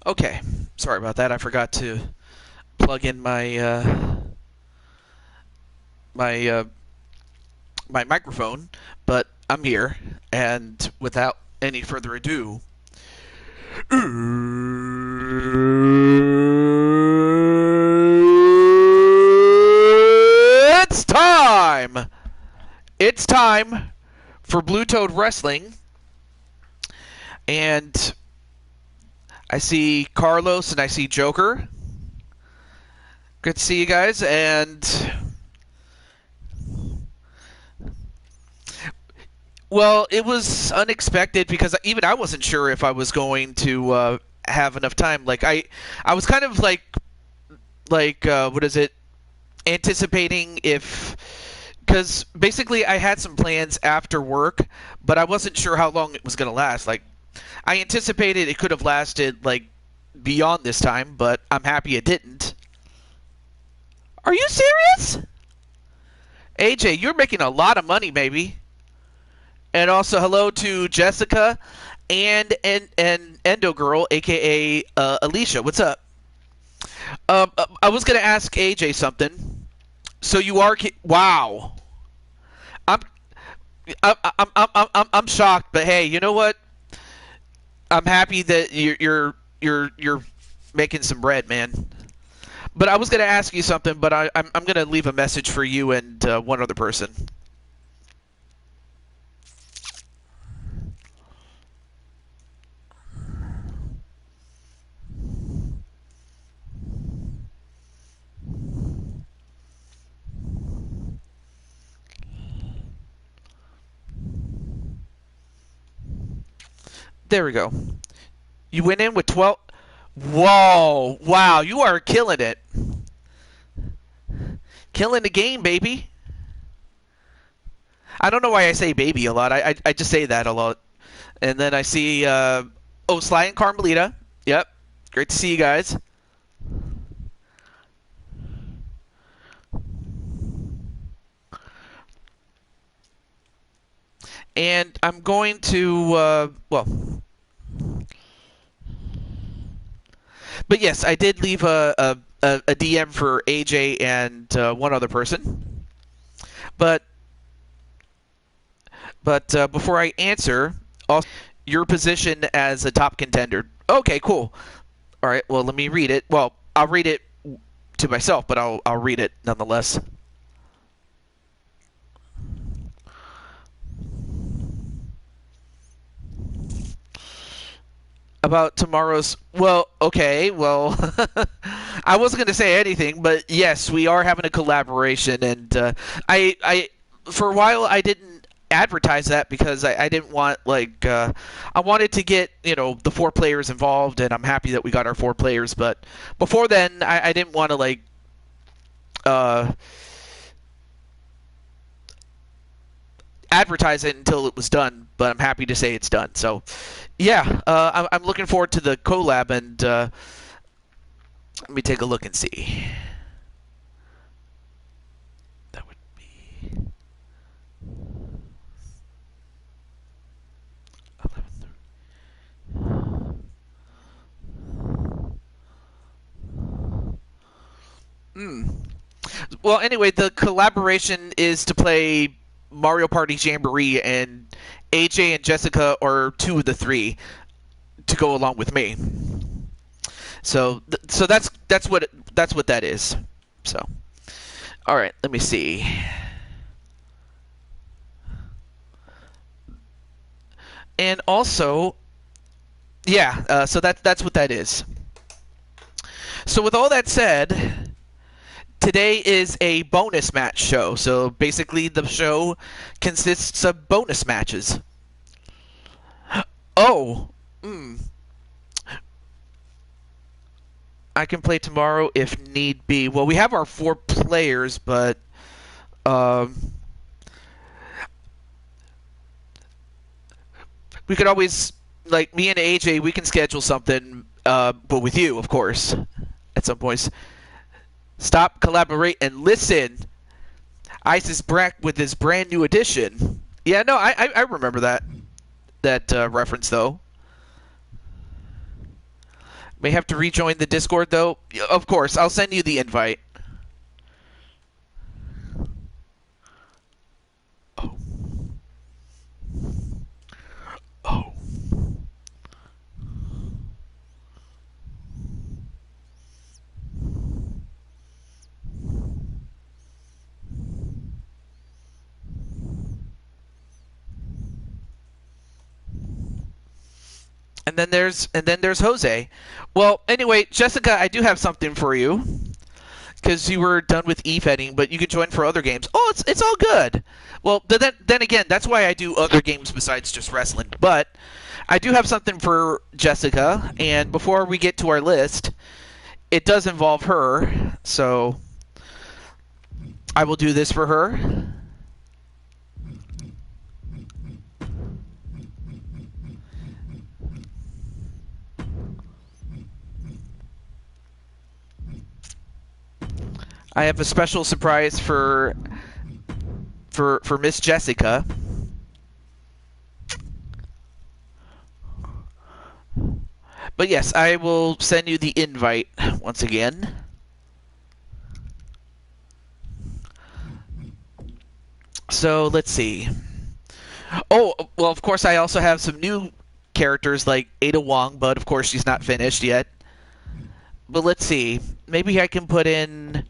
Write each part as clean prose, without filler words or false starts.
Okay, sorry about that. I forgot to plug in my my microphone, but I'm here, and without any further ado, it's time. It's time for Blue Toad Wrestling, and I see Carlos and I see Joker. Good to see you guys, and well, it was unexpected because even I wasn't sure if I was going to have enough time. I was kind of what is it? Anticipating if, because basically I had some plans after work, but I wasn't sure how long it was going to last. Like, I anticipated it could have lasted like beyond this time, but I'm happy it didn't. Are you serious? AJ, you're making a lot of money, baby. And also hello to Jessica and Endo Girl, aka Alicia. What's up? I was gonna ask AJ something. So you are wow. I'm I'm shocked, but hey, you know what? I'm happy that you're making some bread, man. But I was gonna ask you something, but I'm gonna leave a message for you and one other person. There we go. You went in with 12. Whoa! Wow, you are killing it. Killing the game, baby. I don't know why I say baby a lot. I just say that a lot. And then I see, Sly and Carmelita. Yep. Great to see you guys. And I'm going to, but yes, I did leave a DM for AJ and one other person. But before I answer, also your position as a top contender. Okay, cool. All right. Well, let me read it. Well, I'll read it to myself, but I'll read it nonetheless. About tomorrow's, well, okay, well, I wasn't going to say anything, but yes, we are having a collaboration, and I for a while I didn't advertise that because I didn't want I wanted to get the four players involved, and I'm happy that we got our four players, but before then I didn't want to uh, advertise it until it was done, but I'm happy to say it's done. So, yeah, I'm looking forward to the collab, and let me take a look and see. That would be 11:30. Well, anyway, the collaboration is to play Mario Party Jamboree, and AJ and Jessica are two of the three to go along with me. So that's what that is. So, all right, let me see. And also, yeah, so that's what that is. So with all that said, today is a bonus match show. So basically, the show consists of bonus matches. Oh, I can play tomorrow if need be. Well, we have our four players, but we could always, like me and AJ, we can schedule something, but with you, of course, at some points. Stop, collaborate, and listen. Isis Brack with his brand new edition. Yeah, no, I remember that reference though. May have to rejoin the Discord, though. Of course, I'll send you the invite. Oh. Oh. And then there's Jose. Well, anyway, Jessica, I do have something for you. Because you were done with e-fetting, but you could join for other games. Oh, it's all good. Well, then again, that's why I do other games besides just wrestling. But I do have something for Jessica, and before we get to our list, it does involve her, so I will do this for her. I have a special surprise for Miss Jessica. But yes, I will send you the invite once again. So let's see. Oh, well, of course, I also have some new characters like Ada Wong, but of course she's not finished yet. But let's see. Maybe I can put in.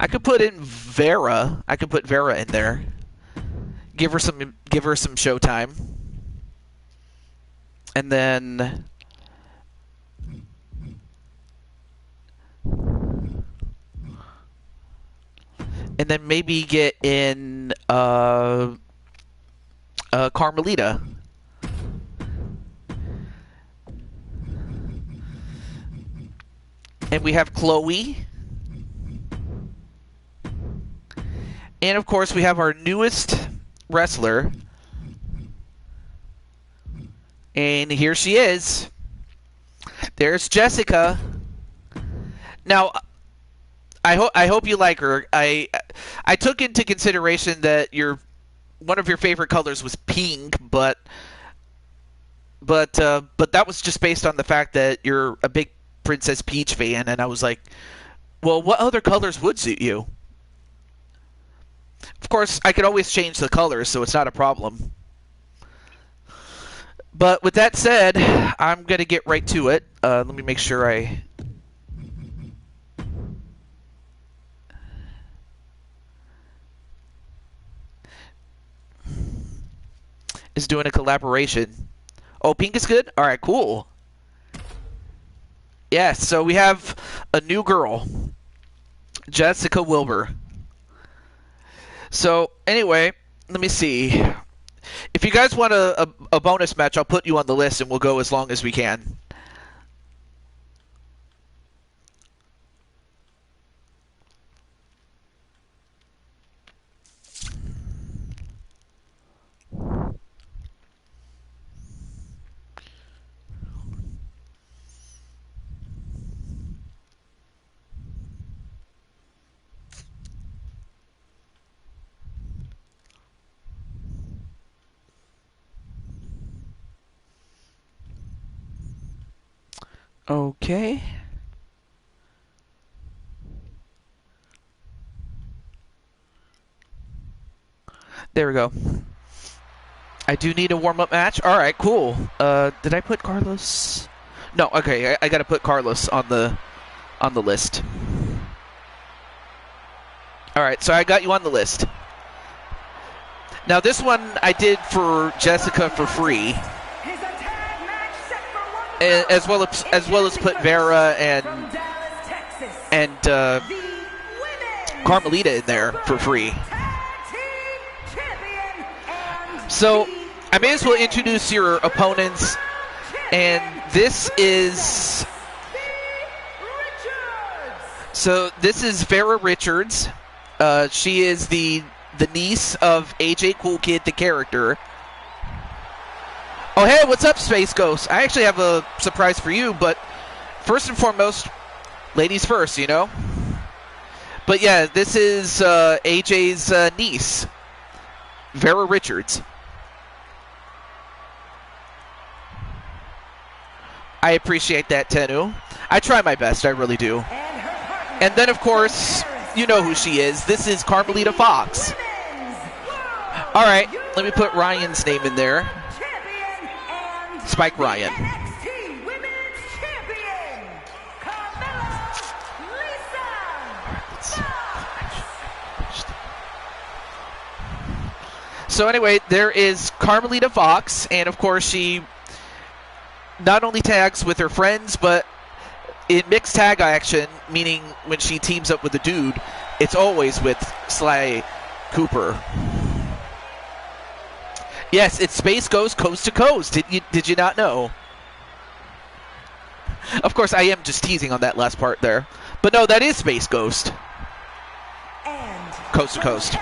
I could put in Vera. I could put Vera in there. Give her some showtime. And then maybe get in Carmelita. And we have Chloe. And of course, we have our newest wrestler. And here she is. There's Jessica. Now, I hope you like her. I took into consideration that one of your favorite colors was pink, but that was just based on the fact that you're a big Princess Peach fan, and I was like, well, what other colors would suit you? Of course, I could always change the colors, so it's not a problem. But with that said, I'm going to get right to it. Let me make sure I... is doing a collaboration. Oh, pink is good? Alright, cool. Yes, so we have a new girl. Jessica Wilbur. So, anyway, let me see. If you guys want a bonus match, I'll put you on the list and we'll go as long as we can. Okay. There we go. I do need a warm-up match. All right, cool. Did I put Carlos? No. Okay, I got to put Carlos on the list. All right, so I got you on the list. Now this one I did for Jessica for free, as well as put Vera and Carmelita in there for free. So I may as well introduce your opponents, and this is Vera Richards. She is the niece of AJ Cool Kid, the character. Oh, hey, what's up, Space Ghost? I actually have a surprise for you, but first and foremost, ladies first, you know? But yeah, this is AJ's niece, Vera Richards. I appreciate that, Tenu. I try my best, I really do. And then, of course, you know who she is. This is Carmelita Fox. All right, let me put Ryan's name in there. Spike Ryan. So anyway, there is Carmelita Fox, and of course she not only tags with her friends, but in mixed tag action, meaning when she teams up with a dude, it's always with Sly Cooper. Yes, it's Space Ghost Coast to Coast. Did you not know? Of course, I am just teasing on that last part there. But no, that is Space Ghost. And Coast to Coast.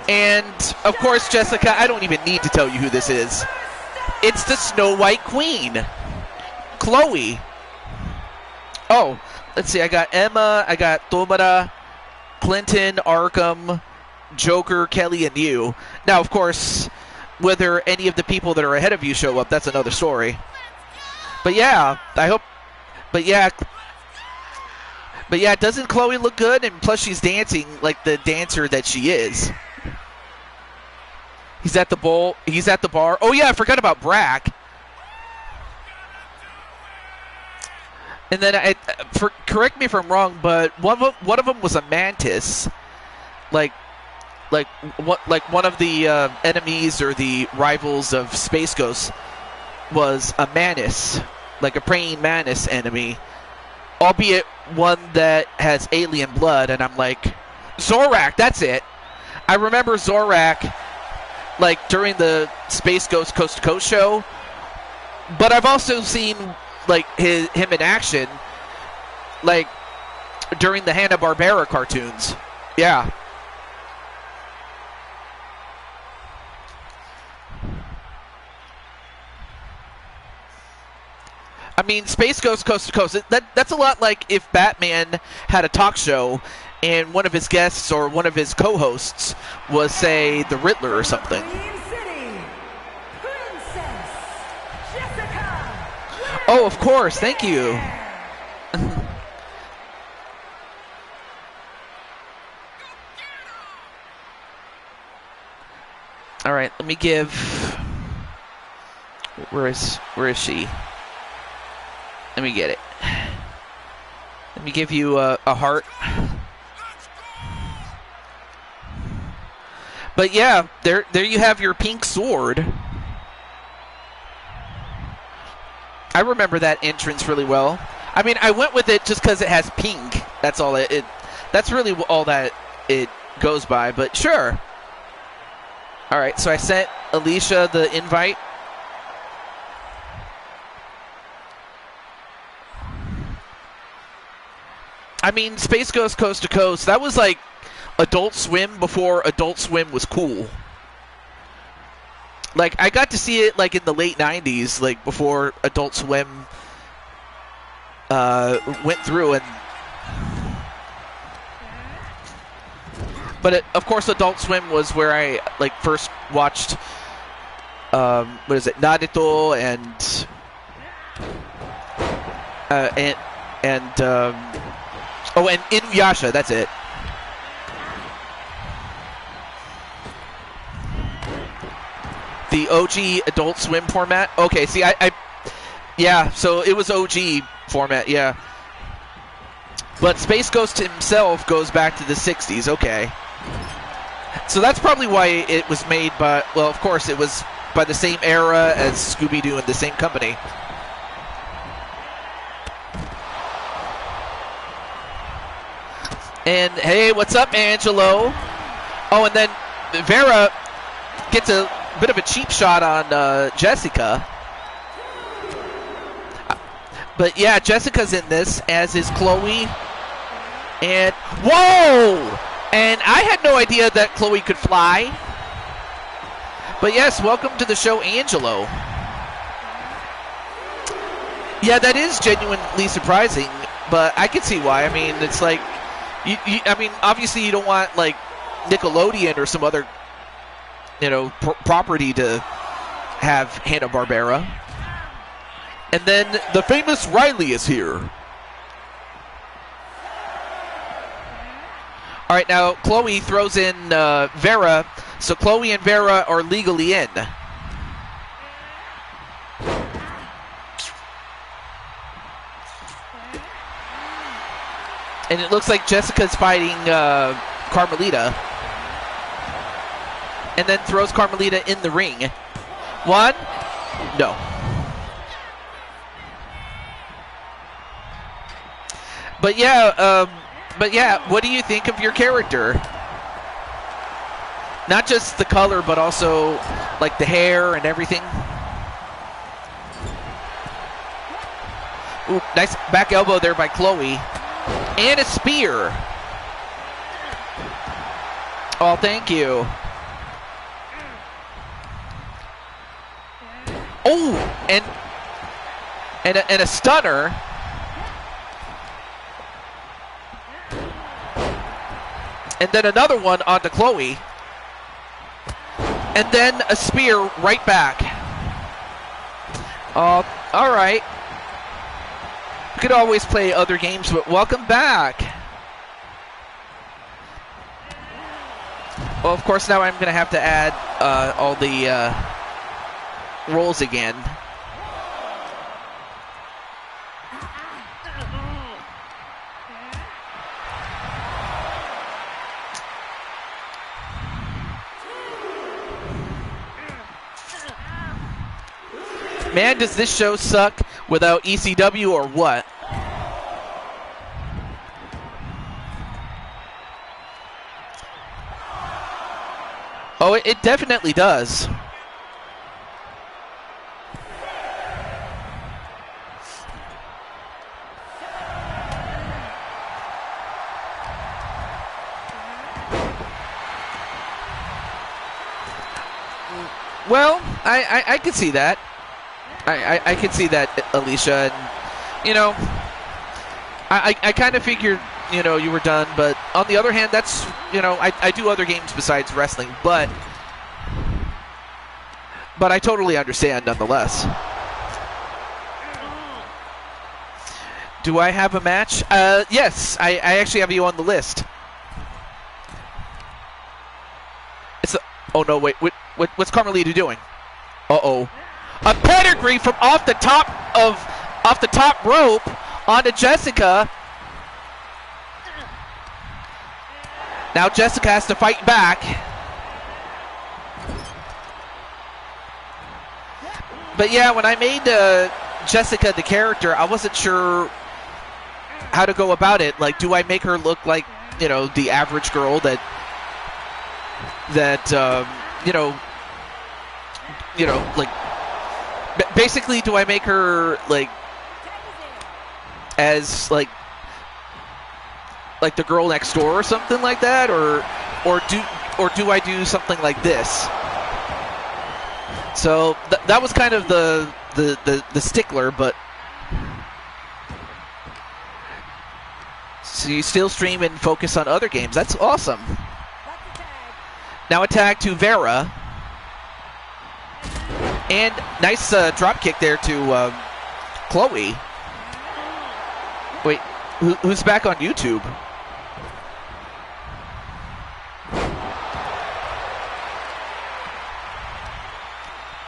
And, of course, Jessica, I don't even need to tell you who this is. It's the Snow White Queen, Chloe. Oh, let's see. I got Emma, I got Tomara, Clinton, Arkham, Joker, Kelly, and you. Now, of course, whether any of the people that are ahead of you show up, that's another story. But yeah, I hope. But yeah, doesn't Chloe look good? And plus, she's dancing like the dancer that she is. He's at the bowl. He's at the bar. Oh yeah, I forgot about Brack. And then, correct me if I'm wrong, but one of them was a mantis, like one of the enemies or the rivals of Space Ghost was a mantis, like a praying mantis enemy, albeit one that has alien blood. And I'm like, Zorak, that's it. I remember Zorak, like during the Space Ghost Coast to Coast show, but I've also seen like him in action, like during the Hanna-Barbera cartoons. Yeah. I mean, Space Ghost Coast to Coast, that's a lot like if Batman had a talk show and one of his guests or one of his co-hosts was, say, the Riddler or something. Oh, of course. Thank you. All right, let me give... Where is she? Let me get it. Let me give you a heart. But yeah, there you have your pink sword. I remember that entrance really well. I mean, I went with it just because it has pink. That's all that's really all that it goes by, but sure. All right, so I sent Alicia the invite. I mean, Space Ghost Coast to Coast, that was like Adult Swim before Adult Swim was cool. Like, I got to see it, like, in the late 90s, like, before Adult Swim went through, and... But, of course, Adult Swim was where I, like, first watched, what is it, Naruto and Inuyasha, that's it. The OG Adult Swim format? Okay, see, yeah, so it was OG format, yeah. But Space Ghost himself goes back to the 60s, okay. So that's probably why it was made by, well, of course, it was by the same era as Scooby-Doo and the same company. And, hey, what's up, Angelo? Oh, and then Vera gets a bit of a cheap shot on Jessica. But yeah, Jessica's in this, as is Chloe. And whoa! And I had no idea that Chloe could fly. But yes, welcome to the show, Angelo. Yeah, that is genuinely surprising, but I can see why. I mean, it's like, I mean, obviously you don't want like Nickelodeon or some other, you know, property to have Hanna-Barbera. And then the famous Riley is here. All right, now Chloe throws in Vera, so Chloe and Vera are legally in. And it looks like Jessica's fighting Carmelita. And then throws Carmelita in the ring. One? No. But yeah, what do you think of your character? Not just the color, but also like the hair and everything. Ooh, nice back elbow there by Chloe. And a spear. Oh, thank you. Oh, and a stunner. And then another one onto Chloe. And then a spear right back. Oh, all right. You could always play other games, but welcome back. Well, of course, now I'm going to have to add all the rolls again. Man, does this show suck without ECW or what? Oh, it definitely does. Well, I could see that. I could see that, Alicia. And, you know, I kind of figured, you know, you were done. But on the other hand, that's, you know, I do other games besides wrestling. But I totally understand nonetheless. Do I have a match? Yes, I actually have you on the list. Oh, no, wait. What's Carmelita doing? Uh-oh. A pedigree from off the top rope onto Jessica. Now Jessica has to fight back. But yeah, when I made Jessica the character, I wasn't sure how to go about it. Like, do I make her look like, you know, the average girl that you know, like, basically, do I make her like as like the girl next door or something like that, or do I do something like this? So that was kind of the stickler, but so you still stream and focus on other games. That's awesome. Now a tag to Vera. And nice drop kick there to Chloe. Wait, who's back on YouTube?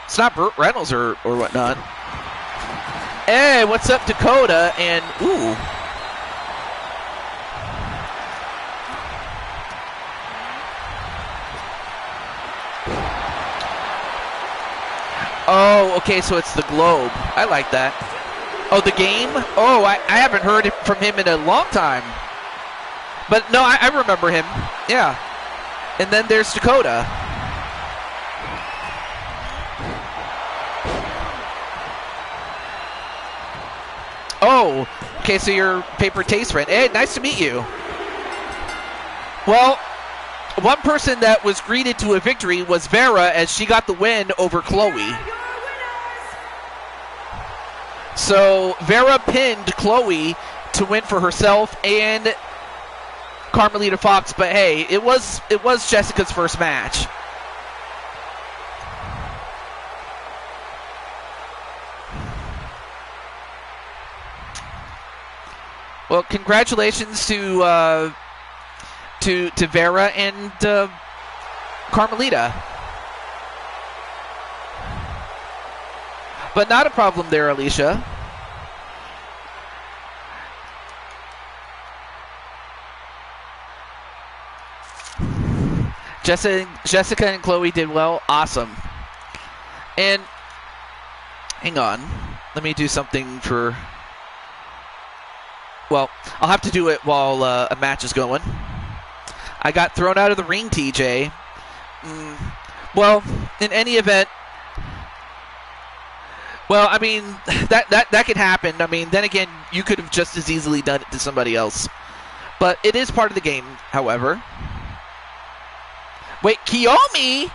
It's not Burt Reynolds or whatnot. Hey, what's up, Dakota? And, ooh. Oh, okay, so it's the Globe. I like that. Oh, the game? Oh, I haven't heard it from him in a long time. But no, I remember him. Yeah. And then there's Dakota. Oh, okay, so you're Paper Taste friend. Hey, nice to meet you. Well, one person that was greeted to a victory was Vera, as she got the win over Chloe. So Vera pinned Chloe to win for herself and Carmelita Fox, but hey, it was Jessica's first match. Well, congratulations to Vera and Carmelita. But not a problem there, Alicia. Jessica and Chloe did well. Awesome. And hang on. Let me do something for... Well, I'll have to do it while a match is going. I got thrown out of the ring, TJ. Well, in any event... Well, I mean, that can happen. I mean, then again, you could have just as easily done it to somebody else. But it is part of the game, however. Wait, Kiyomi?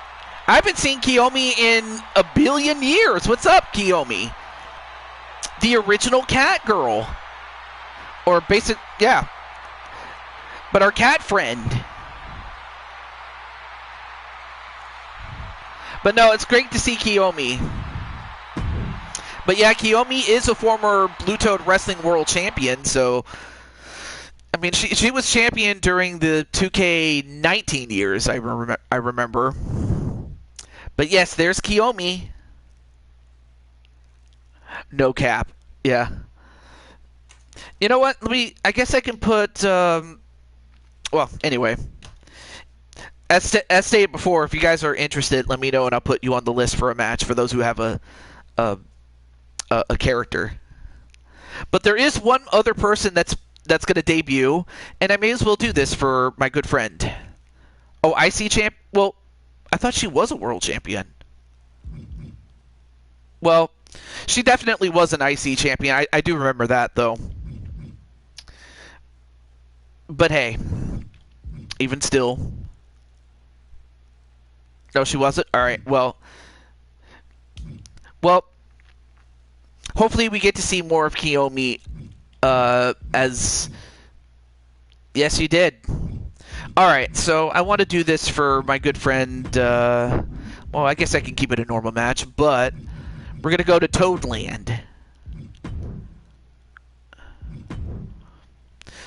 I haven't seen Kiyomi in a billion years. What's up, Kiyomi? The original cat girl. Or basic, yeah. But our cat friend. But no, it's great to see Kiyomi. But yeah, Kiyomi is a former Blue Toad Wrestling World Champion, so... I mean, she was champion during the 2K19 years, I remember. But yes, there's Kiyomi. No cap. Yeah. You know what? I guess I can put... well, anyway. As stated before, if you guys are interested, let me know and I'll put you on the list for a match for those who have a character. But there is one other person that's going to debut, and I may as well do this for my good friend. Oh, IC champ? Well, I thought she was a world champion. Well, she definitely was an IC champion. I do remember that, though. But hey, even still. No, she wasn't? Alright, well, hopefully we get to see more of Kiyomi as... Yes, you did. Alright, so I want to do this for my good friend... well, I guess I can keep it a normal match, but we're going to go to Toadland.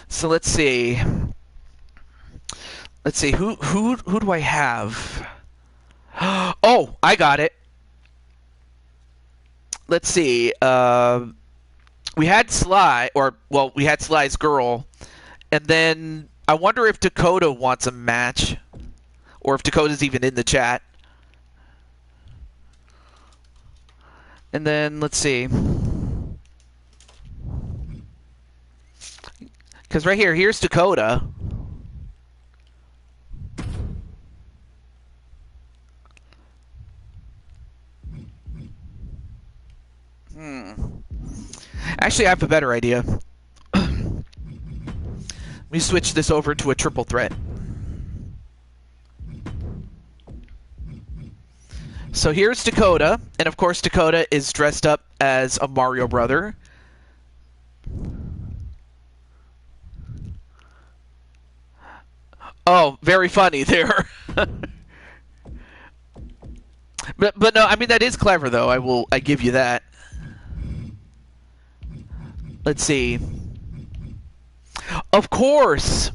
So let's see. Let's see, who do I have? Oh, I got it. Let's see. We had Sly, we had Sly's girl, and then I wonder if Dakota wants a match, or if Dakota's even in the chat. And then, let's see. Because right here, here's Dakota. Actually, I have a better idea. Let me switch this over to a triple threat. So here's Dakota, and of course Dakota is dressed up as a Mario brother. Oh, very funny there. But no, I mean that is clever though. I give you that. Let's see. Of course.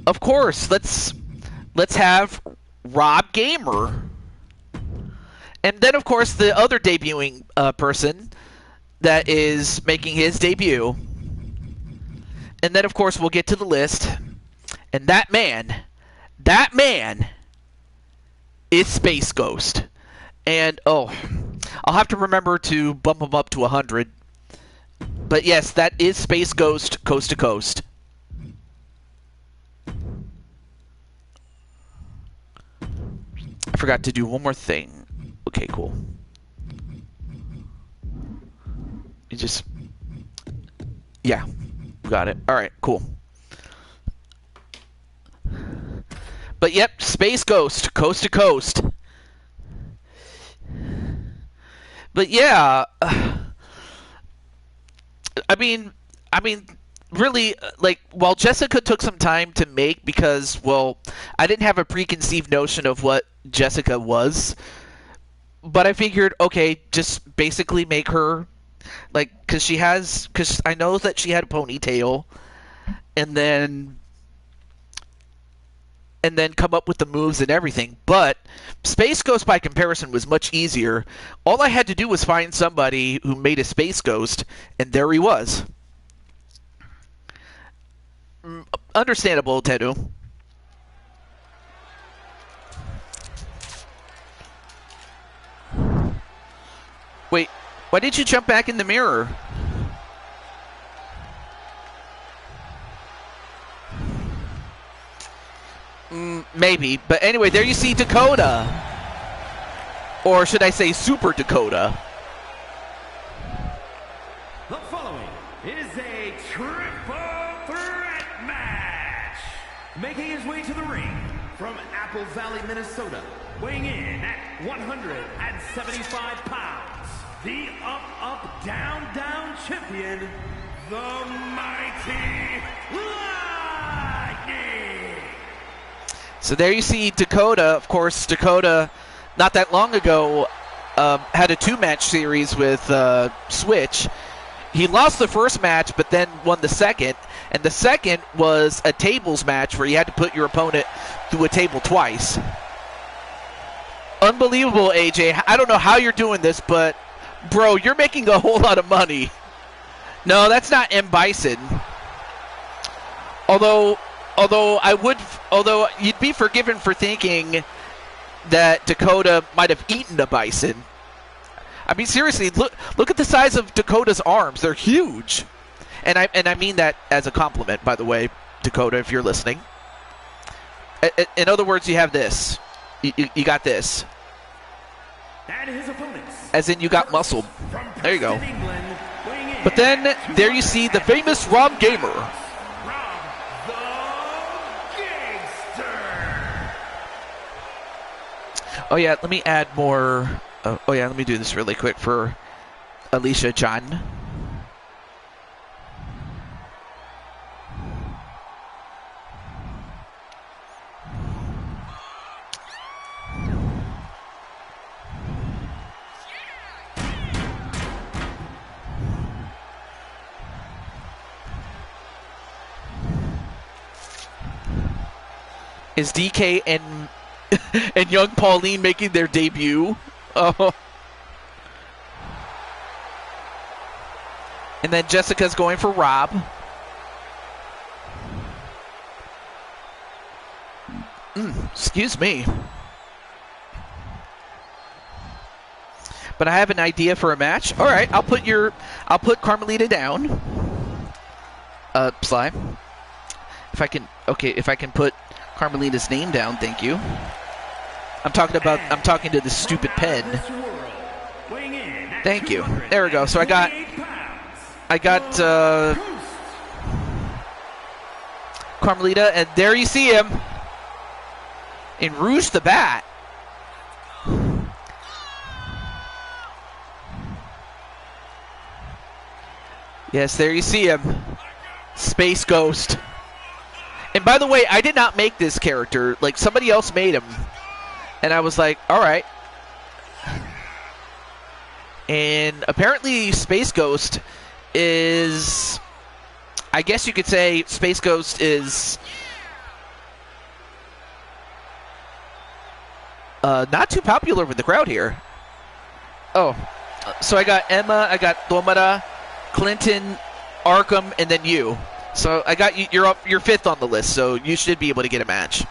Of course. Let's have Rob Gamer. And then of course the other debuting person that is making his debut. And then of course we'll get to the list. And that man is Space Ghost. And oh, I'll have to remember to bump him up to 100. But yes, that is Space Ghost, coast to coast. I forgot to do one more thing. Okay, cool. You just... Yeah, got it. Alright, cool. But yep, Space Ghost, coast to coast. But yeah... I mean, really, like, while Jessica took some time to make because, well, I didn't have a preconceived notion of what Jessica was, but I figured, okay, just basically make her Like, because I know that she had a ponytail, and then come up with the moves and everything. But Space Ghost, by comparison, was much easier. All I had to do was find somebody who made a Space Ghost, and there he was. Understandable, Tedu. Wait, why did you jump back in the mirror? Maybe. But anyway, there you see Dakota. Or should I say Super Dakota. The following is a triple threat match. Making his way to the ring from Apple Valley, Minnesota, weighing in at 175 pounds, the up, down champion, the Mighty Lightning. So there you see Dakota. Of course, Dakota, not that long ago, had a 2-match series with Switch. He lost the first match, but then won the second. And the second was a tables match where you had to put your opponent through a table twice. Unbelievable, AJ. I don't know how you're doing this, but, bro, you're making a whole lot of money. No, that's not M. Bison. Although you'd be forgiven for thinking that Dakota might have eaten a bison. I mean, seriously, look at the size of Dakota's arms. They're huge. And I mean that as a compliment, by the way, Dakota, if you're listening. In other words, you have this. You got this. And his opponents. As in, you got muscle. There you go. But then, there you see the famous Rob Gamer. Oh yeah, let me add more. Oh yeah, let me do this really quick for Alicia John. Is DK and young Pauline making their debut? Oh. And then Jessica's going for Rob. Excuse me. But I have an idea for a match. All right, I'll put Carmelita down. Sly. If I can put Carmelita's name down, thank you. I'm talking to this stupid pen. Thank you. There we go. So I got Carmelita, and there you see him in Rouge the Bat. Yes, there you see him. Space Ghost. And by the way, I did not make this character. Like, somebody else made him. And I was like, alright. And apparently Space Ghost is... I guess you could say Space Ghost is... not too popular with the crowd here. Oh. So I got Emma, I got Tomara, Clinton, Arkham, and then you. So I got you. You're fifth on the list, so you should be able to get a match.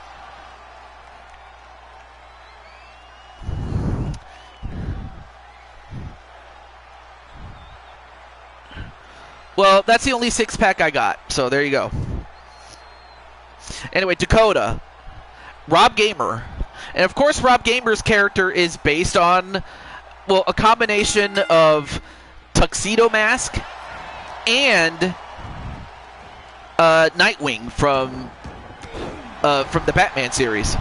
Well, that's the only 6-pack I got, so there you go. Anyway, Dakota, Rob Gamer, and of course, Rob Gamer's character is based on, well, a combination of Tuxedo Mask and Nightwing from the Batman series.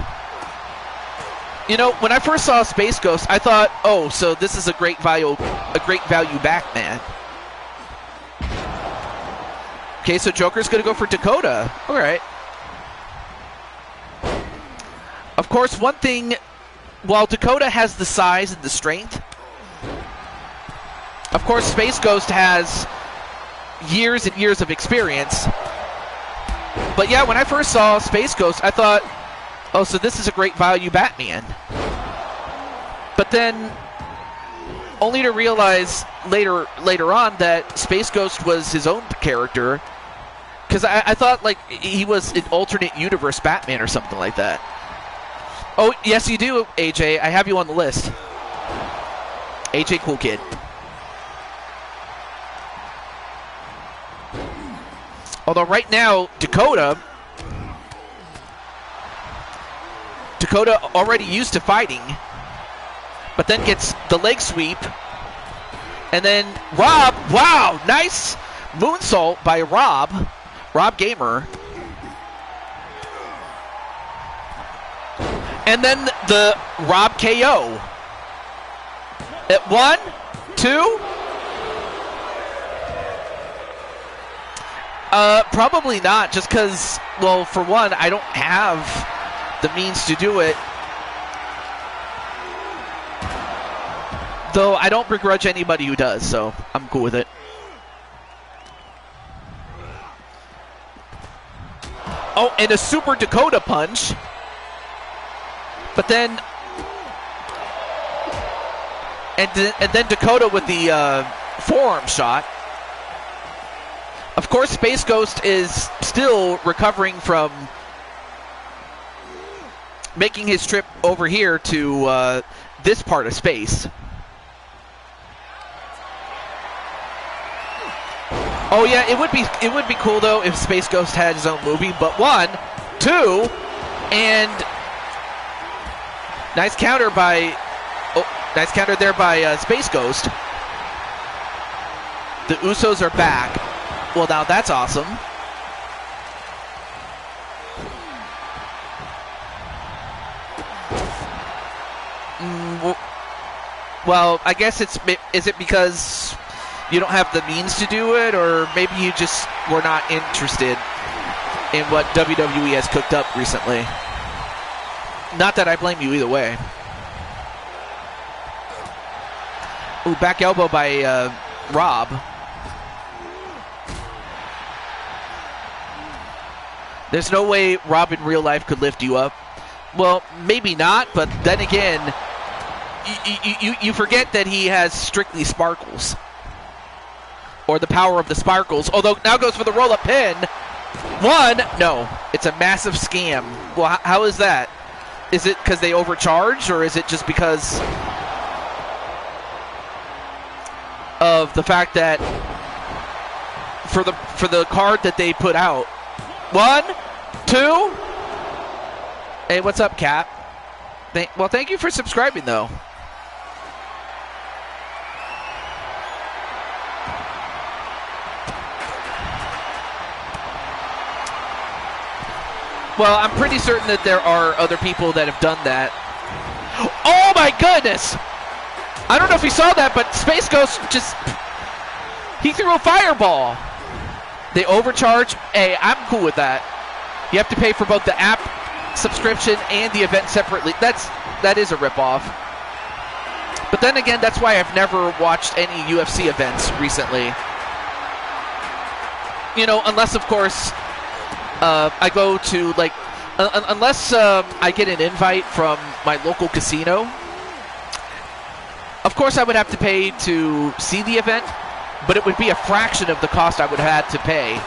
You know, when I first saw Space Ghost, I thought, oh, so this is a great value Batman. Okay, so Joker's gonna go for Dakota. All right. Of course, one thing, while Dakota has the size and the strength, Of course, Space Ghost has years and years of experience. But yeah, when I first saw Space Ghost, I thought, oh, so this is a great value Batman. But then, only to realize later on that Space Ghost was his own character. Because I thought, like, he was an alternate universe Batman or something like that. Oh, yes, you do, AJ. I have you on the list. AJ Cool Kid. Although right now, Dakota already used to fighting, but then gets the leg sweep. And then Rob, wow, nice moonsault by Rob Gamer. And then the Rob KO. At 1, 2. Probably not, just because, well, for one, I don't have the means to do it. Though I don't begrudge anybody who does, so I'm cool with it. Oh, and a Super Dakota punch. But then... And then Dakota with the forearm shot. Of course, Space Ghost is still recovering from making his trip over here to this part of space. Oh yeah, it would be cool though if Space Ghost had his own movie. But 1, 2, and nice counter there by Space Ghost. The Usos are back. Well, now that's awesome. Well, I guess is it because you don't have the means to do it, or maybe you just were not interested in what WWE has cooked up recently? Not that I blame you either way. Ooh, back elbow by Rob. There's no way Rob in real life could lift you up. Well, maybe not, but then again, you forget that he has strictly sparkles. Or the power of the sparkles. Although now goes for the roll-up pin. 1, no. It's a massive scam. Well, how is that? Is it because they overcharged, or is it just because of the fact that for the card that they put out? 1, 2. Hey, what's up, Cap? Well, thank you for subscribing, though. Well, I'm pretty certain that there are other people that have done that. Oh my goodness! I don't know if you saw that, but Space Ghost he threw a fireball. They overcharge. Hey, I'm cool with that. You have to pay for both the app subscription and the event separately. That is a ripoff. But then again, that's why I've never watched any UFC events recently. You know, unless of course I go to unless I get an invite from my local casino. Of course, I would have to pay to see the event, but it would be a fraction of the cost I would have had to pay.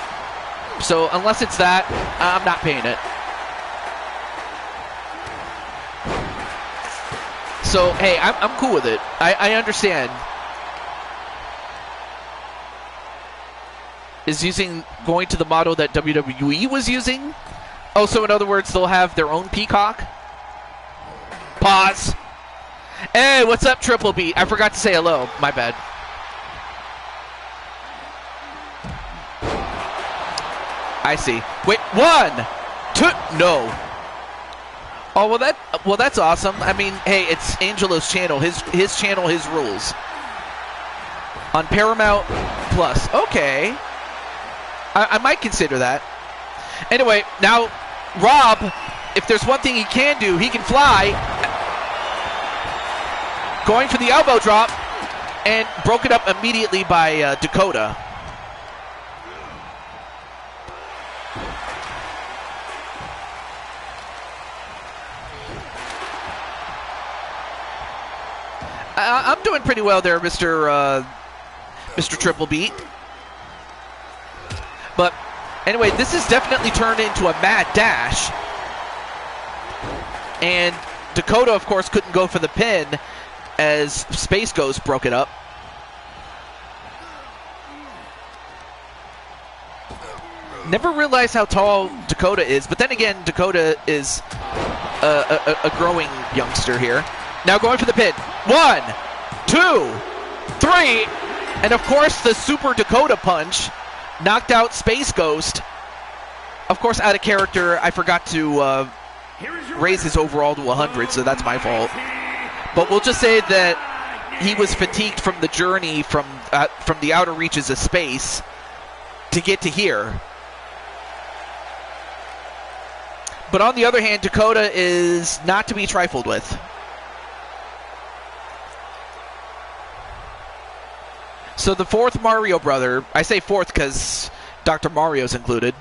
So unless it's that, I'm not paying it. So hey, I'm cool with it. I understand. Is going to the model that WWE was using? Oh, so in other words, they'll have their own Peacock? Pause. Hey, what's up, Triple B? I forgot to say hello. My bad. I see. Wait, 1, 2, no. Oh, well that's awesome. I mean, hey, it's Angelo's channel. His channel, his rules. On Paramount Plus. Okay. I might consider that. Anyway, now Rob, if there's one thing he can do, he can fly. Going for the elbow drop. and broken up immediately by Dakota. I'm doing pretty well there, Mr. Triple Beat. But anyway, this has definitely turned into a mad dash. And Dakota, of course, couldn't go for the pin as Space Ghost broke it up. Never realized how tall Dakota is, but then again, Dakota is a growing youngster here. Now going for the pin. 1, 2, 3, and of course the Super Dakota Punch knocked out Space Ghost. Of course, out of character, I forgot to raise his overall to 100, so that's my fault. But we'll just say that he was fatigued from the journey from the outer reaches of space to get to here. But on the other hand, Dakota is not to be trifled with. So the fourth Mario brother, I say fourth because Dr. Mario's included.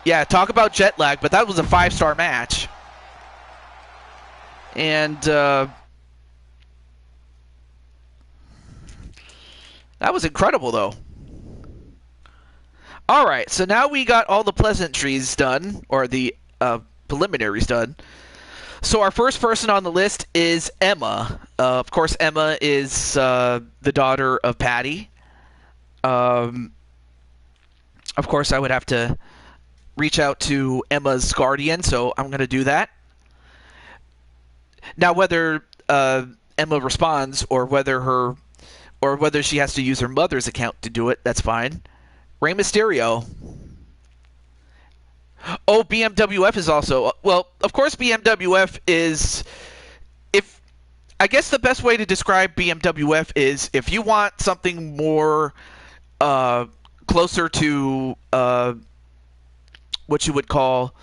Yeah, talk about jet lag, but that was a 5-star match. And that was incredible, though. All right, so now we got all the pleasantries done, or the preliminaries done. So our first person on the list is Emma. Of course, Emma is the daughter of Patty. Of course, I would have to reach out to Emma's guardian, so I'm going to do that. Now, whether Emma responds or whether she has to use her mother's account to do it, that's fine. Rey Mysterio. Oh, BMWF is also... Well, of course BMWF is... I guess the best way to describe BMWF is if you want something more closer to what you would call...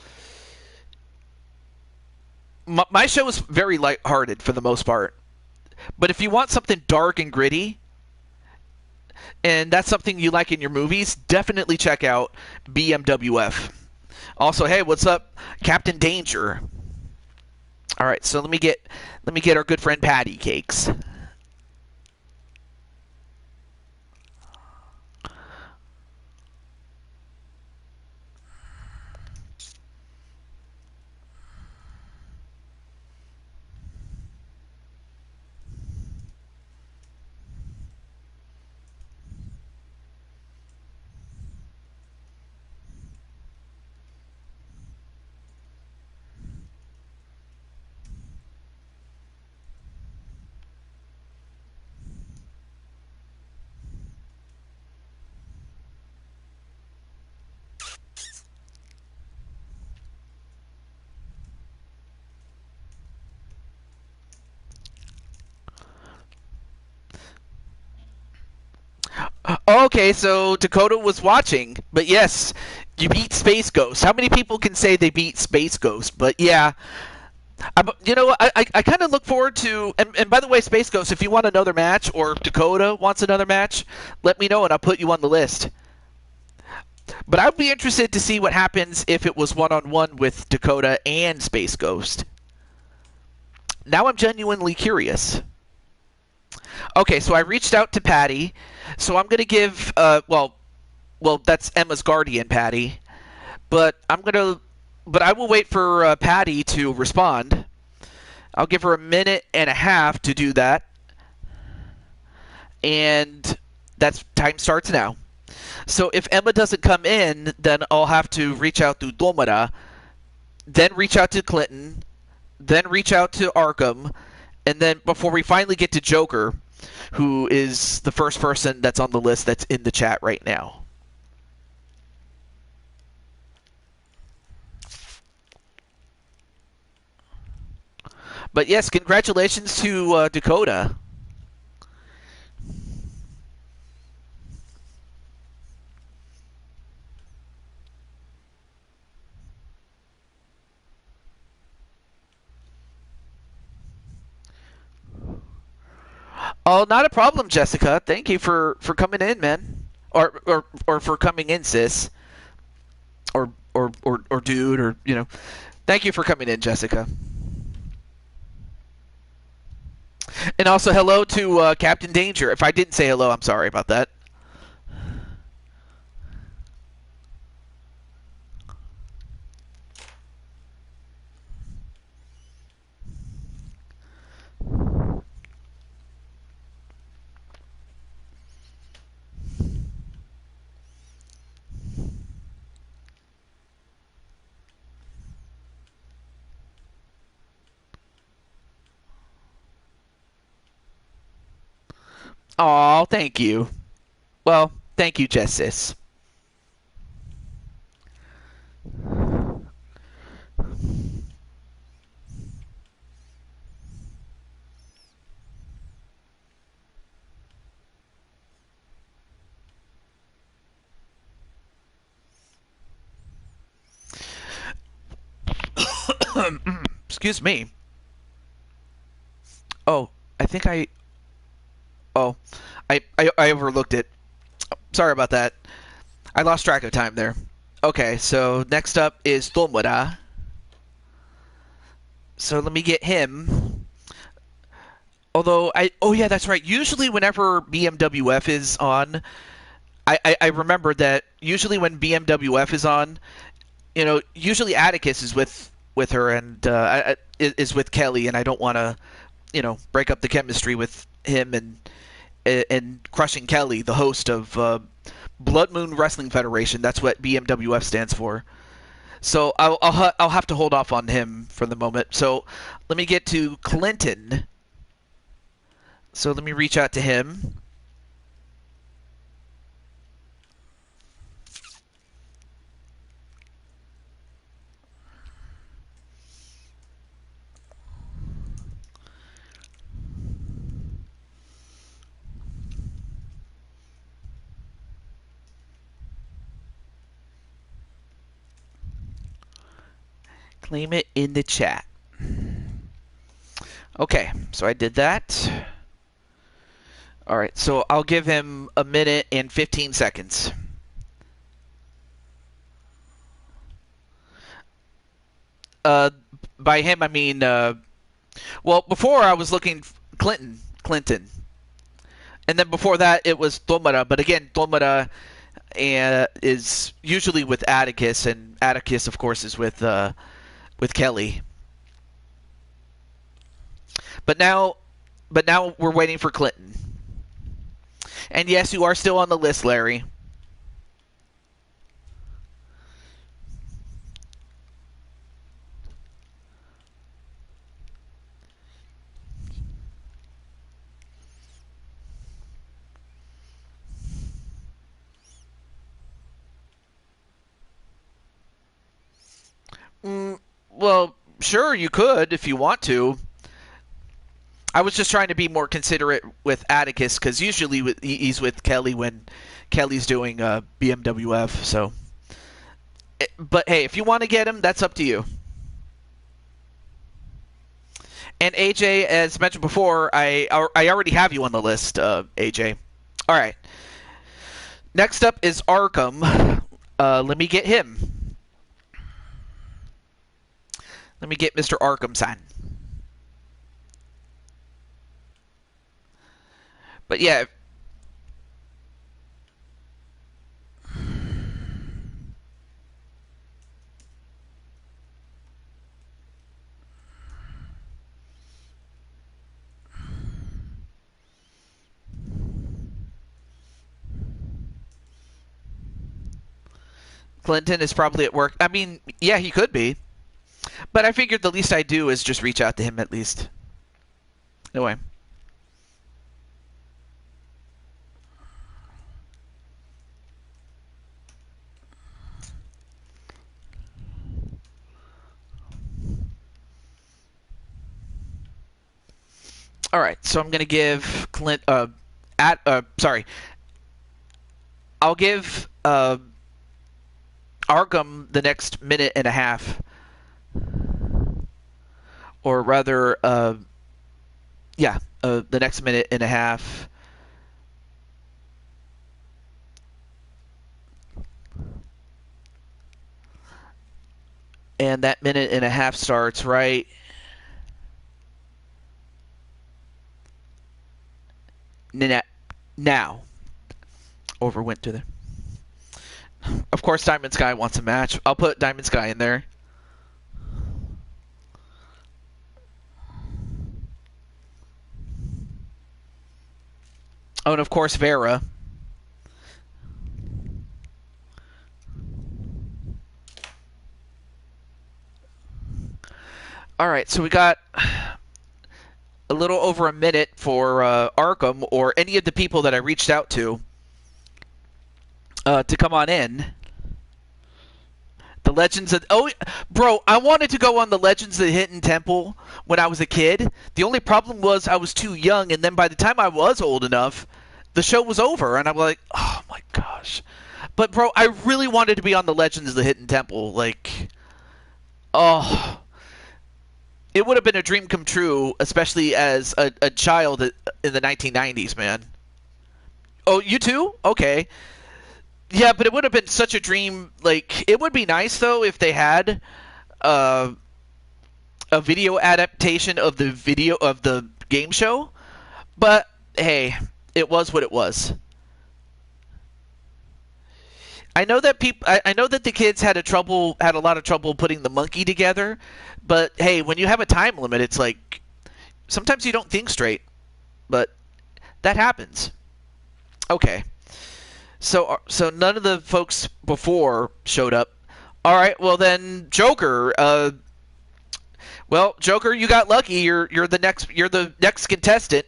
My show is very lighthearted for the most part. But if you want something dark and gritty, and that's something you like in your movies, definitely check out BMWF. Also, hey, what's up, Captain Danger? All right, so let me get our good friend Patty Cakes. Okay, so Dakota was watching, but yes, you beat Space Ghost. How many people can say they beat Space Ghost? But yeah, I kind of look forward to, and by the way, Space Ghost, if you want another match, or Dakota wants another match, let me know and I'll put you on the list. But I'd be interested to see what happens if it was one-on-one with Dakota and Space Ghost. Now I'm genuinely curious. Okay, so I reached out to Patty. So I'm going to give, well, that's Emma's guardian, Patty. But I will wait for Patty to respond. I'll give her a minute and a half to do that. And that's time starts now. So if Emma doesn't come in, then I'll have to reach out to Domara, then reach out to Clinton, then reach out to Arkham, and then before we finally get to Joker, who is the first person that's on the list that's in the chat right now. But yes, congratulations to Dakota. Oh, not a problem, Jessica. Thank you for coming in, man. Or for coming in, sis. Or dude, or Thank you for coming in, Jessica. And also hello to Captain Danger. If I didn't say hello, I'm sorry about that. Aw, thank you. Well, thank you, Justice. Excuse me. Oh, I think I. Oh, I overlooked it. Sorry about that. I lost track of time there. Okay, so next up is Tomura. So let me get him. Although oh yeah, that's right. Usually whenever BMWF is on, I remember that usually when BMWF is on, usually Atticus is with her and is with Kelly, and I don't want to, break up the chemistry with him and crushing Kelly, the host of Blood Moon Wrestling Federation. That's what BMWF stands for. So I'll have to hold off on him for the moment. So let me get to Clinton. So let me reach out to him. Claim it in the chat. Okay, so I did that. All right, so I'll give him a minute and 15 seconds. Uh, by him, I mean, well, before I was looking Clinton. And then before that, it was Tomura. But again, Tomura is usually with Atticus, and Atticus, of course, is with Kelly. But now we're waiting for Clinton. And yes, you are still on the list, Larry. Well, sure, you could if you want to. I was just trying to be more considerate with Atticus because usually he's with Kelly when Kelly's doing BMWF. So, but hey, if you want to get him, that's up to you. And AJ, as mentioned before, I already have you on the list, AJ. All right. Next up is Arkham. Let me get him. Let me get Mr. Arkham-san. But yeah. Clinton is probably at work. I mean, yeah, he could be. But I figured the least I do is just reach out to him at least. Anyway. All right, so I'm gonna give Clint. Sorry. I'll give Arkham the next minute and a half, or rather, yeah, the next minute and a half. And that minute and a half starts right now. Over went to the. Of course, Diamond Sky wants a match. I'll put Diamond Sky in there. Oh, and of course, Vera. All right, so we got a little over a minute for Arkham or any of the people that I reached out to come on in. The Legends of... Oh, bro, I wanted to go on the Legends of the Hidden Temple when I was a kid. The only problem was I was too young, and then by the time I was old enough, the show was over, and I'm like, oh my gosh. But, bro, I really wanted to be on the Legends of the Hidden Temple. Like, oh... It would have been a dream come true, especially as a child in the 1990s, man. Oh, you too? Okay. Yeah, but it would have been such a dream. Like, it would be nice, though, if they had a video adaptation of the game show. But, hey, it was what it was. I know that I know that the kids had a lot of trouble putting the monkey together, but hey, when you have a time limit, it's like sometimes you don't think straight, but that happens. Okay, so none of the folks before showed up. All right, well then, Joker. Well, Joker, you got lucky. You're the next contestant.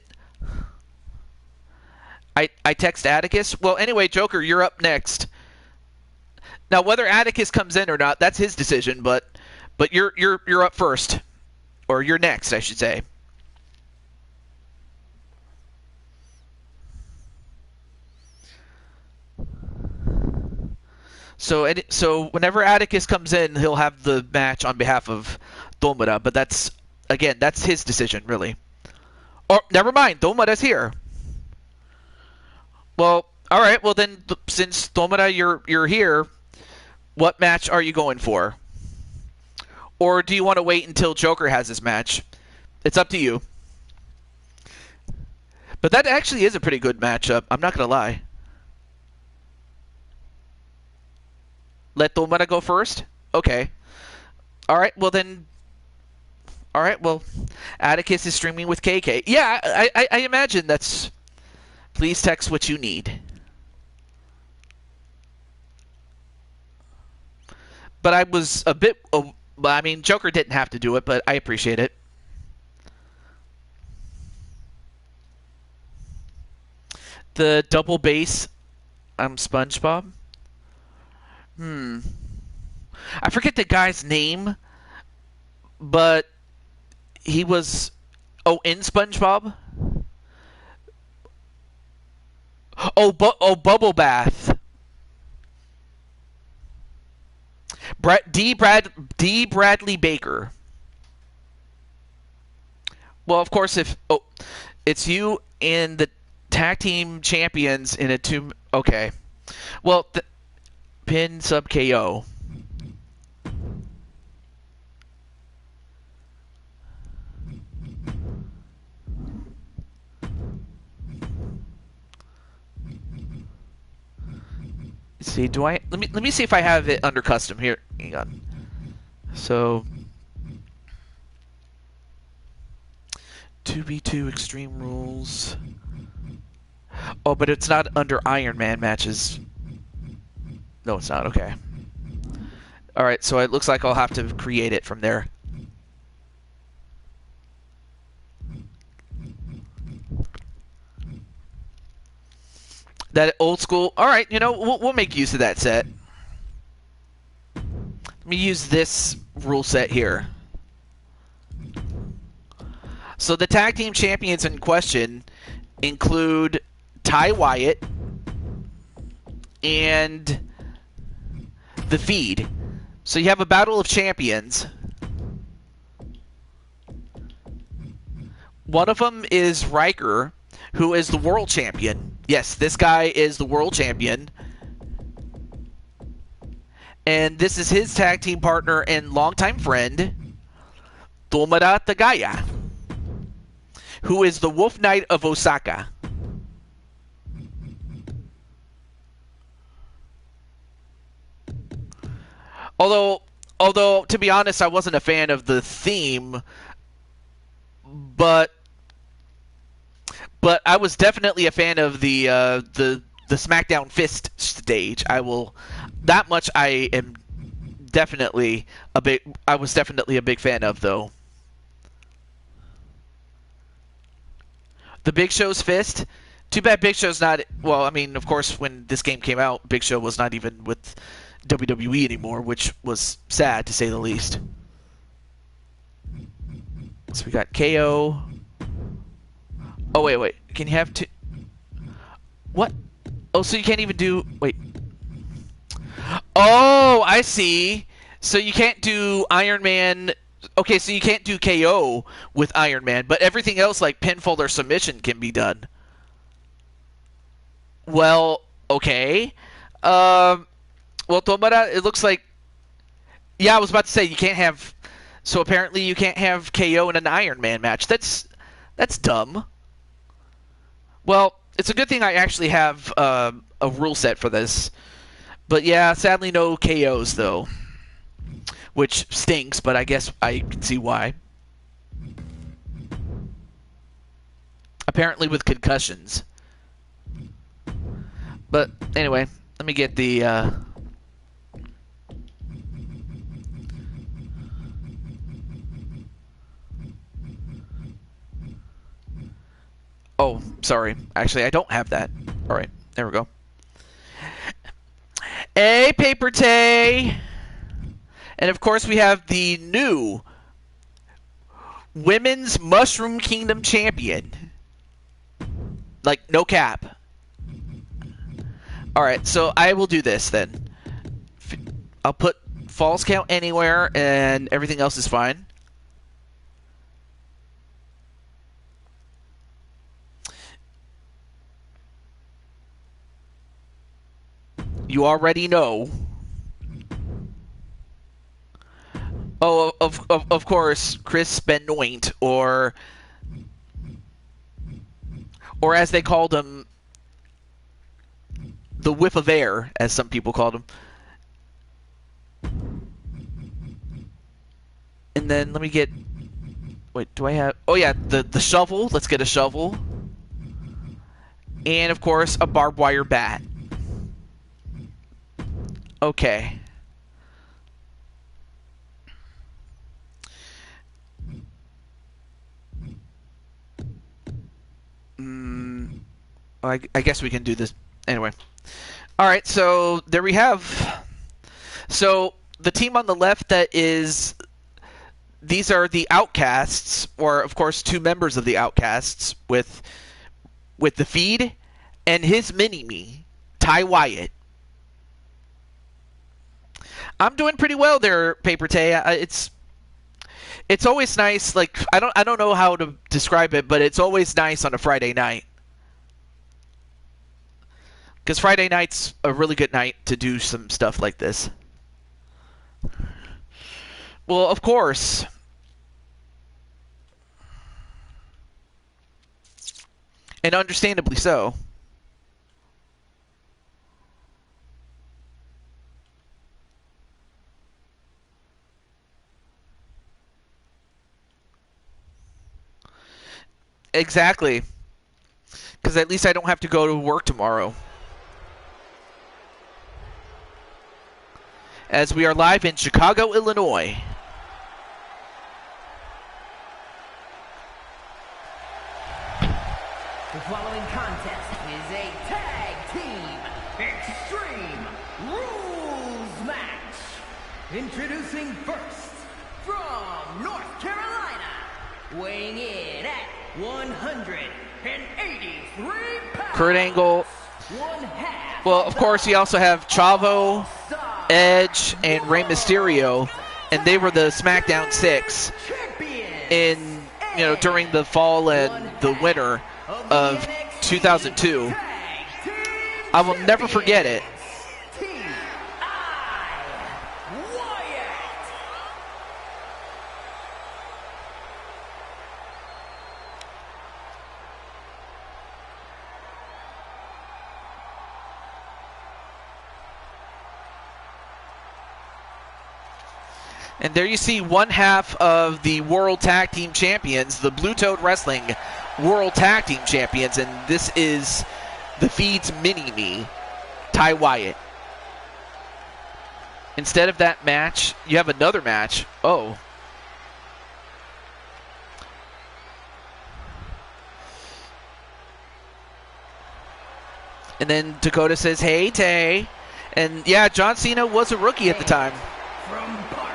I text Atticus. Well, anyway, Joker, you're up next. Now, whether Atticus comes in or not, that's his decision. But you're up first, or you're next, I should say. So whenever Atticus comes in, he'll have the match on behalf of Domura. But that's his decision, really. Or never mind, Domura's here. Well, all right. Well then, since Domura, you're here. What match are you going for? Or do you want to wait until Joker has his match? It's up to you. But that actually is a pretty good matchup. I'm not going to lie. Let Domara go first? Okay. All right, well then... All right, well, Atticus is streaming with KK. Yeah, I imagine that's... Please text what you need. But I was a bit... I mean, Joker didn't have to do it, but I appreciate it. The double bass... I'm SpongeBob? I forget the guy's name, but he was... Oh, in SpongeBob? Oh, Bubble Bath. D. Bradley Baker. Well, of course, it's you and the tag team champions in a two. Okay. Well, pin sub KO. Let's see, let me see if I have it under custom here. Hang on. So 2v2 Extreme Rules. Oh, but it's not under Iron Man matches. No, it's not. Okay. All right, so it looks like I'll have to create it from there. That old school. All right, we'll make use of that set. Let me use this rule set here. So the tag team champions in question include Ty Wyatt and The Feed. So you have a battle of champions One of them is Riker, who is the world champion. Yes, this guy is the world champion. And this is his tag team partner and longtime friend, Tomura Tagaya, who is the Wolf Knight of Osaka. Although, to be honest, I wasn't a fan of the theme, but I was definitely a fan of the SmackDown Fist stage. That much I am definitely I was definitely a big fan of, though. The Big Show's Fist. Too bad Big Show's not. Well, I mean, of course, when this game came out, Big Show was not even with WWE anymore, which was sad to say the least. So we got KO. Oh, wait. Can you have two? What? Oh, so you can't even do... Wait. Oh, I see. So you can't do Iron Man... Okay, so you can't do KO with Iron Man, but everything else, like pinfall or submission, can be done. Well, okay. Well, Tomura, it looks like... Yeah, I was about to say, you can't have... So apparently you can't have KO in an Iron Man match. That's dumb. Well, it's a good thing I actually have a rule set for this. But yeah, sadly no KOs, though. Which stinks, but I guess I can see why. Apparently with concussions. But anyway, let me get the... Oh, sorry. Actually, I don't have that. Alright, there we go. Hey, Paper Tay! And of course, we have the new Women's Mushroom Kingdom Champion. Like, no cap. Alright, so I will do this then. I'll put false count anywhere, and everything else is fine. You already know. Oh, of course, Chris Benoit, or as they called him, the Whiff of Air, as some people called him. And then let me get... Wait, do I have... Oh yeah, the shovel. Let's get a shovel. And of course, a barbed wire bat. Okay. I guess we can do this anyway. Alright, so there we have. So the team on the left these are the Outcasts, or of course 2 members of the Outcasts with the Feed and his mini-me, Ty Wyatt. I'm doing pretty well there, Paper Tay. It's always nice. Like I don't know how to describe it, but it's always nice on a Friday night. Because Friday night's a really good night to do some stuff like this. Well, of course. And understandably so. Exactly. Because at least I don't have to go to work tomorrow. As we are live in Chicago, Illinois. The following contest is a tag team extreme rules match. Introducing first, from North Carolina, weighing in at 183 pounds. Kurt Angle. Well, of course, you also have Chavo, Edge, and Rey Mysterio, and they were the SmackDown 6 in during the fall and the winter of 2002. I will never forget it. And there you see one half of the World Tag Team Champions, the Blue Toad Wrestling World Tag Team Champions, and this is the Feed's mini-me, Ty Wyatt. Instead of that match, you have another match. Oh. And then Dakota says, "Hey, Tay." And yeah, John Cena was a rookie at the time. From parts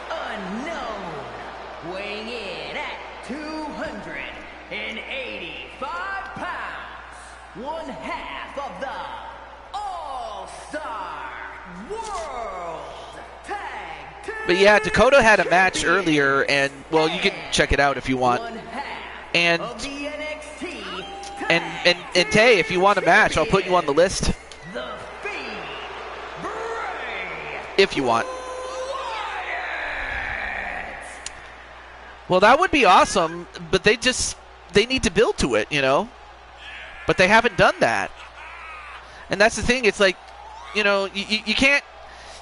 unknown, weighing in at 285 pounds, one half of the All-Star World Tag Team. But yeah, Dakota had a match earlier, and well, you can check it out if you want. And and Tay, if you want a match, I'll put you on the list. If you want. Well, that would be awesome, but they need to build to it, But they haven't done that. And that's the thing. It's like, you can't,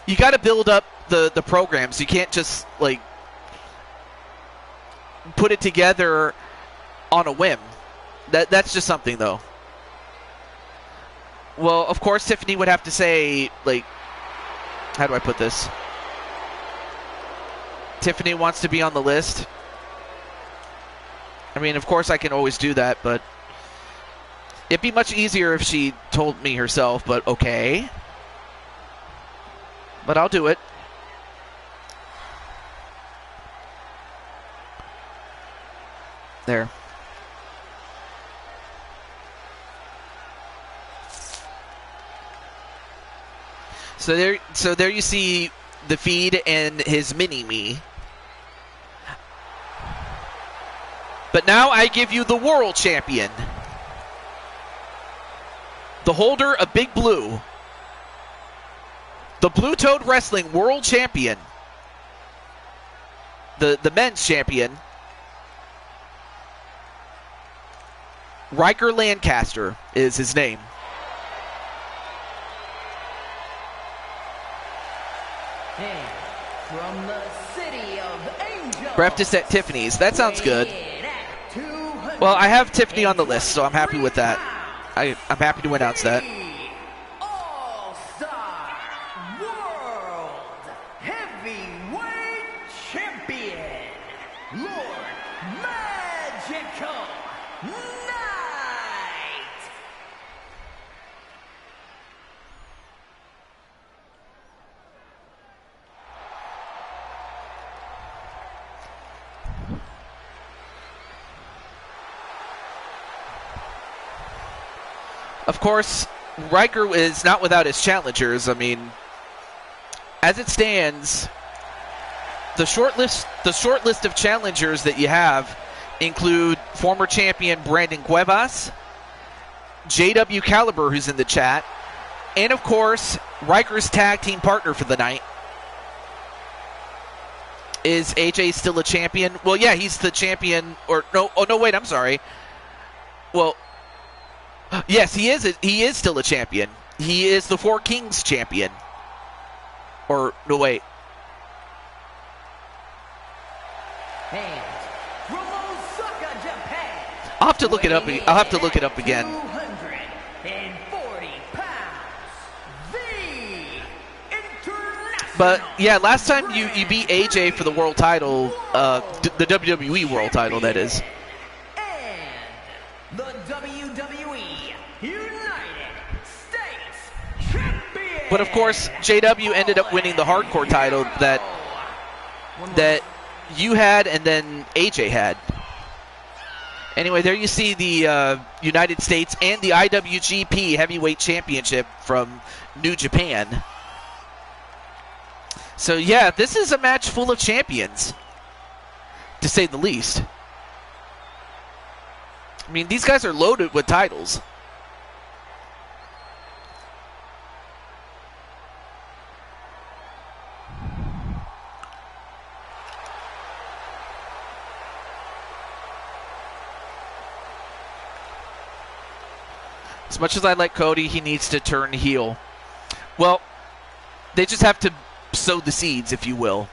you got to build up the programs. You can't just, like, put it together on a whim. That's just something, though. Well, of course, Tiffany would have to say, like, how do I put this? Tiffany wants to be on the list. I mean, of course I can always do that, but it'd be much easier if she told me herself, but okay. But I'll do it. There. So there you see the Feed and his mini-me. But now I give you the world champion. The holder of Big Blue. The Blue Toad Wrestling World Champion. The men's champion. Riker Lancaster is his name. And from the city of Angels, Breakfast at Tiffany's. That sounds good. Well, I have Tiffany on the list, so I'm happy with that. I'm happy to announce that. All-Star World Heavyweight Champion, Lord Magical Knight. Of course, Riker is not without his challengers. I mean, as it stands, the short list of challengers that you have include former champion Brandon Cuevas, JW Caliber, who's in the chat, and of course, Riker's tag team partner for the night. Is AJ still a champion? Well, yeah, he's the champion. Or no? Oh no, wait, I'm sorry. Well. Yes, he is still a champion. He is the Four Kings champion. Or no, wait. And from Osaka, Japan, I'll have to look it up. I'll have to look it up again. 240 pounds, the international. But yeah, last time you beat AJ for the world title, the WWE world title, that is. And the WWE United States Champion. But of course, JW ended up winning the hardcore title that you had and then AJ had. Anyway, there you see the United States and the IWGP Heavyweight Championship from New Japan. So yeah, this is a match full of champions, to say the least. I mean, these guys are loaded with titles. As much as I like Cody, he needs to turn heel. Well, they just have to sow the seeds, if you will.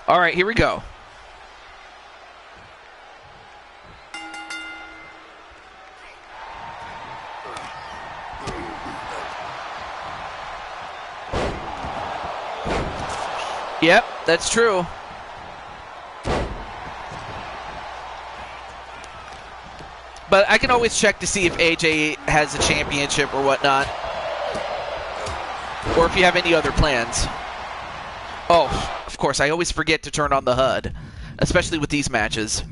All right, here we go. Yep, that's true. But I can always check to see if AJ has a championship or whatnot. Or if you have any other plans. Oh, of course, I always forget to turn on the HUD. Especially with these matches.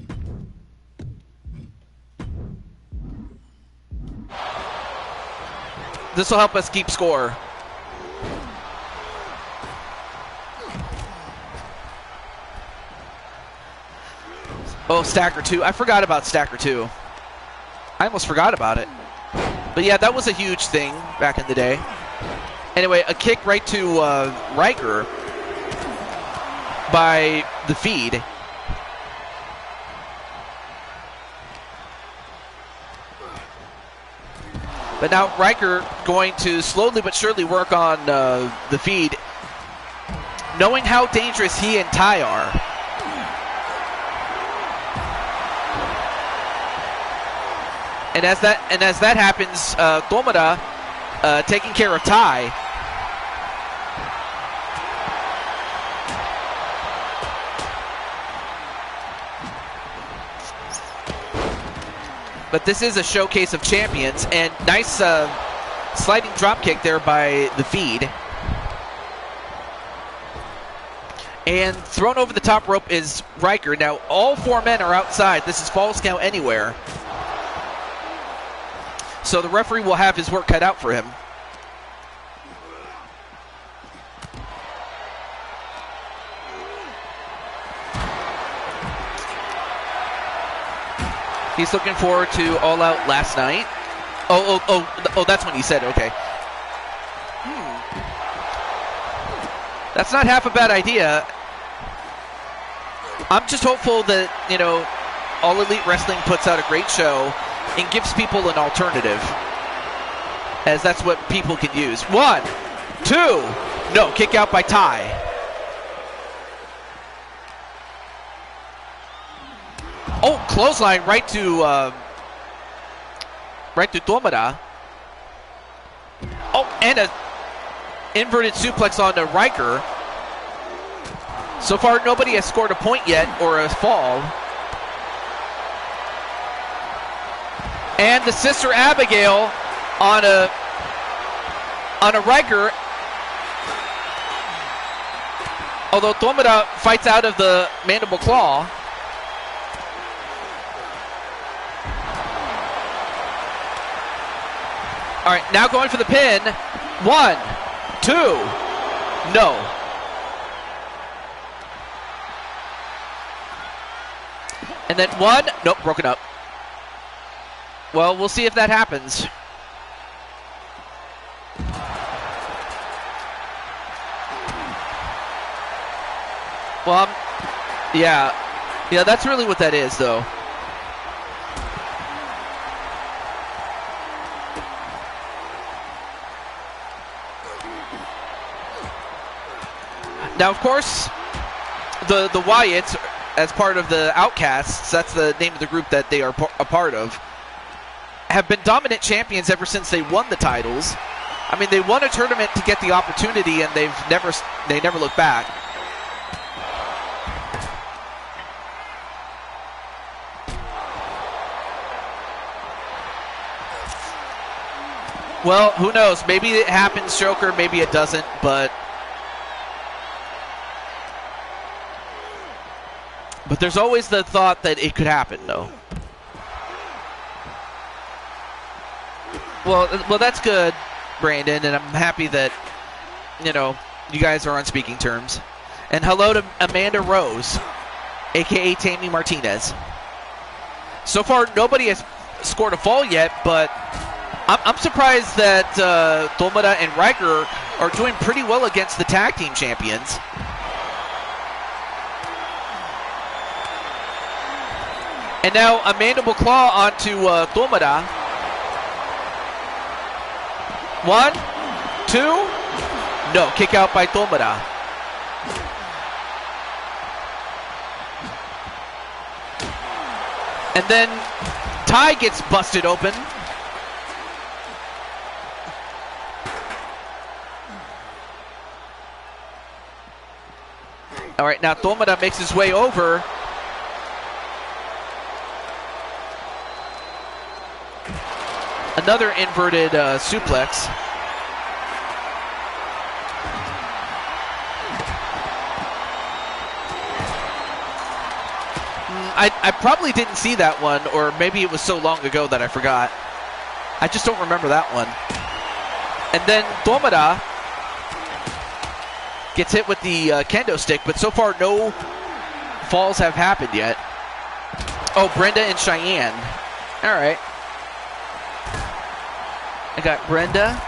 This will help us keep score. Oh, Stacker 2. I forgot about Stacker 2. I almost forgot about it. But yeah, that was a huge thing back in the day. Anyway, a kick right to Riker by the feed. But now Riker going to slowly but surely work on the feed, knowing how dangerous he and Ty are. And as that happens, Tomura taking care of Ty. But this is a showcase of champions, and nice sliding drop kick there by the feed. And thrown over the top rope is Riker. Now all four men are outside. This is Falls Count Anywhere. So the referee will have his work cut out for him. He's looking forward to All Out last night. Oh, that's when he said, okay. That's not half a bad idea. I'm just hopeful that, you know, All Elite Wrestling puts out a great show and gives people an alternative, as that's what people can use. 1, 2, no, kick out by Ty. Oh, clothesline right to Tomura. Oh, and a inverted suplex onto Riker. So far, nobody has scored a point yet or a fall. And the Sister Abigail on a Riker. Although Tomura fights out of the mandible claw. All right, now going for the pin. 1, 2, no. And then 1, nope, broken up. Well, we'll see if that happens. Well, yeah, that's really what that is, though. Now, of course, the Wyatts, as part of the Outcasts, that's the name of the group that they are a part of, have been dominant champions ever since they won the titles. I mean, they won a tournament to get the opportunity, and they never look back. Well, who knows? Maybe it happens, Joker. Maybe it doesn't, but there's always the thought that it could happen, though. Well, that's good, Brandon, and I'm happy that, you know, you guys are on speaking terms. And hello to Amanda Rose. a.k.a. Tammy Martinez. So far, nobody has scored a fall yet, but I'm surprised that Tomura and Riker are doing pretty well against the tag team champions. And now a mandible claw onto Tomura. 1, 2, no, kick out by Tomura. And then Tai gets busted open. All right, now Tomura makes his way over. Another inverted suplex. I probably didn't see that one, or maybe it was so long ago that I forgot. I just don't remember that one. And then Tomura gets hit with the kendo stick, but so far no falls have happened yet. Oh, Brenda and Cheyenne. All right. I got Brenda.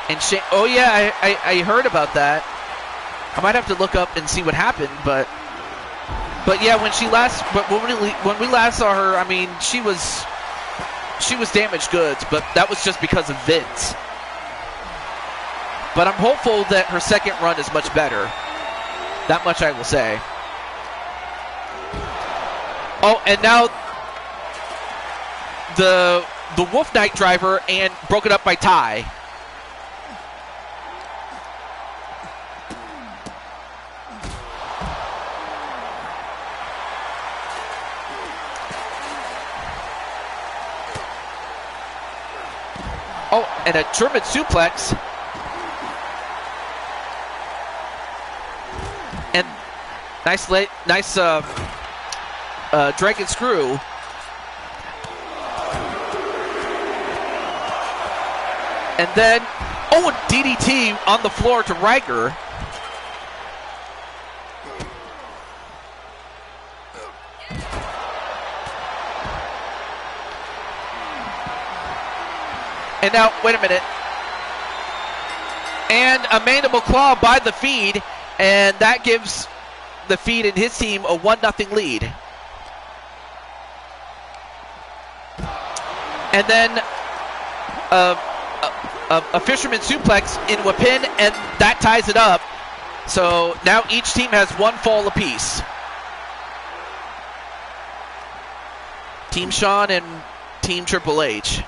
And oh yeah, I heard about that. I might have to look up and see what happened, but yeah, when we last saw her, I mean, she was damaged goods, but that was just because of Vince. But I'm hopeful that her second run is much better. That much I will say. Oh, and now the Wolf Knight driver and broken up by Tai. Oh, and a German suplex. And nice dragon screw. And then, oh, a DDT on the floor to Riker. And now, wait a minute. And a mandible claw by the Feed, and that gives the Feed and his team a 1-0 lead. And then a fisherman suplex into a pin, and that ties it up. So now each team has 1 fall apiece. Team Shawn and Team Triple H.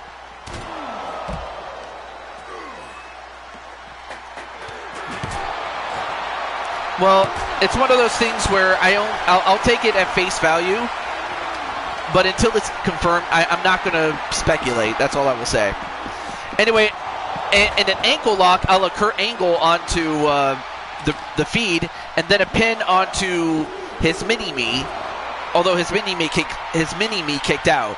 Well, it's one of those things where I'll take it at face value, but until it's confirmed, I'm not going to speculate. That's all I will say. Anyway, and an ankle lock a la Kurt Angle onto the Feed, and then a pin onto his mini-me, although his mini-me kicked out.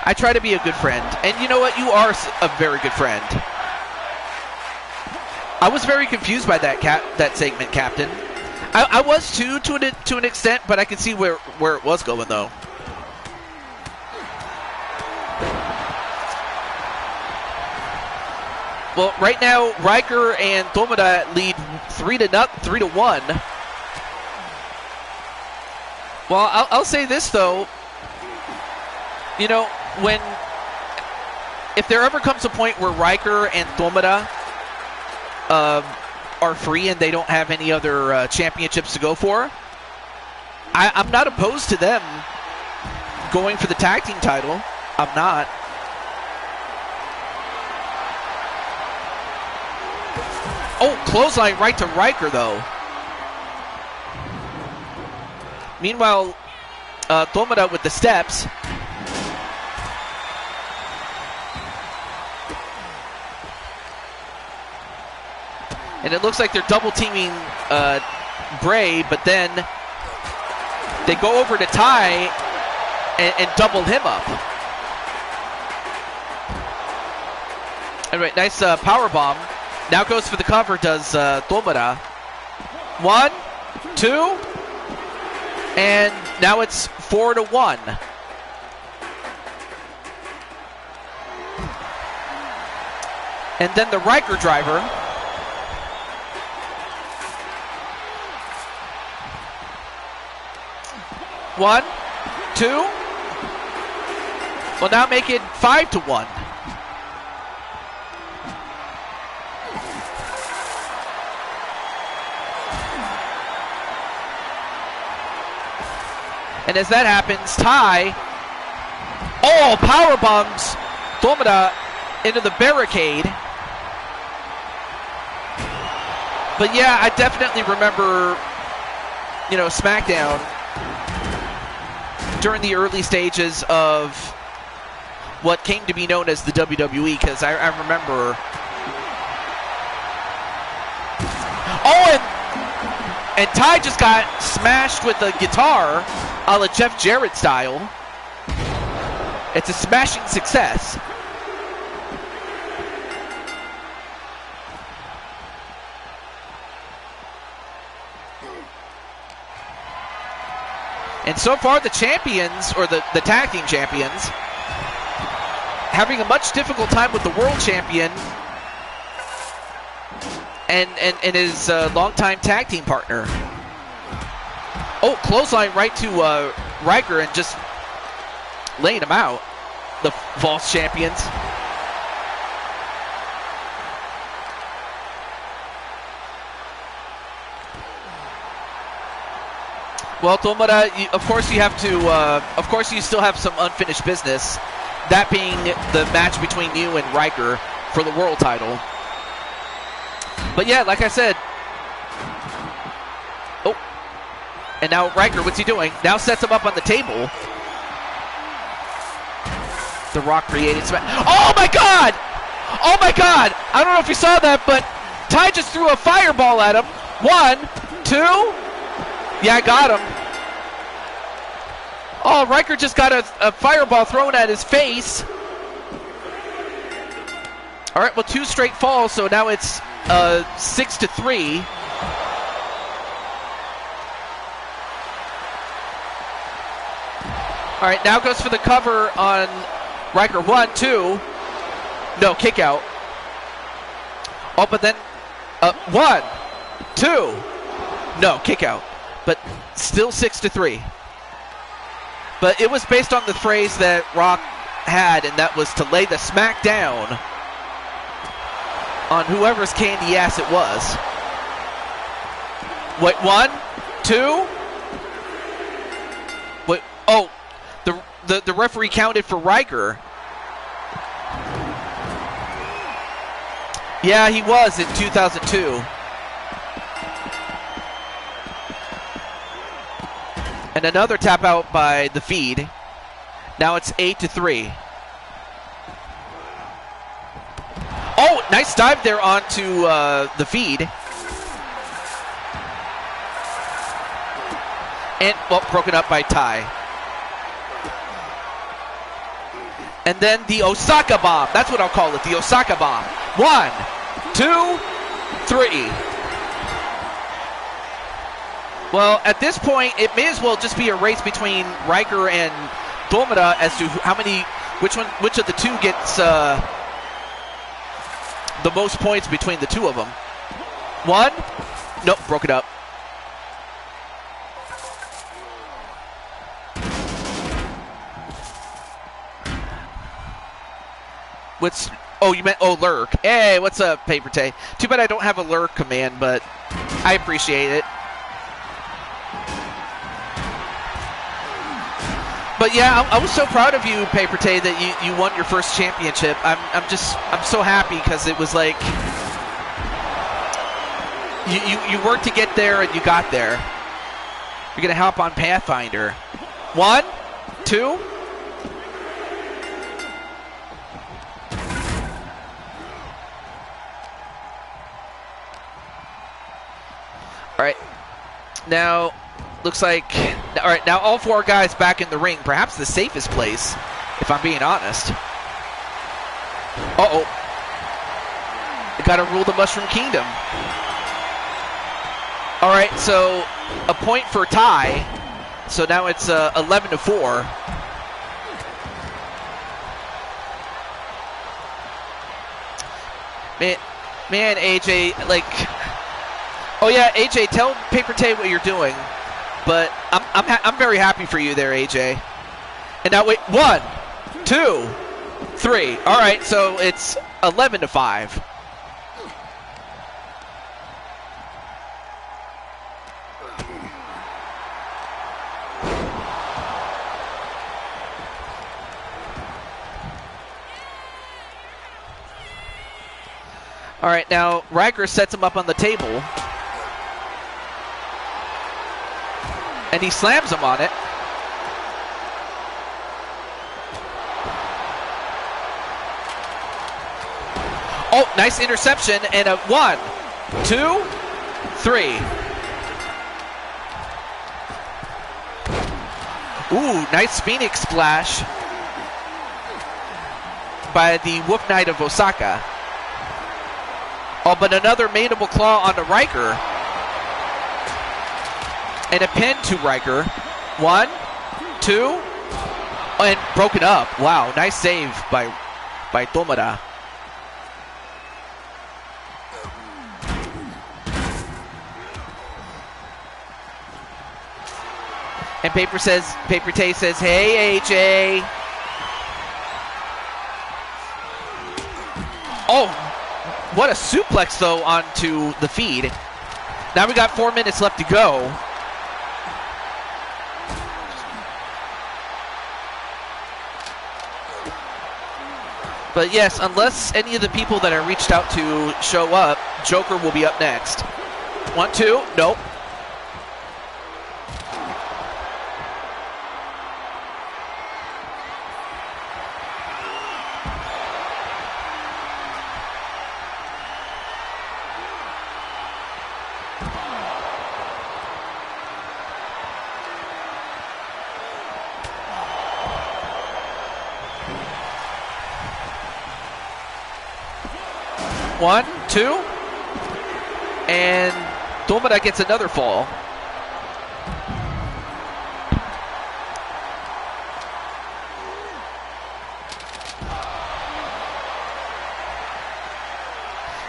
I try to be a good friend, and you know what? You are a very good friend. I was very confused by that segment, Captain. I was too, to an extent, but I can see where it was going, though. Well, right now, Riker and Tomura lead 3-1. Well, I'll say this, though. You know, if there ever comes a point where Riker and Tomura are free and they don't have any other championships to go for, I'm not opposed to them going for the tag team title. I'm not. Oh, clothesline right to Riker, though. Meanwhile, Tomura with the steps. And it looks like they're double teaming Bray, but then they go over to Tai and double him up. All right, nice power bomb. Now goes for the cover, does Tomura. 1, 2, and now it's 4-1. And then the Riker driver. One, two. Will now make it 5-1. And as that happens, Tai, power bombs Tomura into the barricade. But yeah, I definitely remember, SmackDown during the early stages of what came to be known as the WWE, because I remember. And Tai just got smashed with a guitar, a la Jeff Jarrett style. It's a smashing success. And so far, the champions, or the tag team champions, having a much difficult time with the world champion and his longtime tag team partner. Clothesline right to Riker and just laying him out. The false champions. Well, Tomura, of course you have to. Of course, you still have some unfinished business. That being the match between you and Riker for the world title. But yeah, like I said. And now Riker, what's he doing? Now sets him up on the table. The Rock created smash. Oh my God! Oh my God! I don't know if you saw that, but Tai just threw a fireball at him. 1, 2. Yeah, I got him. Riker just got a fireball thrown at his face. All right, well, 2 straight falls, so now it's 6-3. All right, now goes for the cover on Riker. 1, 2. No, kick out. But then 1, 2. No, kick out. But still 6-3. But it was based on the phrase that Rock had, and that was to lay the smack down on whoever's candy ass it was. Wait, 1, 2. Wait, the referee counted for Riker. Yeah, he was in 2002. And another tap out by the feed. Now it's 8-3. Nice dive there onto the feed. And, broken up by Tai. And then the Osaka bomb. That's what I'll call it, the Osaka bomb. 1, 2, 3. Well, at this point, it may as well just be a race between Riker and Tomura as to which of the two gets the most points between the two of them. 1, nope, broke it up. You meant lurk. Hey, what's up, Paper Tay? Too bad I don't have a lurk command, but I appreciate it. But yeah, I was so proud of you, Paper Tay, that you won your first championship. I'm so happy because it was like you worked to get there and you got there. You're gonna hop on Pathfinder. 1, 2. All right, now looks like, all right, now all 4 guys back in the ring, perhaps the safest place, if I'm being honest. Gotta rule the Mushroom Kingdom. All right, so a point for tie. So now it's 11-4. Man, AJ, like, oh yeah, AJ, tell Paper Tay what you're doing. But I'm very happy for you there, AJ. And now wait, 1, 2, 3. All right, so it's 11-5. All right, now Riker sets him up on the table. And he slams him on it. Oh, nice interception and a 1, 2, 3. Ooh, nice Phoenix splash by the Wolf Knight of Osaka. Oh, but another mandible claw onto Riker. And a pin to Riker. 1, 2, and broken up. Wow, nice save by Tomura. And Paper Tay says, hey, AJ. Oh, what a suplex, though, onto the feed. Now we got 4 minutes left to go. But yes, unless any of the people that I reached out to show up, Joker will be up next. 1, 2, nope. One, two, and Tomura gets another fall.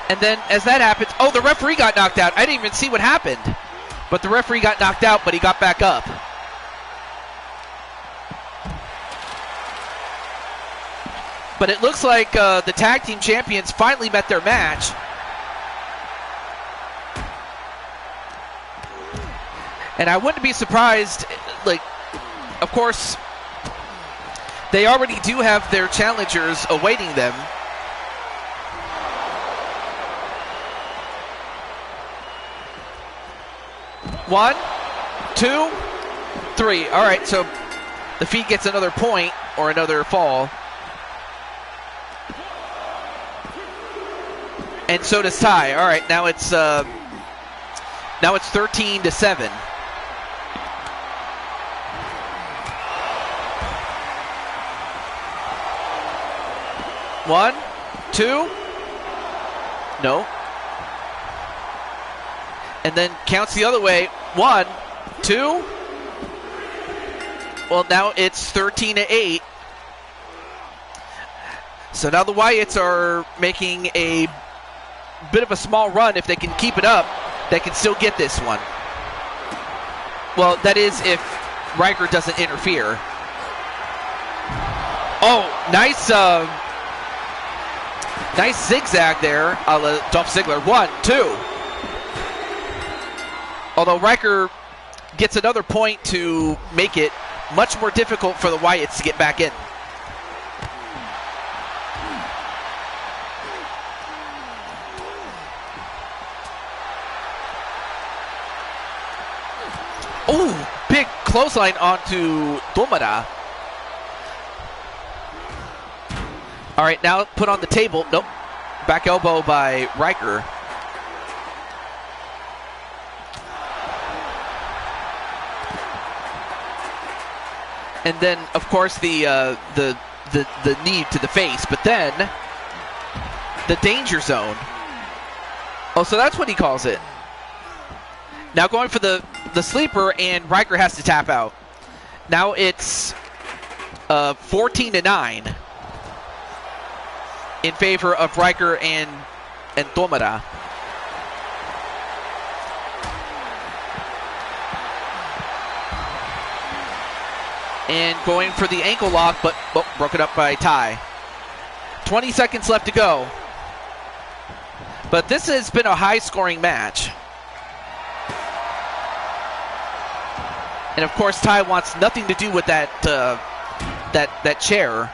And then as that happens, oh, the referee got knocked out. I didn't even see what happened. But the referee got knocked out, but he got back up. But it looks like the tag team champions finally met their match. And I wouldn't be surprised, like, of course, they already do have their challengers awaiting them. One, two, three. All right, so the feed gets another point or another fall. And so does Ty. All right, now it's 13-7. One, two, no. And then counts the other way. 1, 2. Well, now it's 13-8. So now the Wyatts are making a bit of a small run. If they can keep it up, they can still get this one. Well, that is if Riker doesn't interfere. Oh, nice nice zigzag there, a la Dolph Ziggler. 1, 2. Although Riker gets another point to make it much more difficult for the Wyatts to get back in. Ooh, big clothesline onto Tomura. All right, now put on the table. Nope. Back elbow by Riker. And then, of course, the knee to the face. But then, the danger zone. Oh, so that's what he calls it. Now going for the sleeper, and Riker has to tap out. Now it's 14-9 in favor of Riker and Tomura. And going for the ankle lock, but broken up by Tai. 20 seconds left to go. But this has been a high-scoring match. And of course, Tai wants nothing to do with that that chair.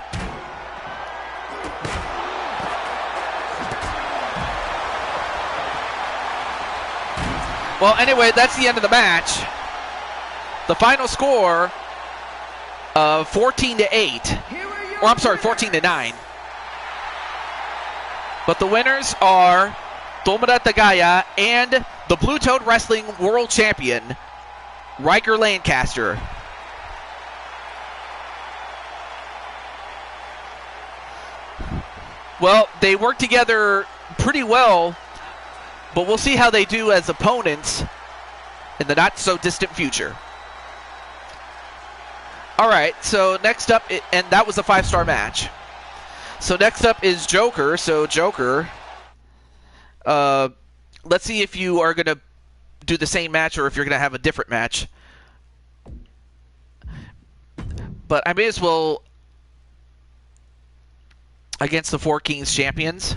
Well, anyway, that's the end of the match. The final score of 14-8. Or I'm sorry, 14-9. But the winners are Tomura Tagaya and the Blue Toad Wrestling World Champion, Riker Lancaster. Well, they work together pretty well, but we'll see how they do as opponents in the not-so-distant future. All right, so next up, and that was a 5-star match. So next up is Joker. So Joker, let's see if you are going to do the same match or if you're going to have a different match. But I may as well against the Four Kings champions.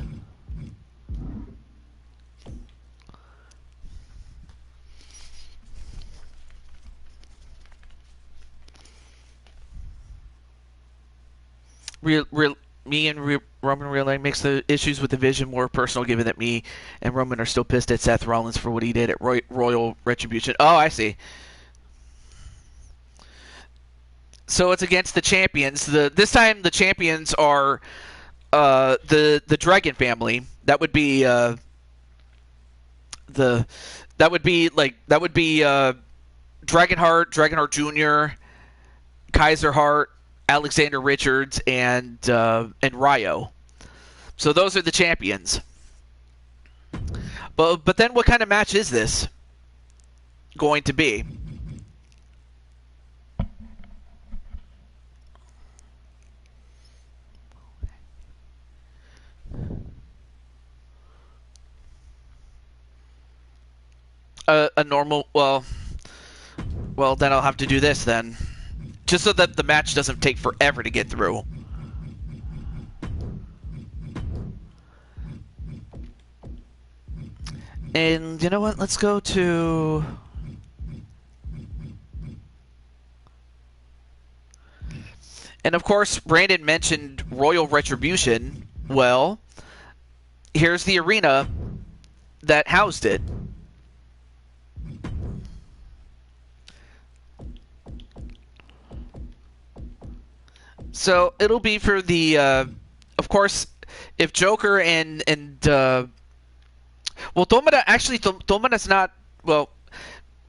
Me and Roman realizing makes the issues with the Vision more personal, given that me and Roman are still pissed at Seth Rollins for what he did at Royal Retribution. Oh, I see. So it's against the champions. This time the champions are the Dragon family. That would be Dragonheart Jr., Kaiser Hart, Alexander Richards, and Ryo. So those are the champions. But then what kind of match is this going to be? A normal, well, then I'll have to do this then. Just so that the match doesn't take forever to get through. And you know what? Let's go to... And of course, Brandon mentioned Royal Retribution. Well, here's the arena that housed it. So it'll be for the, of course, if Joker and well, Tomura's not, well,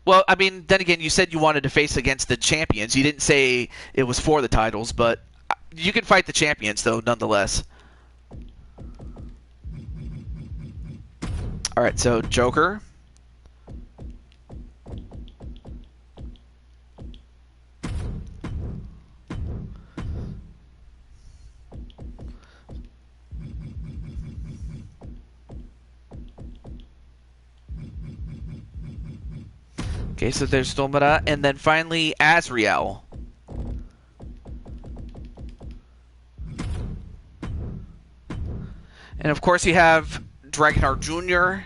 I mean, then again, you said you wanted to face against the champions. You didn't say it was for the titles, but you can fight the champions, though, nonetheless. All right, so Joker. Okay, so there's Tomura, and then finally Azrael. And of course you have Dragonheart Jr.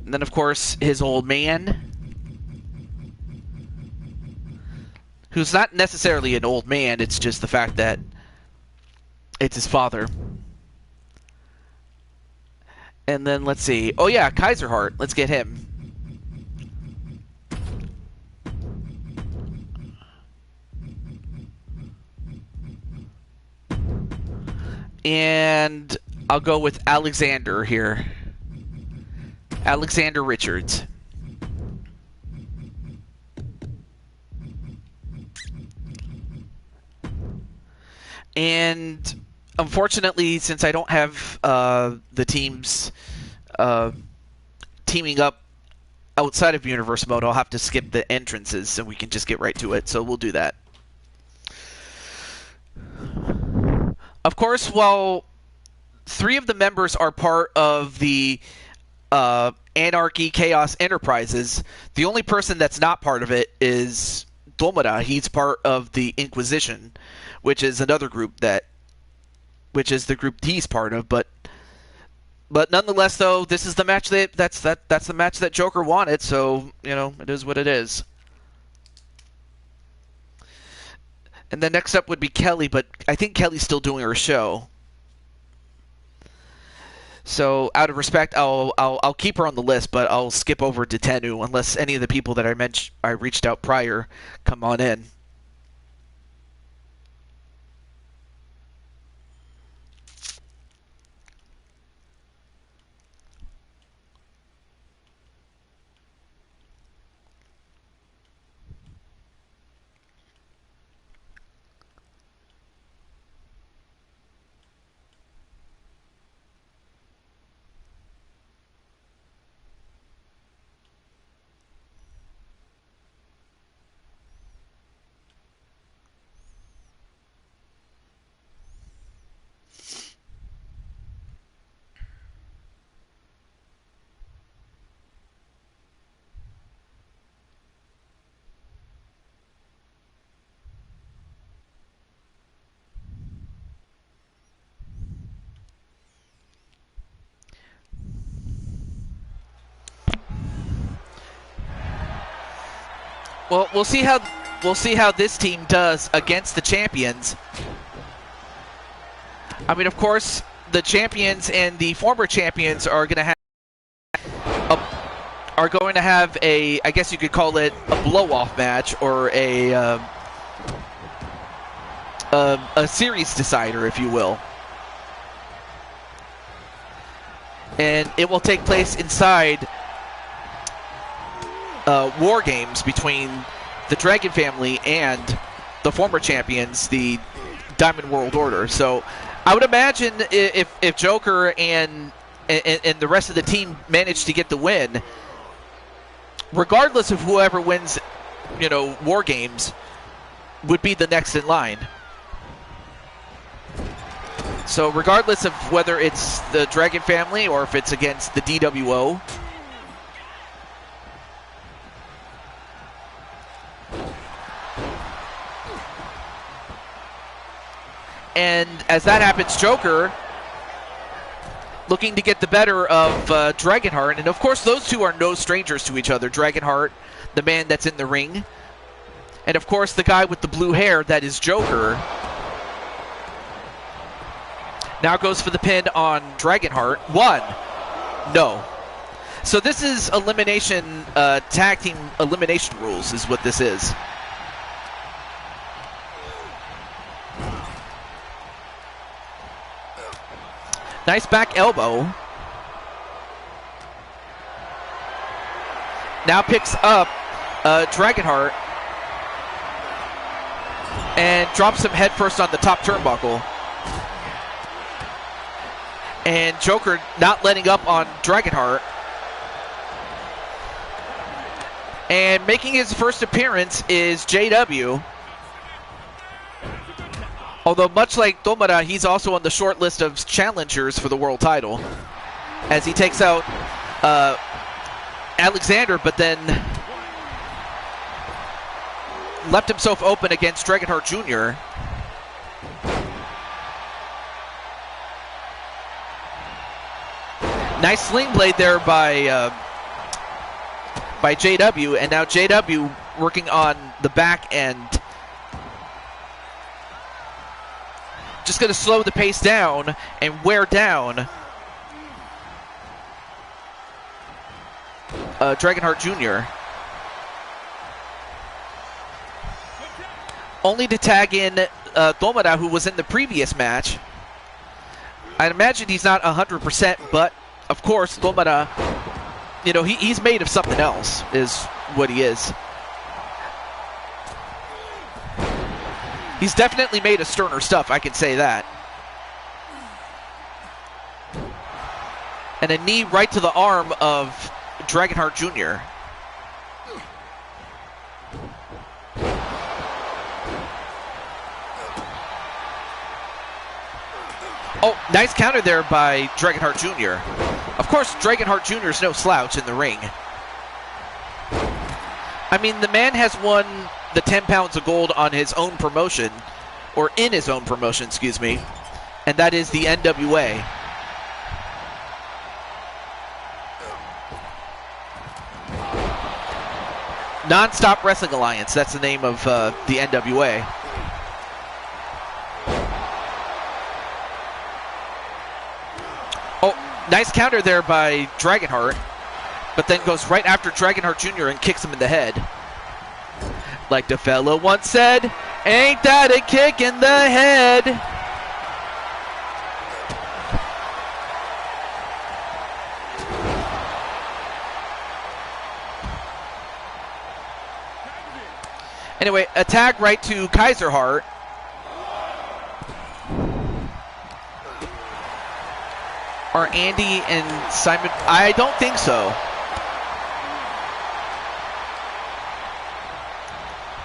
And then of course his old man, who's not necessarily an old man, it's just the fact that it's his father. And then let's see. Oh yeah, Kaiser Hart. Let's get him. And I'll go with Alexander here. Alexander Richards. And unfortunately, since I don't have the teams teaming up outside of Universe Mode, I'll have to skip the entrances so we can just get right to it. So we'll do that. Of course, while 3 of the members are part of the Anarchy Chaos Enterprises, the only person that's not part of it is Domara. He's part of the Inquisition, which is another group which is the group he's part of. But nonetheless, though, this is the match that's the match that Joker wanted. So it is what it is. And then next up would be Kelly, but I think Kelly's still doing her show. So out of respect, I'll keep her on the list, but I'll skip over to Tenu unless any of the people that I reached out prior come on in. Well, we'll see how this team does against the champions. I mean, of course, the champions and the former champions are going to have a, I guess you could call it a blow-off match or a series decider, if you will. And it will take place inside war games between the Dragon family and the former champions, the Diamond World Order. So I would imagine if Joker and the rest of the team manage to get the win, regardless of whoever wins, war games, would be the next in line. So regardless of whether it's the Dragon family or if it's against the DWO, and as that happens, Joker looking to get the better of Dragonheart. And of course, those two are no strangers to each other. Dragonheart, the man that's in the ring. And of course, the guy with the blue hair, that is Joker. Now goes for the pin on Dragonheart. 1. No. So this is elimination, tag team elimination rules is what this is. Nice back elbow. Now picks up Dragonheart and drops him headfirst on the top turnbuckle. And Joker not letting up on Dragonheart. And making his first appearance is JW. Although much like Domara, he's also on the short list of challengers for the world title, as he takes out Alexander, but then left himself open against Dragonheart Jr. Nice sling blade there by JW, and now JW working on the back end. Just going to slow the pace down and wear down Dragonheart Jr. Only to tag in Domara, who was in the previous match. I imagine he's not 100%, but of course, Domara, he's made of something else, is what he is. He's definitely made a sterner stuff, I can say that. And a knee right to the arm of Dragonheart Jr. Oh, nice counter there by Dragonheart Jr. Of course, Dragonheart Jr. is no slouch in the ring. I mean, the man has won the 10 pounds of gold on his own promotion, or in his own promotion, excuse me, and that is the NWA. Non-Stop Wrestling Alliance, that's the name of the NWA. Oh, nice counter there by Dragonheart, but then goes right after Dragonheart Jr. and kicks him in the head. Like the fella once said, ain't that a kick in the head? Anyway, a tag right to Kaiserheart. Are Andy and Simon? I don't think so.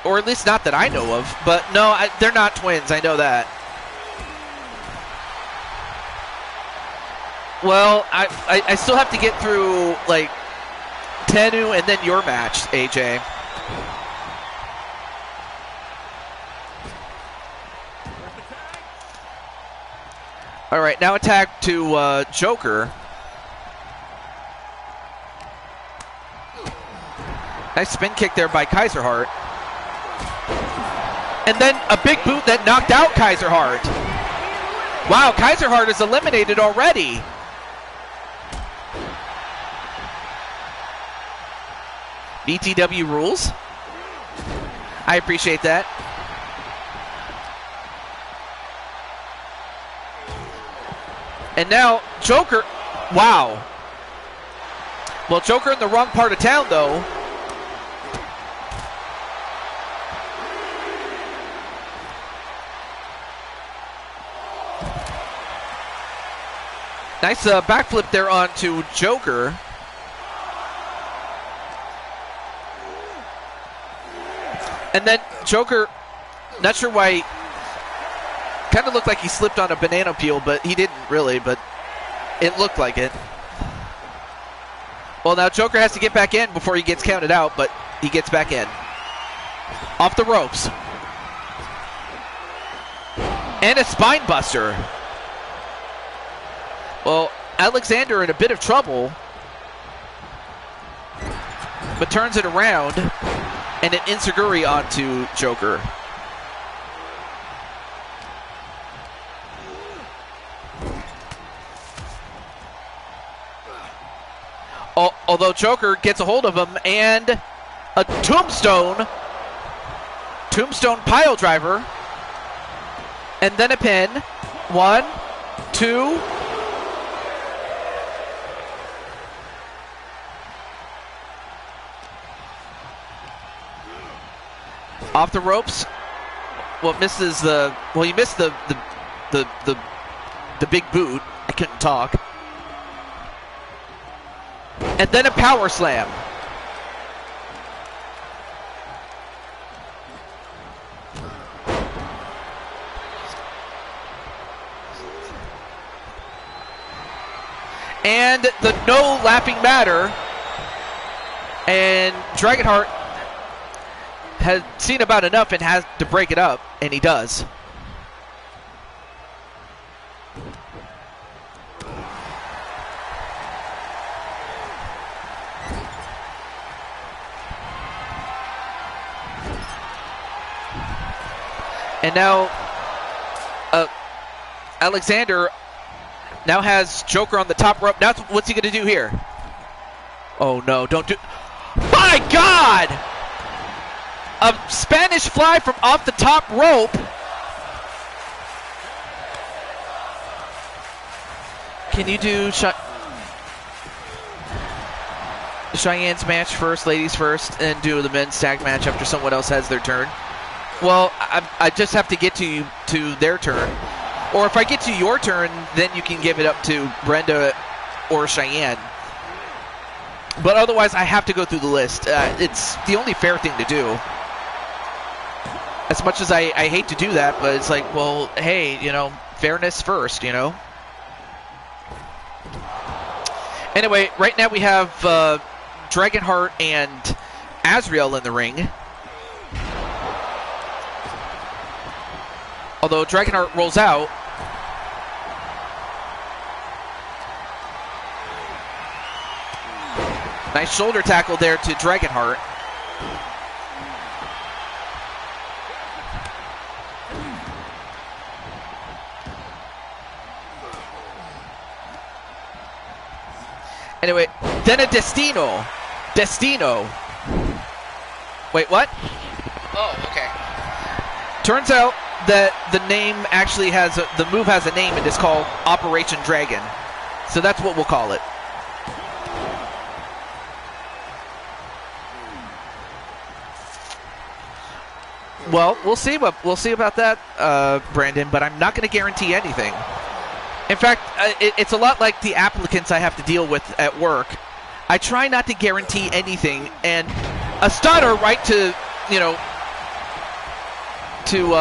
Or at least not that I know of. But no, they're not twins. I know that. Well, I still have to get through, like, Tenu and then your match, AJ. All right, now a tag to Joker. Nice spin kick there by Kaiserheart. And then a big boot that knocked out Kaiserheart. Wow, Kaiserheart is eliminated already. BTW rules. I appreciate that. And now, Joker, wow. Well, Joker in the wrong part of town, though. Nice backflip there onto Joker. And then Joker, not sure why, kind of looked like he slipped on a banana peel, but he didn't really, but it looked like it. Well, now Joker has to get back in before he gets counted out, but he gets back in. Off the ropes. And a spine buster. Well, Alexander in a bit of trouble, but turns it around, and an enziguri onto Joker. Although Joker gets a hold of him, and a tombstone pile driver, and then a pin. 1, 2. Off the ropes. Well, misses the. Well, he missed the big boot. I couldn't talk. And then a power slam. And the no laughing matter. And Dragonheart has seen about enough and has to break it up, and he does. And now Alexander now has Joker on the top rope. Now what's he going to do here? Oh no, don't do... My God! A Spanish fly from off the top rope. Can you do Cheyenne's match first, ladies first, and do the men's tag match after someone else has their turn? Well, I just have to get to their turn. Or if I get to your turn, then you can give it up to Brenda or Cheyenne. But otherwise, I have to go through the list. It's the only fair thing to do. As much as I hate to do that, but it's like, well, hey, you know, fairness first, you know? Anyway, right now we have Dragonheart and Azrael in the ring. Although Dragonheart rolls out. Nice shoulder tackle there to Dragonheart. Anyway, then a Destino. Wait, what? Oh, okay. Turns out that the name actually has the move has a name, and it's called Operation Dragon. So that's what we'll call it. Well, we'll see about that, Brandon. But I'm not going to guarantee anything. In fact, it's a lot like the applicants I have to deal with at work. I try not to guarantee anything, and a stunner right to, you know, to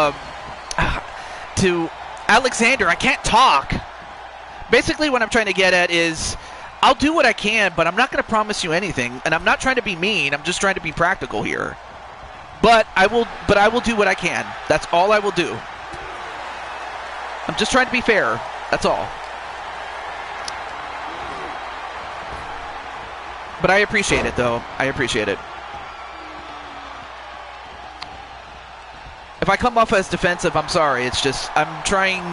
Alexander. I can't talk. Basically, what I'm trying to get at is, I'll do what I can, but I'm not going to promise you anything, and I'm not trying to be mean. I'm just trying to be practical here. But I will do what I can. That's all I will do. I'm just trying to be fair. That's all. But I appreciate it, though. I appreciate it. If I come off as defensive, I'm sorry. It's just I'm trying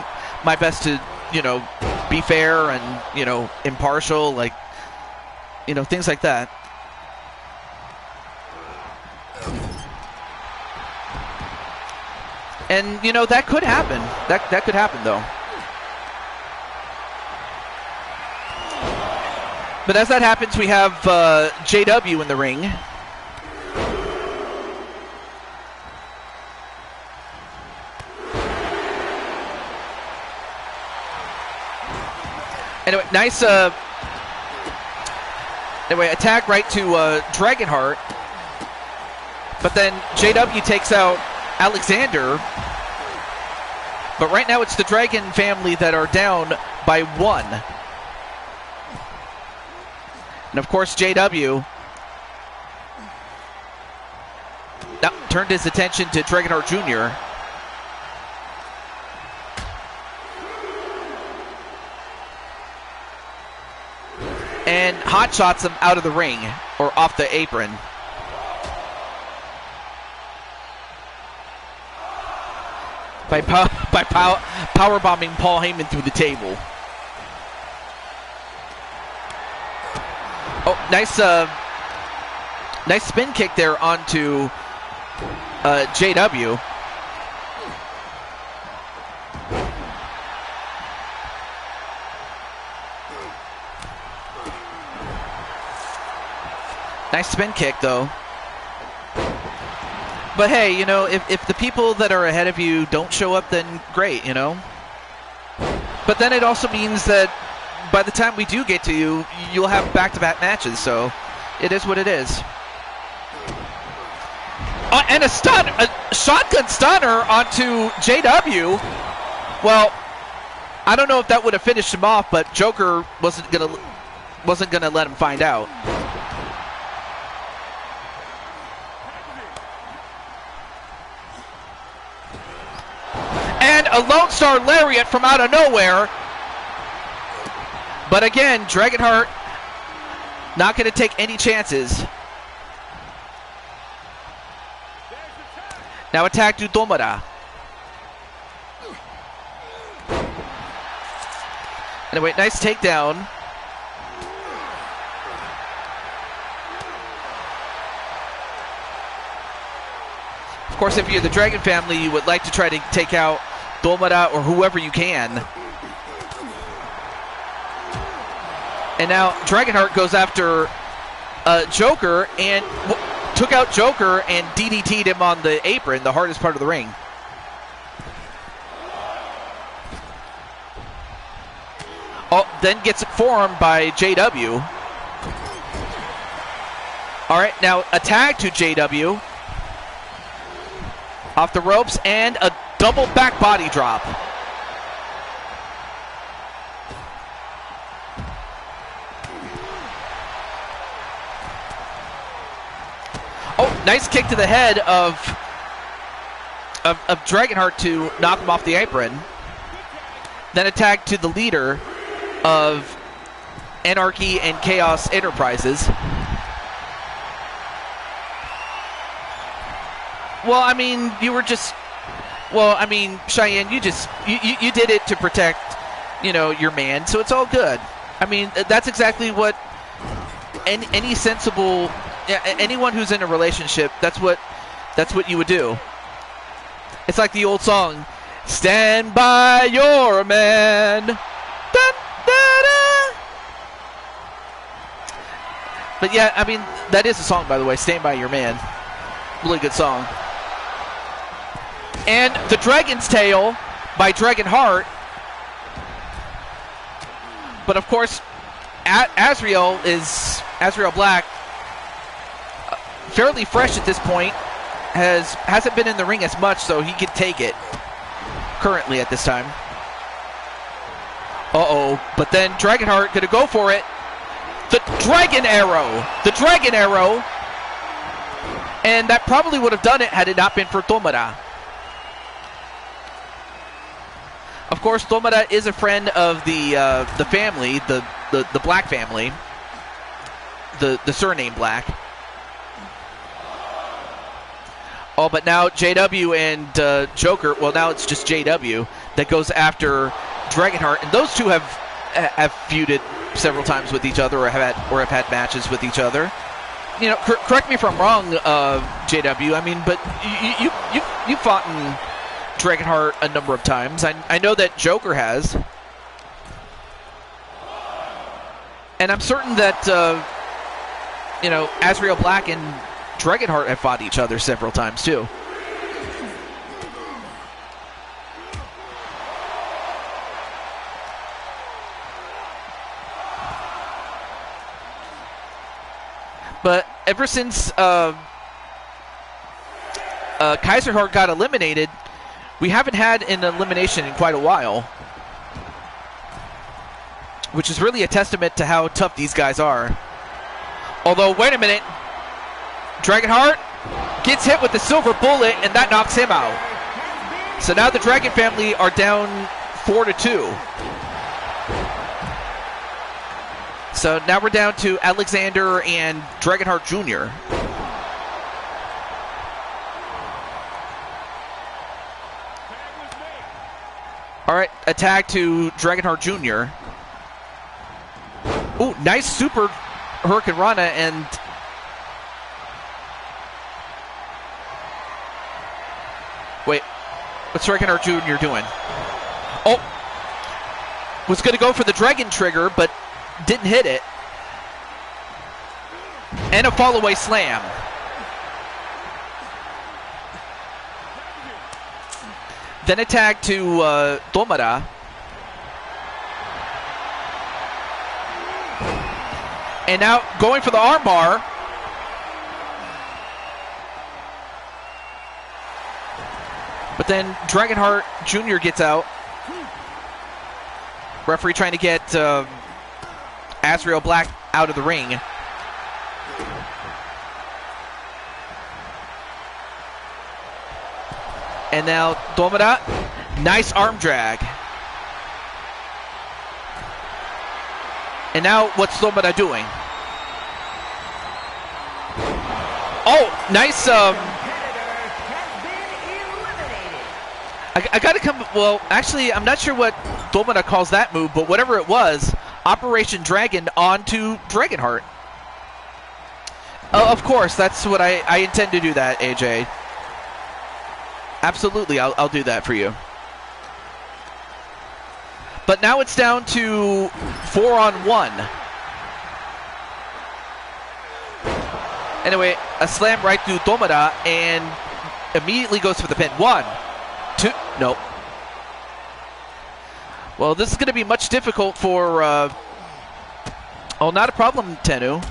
my best to, you know, be fair and, you know, impartial, like, you know, things like that. And, you know, that could happen. That could happen, though. But as that happens, we have JW in the ring. Anyway, nice anyway, attack right to Dragonheart. But then JW takes out Alexander. But right now it's the Dragon family that are down by 1. And of course, JW turned his attention to Dragonheart Jr. And hot shots him out of the ring, or off the apron. By power bombing Paul Heyman through the table. Oh, nice spin kick there onto JW. Nice spin kick, though. But hey, you know, if the people that are ahead of you don't show up, then great, you know. But then it also means that by the time we do get to you, you'll have back-to-back matches, so it is what it is. And a shotgun stunner onto JW. Well, I don't know if that would have finished him off, but Joker wasn't gonna let him find out. And a Lone Star Lariat from out of nowhere. But again, Dragonheart not going to take any chances. Now attack to Domara. Anyway, nice takedown. Of course, if you're the Dragon family, you would like to try to take out Domara or whoever you can. And now Dragonheart goes after Joker, and took out Joker and DDT'd him on the apron, the hardest part of the ring. Oh, then gets forearmed by JW. All right, now a tag to JW. Off the ropes and a double back body drop. Oh, nice kick to the head of Dragonheart to knock him off the apron. Then a tag to the leader of Anarchy and Chaos Enterprises. Well, I mean, Cheyenne, you did it to protect, your man, so it's all good. I mean, that's exactly what any sensible, anyone who's in a relationship, that's what you would do. It's like the old song, "Stand by your man." Dun, da, da. But yeah, I mean, that is a song, by the way, "Stand by Your Man." Really good song. And the Dragon's Tail by Dragonheart. But of course, Azrael Black, fairly fresh at this point. Hasn't been in the ring as much, so he can take it currently at this time. Uh-oh. But then Dragonheart gonna go for it. The Dragon Arrow. And that probably would have done it had it not been for Tomura. Of course, Tomura is a friend of the family, the Black family, the surname Black. Oh, but now JW and Joker. Well, now it's just JW that goes after Dragonheart, and those two have feuded several times with each other, or have had matches with each other. Correct me if I'm wrong, JW. I mean, but you fought in Dragonheart a number of times. I know that Joker has, and I'm certain that Azrael Black and Dragonheart have fought each other several times too. But ever since Kaiserheart got eliminated, we haven't had an elimination in quite a while, which is really a testament to how tough these guys are. Although, wait a minute, Dragonheart gets hit with the silver bullet, and that knocks him out. So now the Dragon family are down 4-2. So now we're down to Alexander and Dragonheart Jr. All right, a tag to Dragonheart Jr. Ooh, nice super Hurricane Rana, and wait, what's Dragonheart Jr. doing? Oh, was going to go for the Dragon Trigger, but didn't hit it. And a fall-away slam. Then a tag to Tomura. And now going for the armbar. But then Dragonheart Jr. gets out. Referee trying to get Azrael Black out of the ring. And now Tomura, nice arm drag. And now what's Tomura doing? Oh, nice. I gotta come. Well, actually, I'm not sure what Tomura calls that move, but whatever it was, Operation Dragon onto Dragonheart. Of course, that's what I intend to do. That, AJ. Absolutely, I'll do that for you. But now it's down to 4-on-1. Anyway, a slam right through Tomada and immediately goes for the pin. 1, 2, no. Well, this is going to be much difficult for, oh, not a problem, Tennu.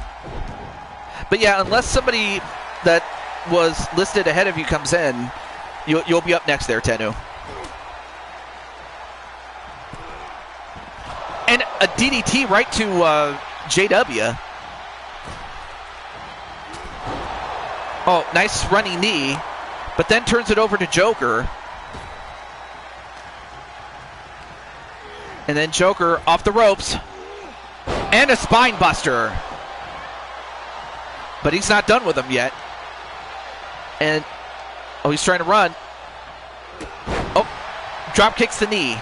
But yeah, unless somebody that was listed ahead of you comes in, you'll be up next there, Tennu. And a DDT right to JW. Oh, nice running knee, but then turns it over to Joker. And then Joker off the ropes. And a spine buster. But he's not done with him yet. And, oh, he's trying to run. Oh, drop kicks the knee.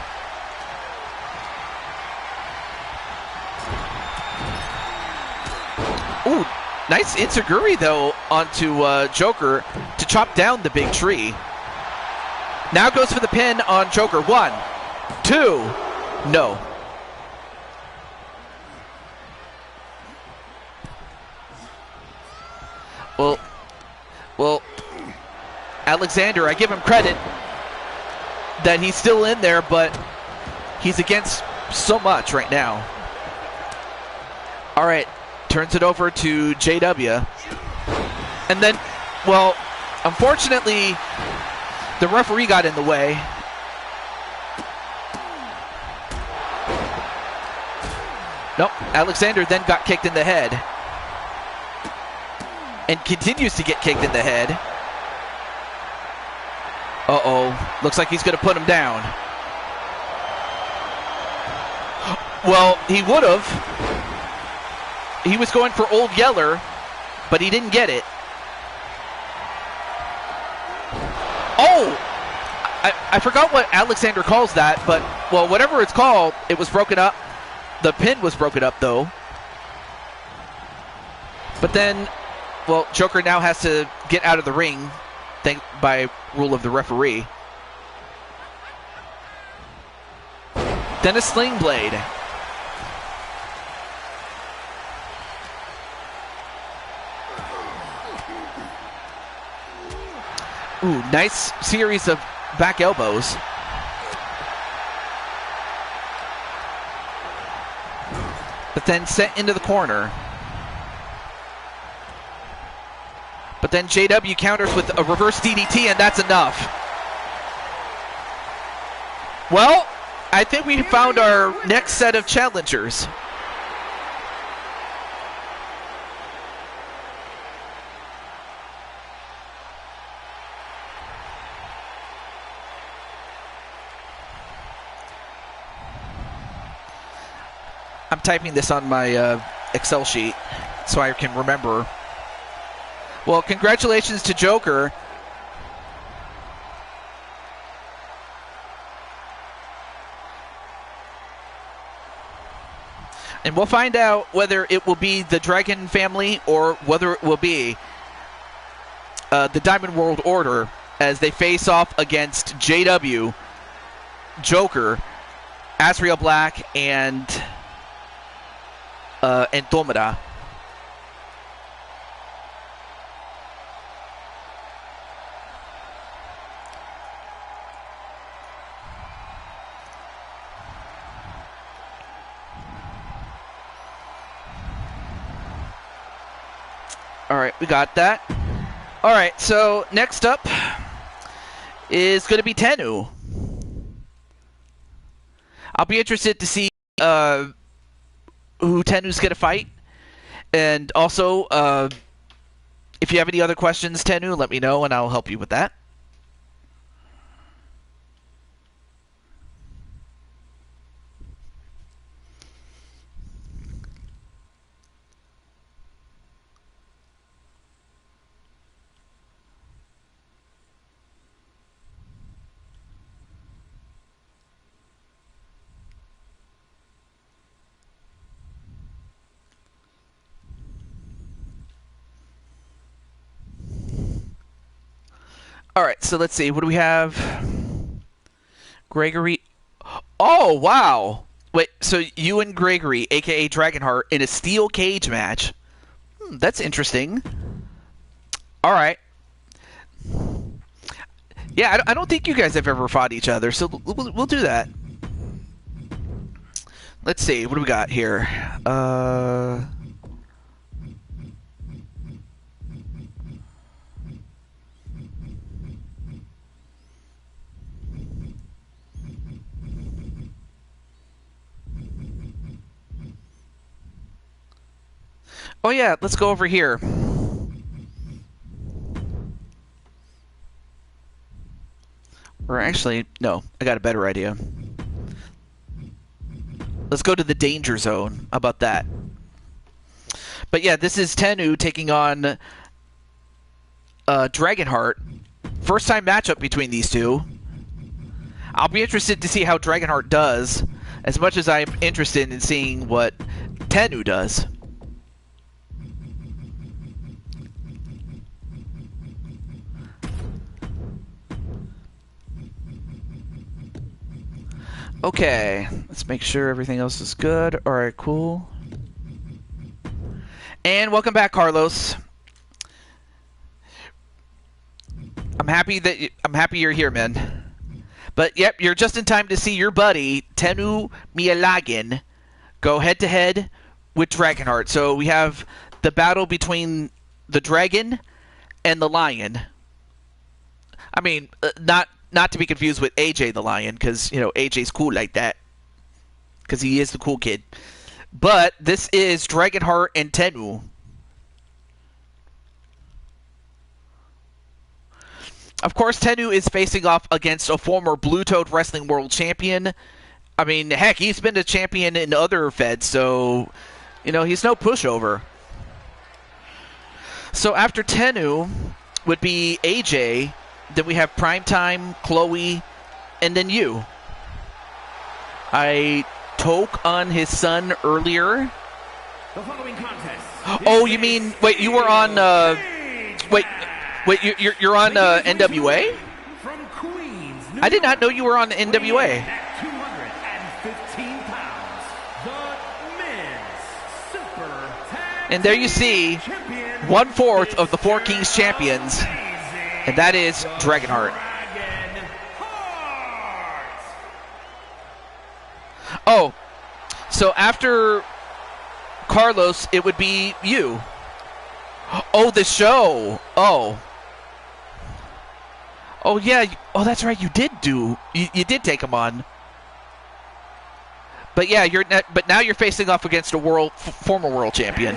Ooh, nice Itsuguri, though, onto Joker to chop down the big tree. Now goes for the pin on Joker. 1, 2, no. Well, Alexander, I give him credit that he's still in there, but he's against so much right now. All right, turns it over to JW. And then, well, unfortunately, the referee got in the way. Nope, Alexander then got kicked in the head. And continues to get kicked in the head. Uh-oh. Looks like he's going to put him down. Well, he would have. He was going for Old Yeller, but he didn't get it. Oh! I forgot what Alexander calls that, but, well, whatever it's called, it was broken up. The pin was broken up, though. But then, well, Joker now has to get out of the ring by rule of the referee. Then a sling blade. Ooh, nice series of back elbows. But then sent into the corner. But then JW counters with a reverse DDT, and that's enough. Well, I think we found our next set of challengers. I'm typing this on my Excel sheet so I can remember. Well, congratulations to Joker. And we'll find out whether it will be the Dragon family or whether it will be the Diamond World Order as they face off against JW, Joker, Azrael Black, and Tomada. All right, we got that. All right, so next up is going to be Tennu. I'll be interested to see who Tennu's going to fight. And also, if you have any other questions, Tennu, let me know and I'll help you with that. All right, so let's see. What do we have? Gregory. Oh, wow. Wait, so you and Gregory, a.k.a. Dragonheart, in a steel cage match. That's interesting. All right. Yeah, I don't think you guys have ever fought each other, so we'll do that. Let's see. What do we got here? Oh yeah, let's go over here. Or actually, no, I got a better idea. Let's go to the danger zone. How about that? But yeah, this is Tennu taking on Dragonheart. First time matchup between these two. I'll be interested to see how Dragonheart does, as much as I'm interested in seeing what Tennu does. Okay, let's make sure everything else is good. Alright, cool. And welcome back, Carlos. I'm happy you're here, man. But yep, you're just in time to see your buddy Tennu Miyalagin go head to head with Dragonheart. So we have the battle between the dragon and the lion. I mean, not to be confused with AJ the lion, because you know AJ's cool like that, because he is the cool kid. But this is Dragonheart and Tennu. Of course, Tennu is facing off against a former Blue Toad Wrestling World Champion. I mean, heck, he's been a champion in other feds, so, you know, he's no pushover. So after Tennu would be AJ, then we have Primetime, Chloe, and then you. I took on his son earlier. The following contest. Oh, you mean, wait, you were on, wait, you're on NWA? From Queens, I did not know you were on NWA. At 215 pounds, the men's super tag And there you see champion 1/4 of the Four Kings champions, and that is Dragonheart. Oh, so after Carlos, it would be you. Oh, the show. Oh. Oh, yeah. Oh, that's right. You did take him on. But yeah, but now you're facing off against a former world champion.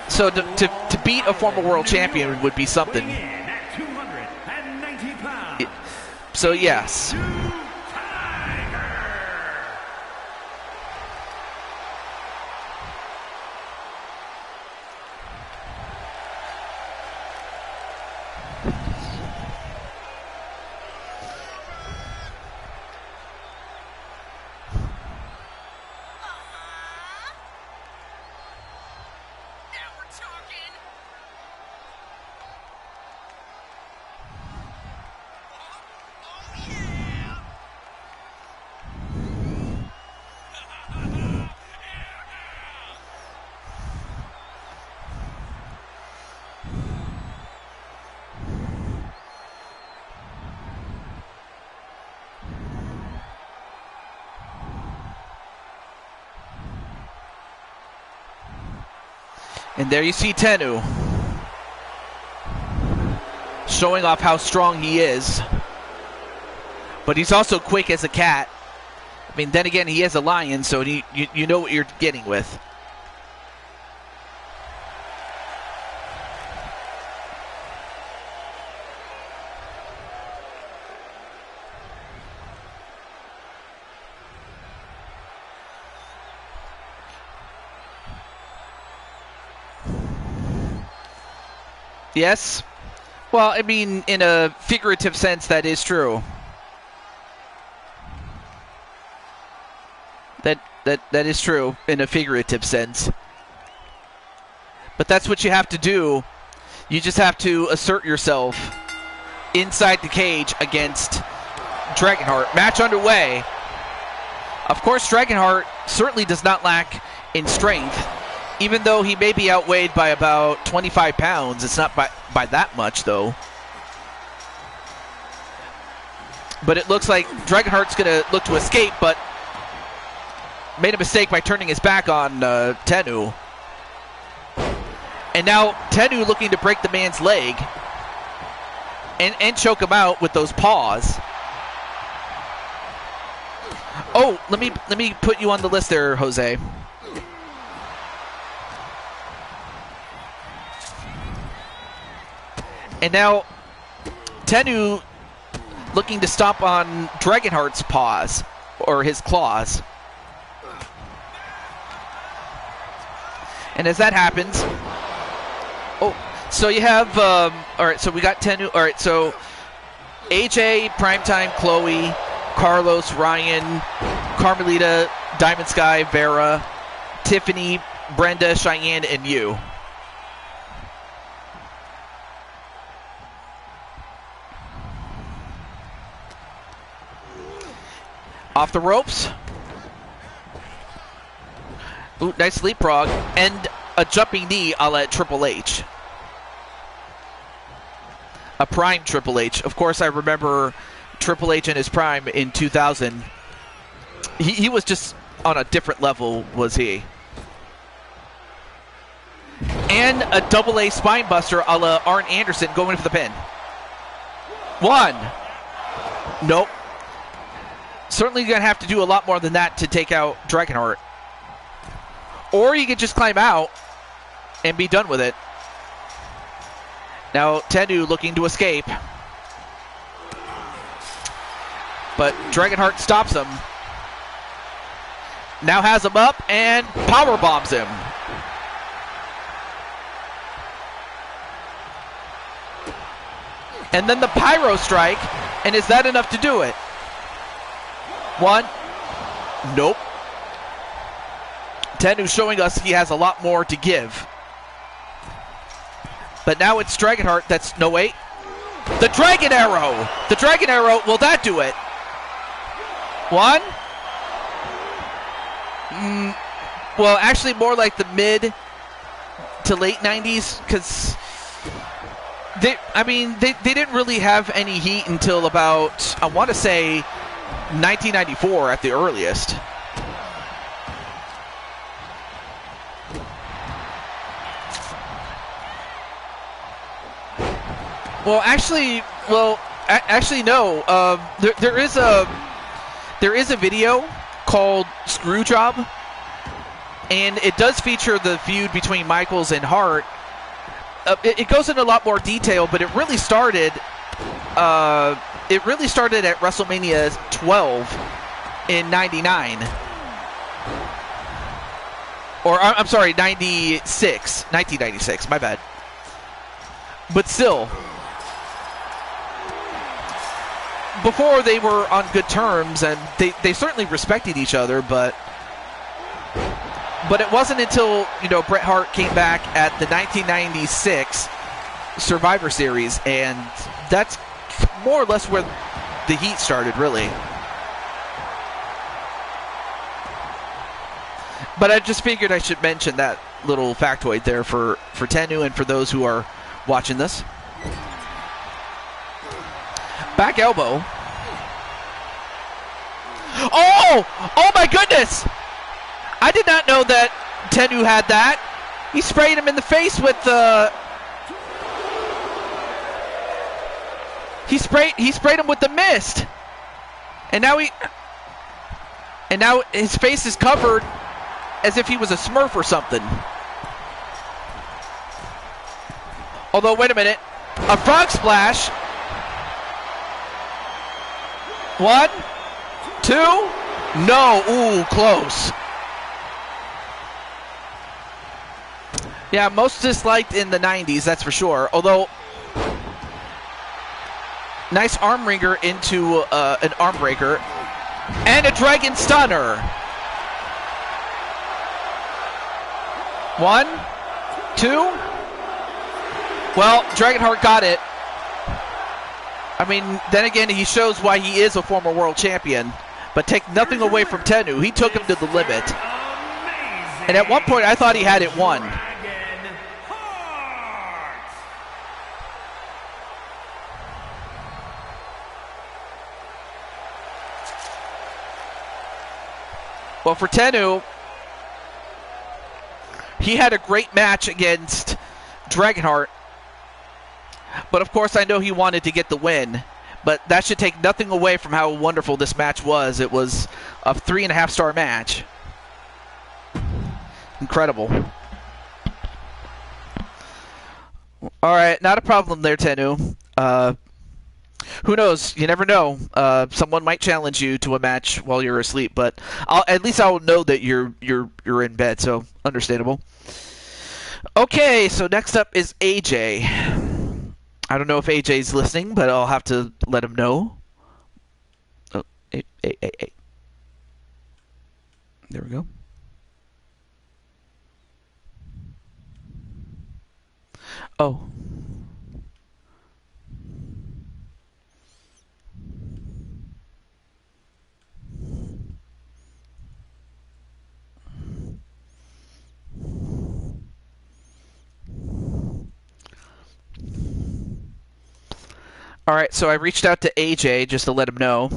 So to beat a former world champion would be something. So yes. And there you see Tennu showing off how strong he is. But he's also quick as a cat. I mean, then again, he is a lion, so you know what you're getting with. Yes. Well, I mean, in a figurative sense, that is true. That is true in a figurative sense. But that's what you have to do. You just have to assert yourself inside the cage against Dragonheart. Match underway. Of course, Dragonheart certainly does not lack in strength. Even though he may be outweighed by about 25 pounds, it's not by that much, though. But it looks like Dragonheart's going to look to escape, but made a mistake by turning his back on Tennu. And now Tennu looking to break the man's leg and choke him out with those paws. Oh, let me put you on the list there, Jose. And now Tennu looking to stomp on Dragonheart's paws, or his claws. And as that happens, oh, so you have, all right, so we got Tennu, all right, so AJ, Primetime, Chloe, Carlos, Ryan, Carmelita, Diamond Sky, Vera, Tiffany, Brenda, Cheyenne, and you. Off the ropes. Ooh, nice leapfrog. And a jumping knee a la Triple H. A prime Triple H. Of course, I remember Triple H in his prime in 2000. He was just on a different level, was he? And a double A spine buster a la Arn Anderson going for the pin. One. Nope. Certainly going to have to do a lot more than that to take out Dragonheart. Or you could just climb out and be done with it. Now Tennu looking to escape. But Dragonheart stops him. Now has him up and power bombs him. And then the pyro strike, and is that enough to do it? One. Nope. Tennu showing us he has a lot more to give. But now it's Dragonheart that's, no wait. The Dragon Arrow! The Dragon Arrow, will that do it? One. Well, actually more like the mid to late 90s, because they didn't really have any heat until about, I want to say, 1994 at the earliest. Well, actually, no. There is a video called Screwjob, and it does feature the feud between Michaels and Hart. It goes into a lot more detail, but it really started. It really started at WrestleMania 12 in '99, or I'm sorry, 1996. My bad. But still, before they were on good terms, and they certainly respected each other, but it wasn't until, Bret Hart came back at the 1996 Survivor Series, and that's more or less where the heat started, really. But I just figured I should mention that little factoid there for Tennu and for those who are watching this. Back elbow. Oh my goodness! I did not know that Tennu had that. He sprayed him in the face with the... He sprayed him with the mist. And now his face is covered as if he was a Smurf or something. Although, wait a minute. A frog splash. 1, 2. No. Ooh, close. Yeah, most disliked in the 90s, that's for sure. Although, nice arm wringer into an arm breaker. And a dragon stunner. 1, 2. Well, Dragonheart got it. I mean, then again, he shows why he is a former world champion. But take nothing away from Tennu. He took him to the limit. And at one point, I thought he had it won. Dragon Heart. Well, for Tennu, he had a great match against Dragonheart. But of course, I know he wanted to get the win. But that should take nothing away from how wonderful this match was. It was a 3.5-star match. Incredible. All right, not a problem there, Tennu. Who knows? You never know. Someone might challenge you to a match while you're asleep, but at least I'll know that you're in bed. So understandable. Okay, so next up is AJ. I don't know if AJ's listening, but I'll have to let him know. Oh, hey. There we go. Oh. All right, so I reached out to AJ just to let him know.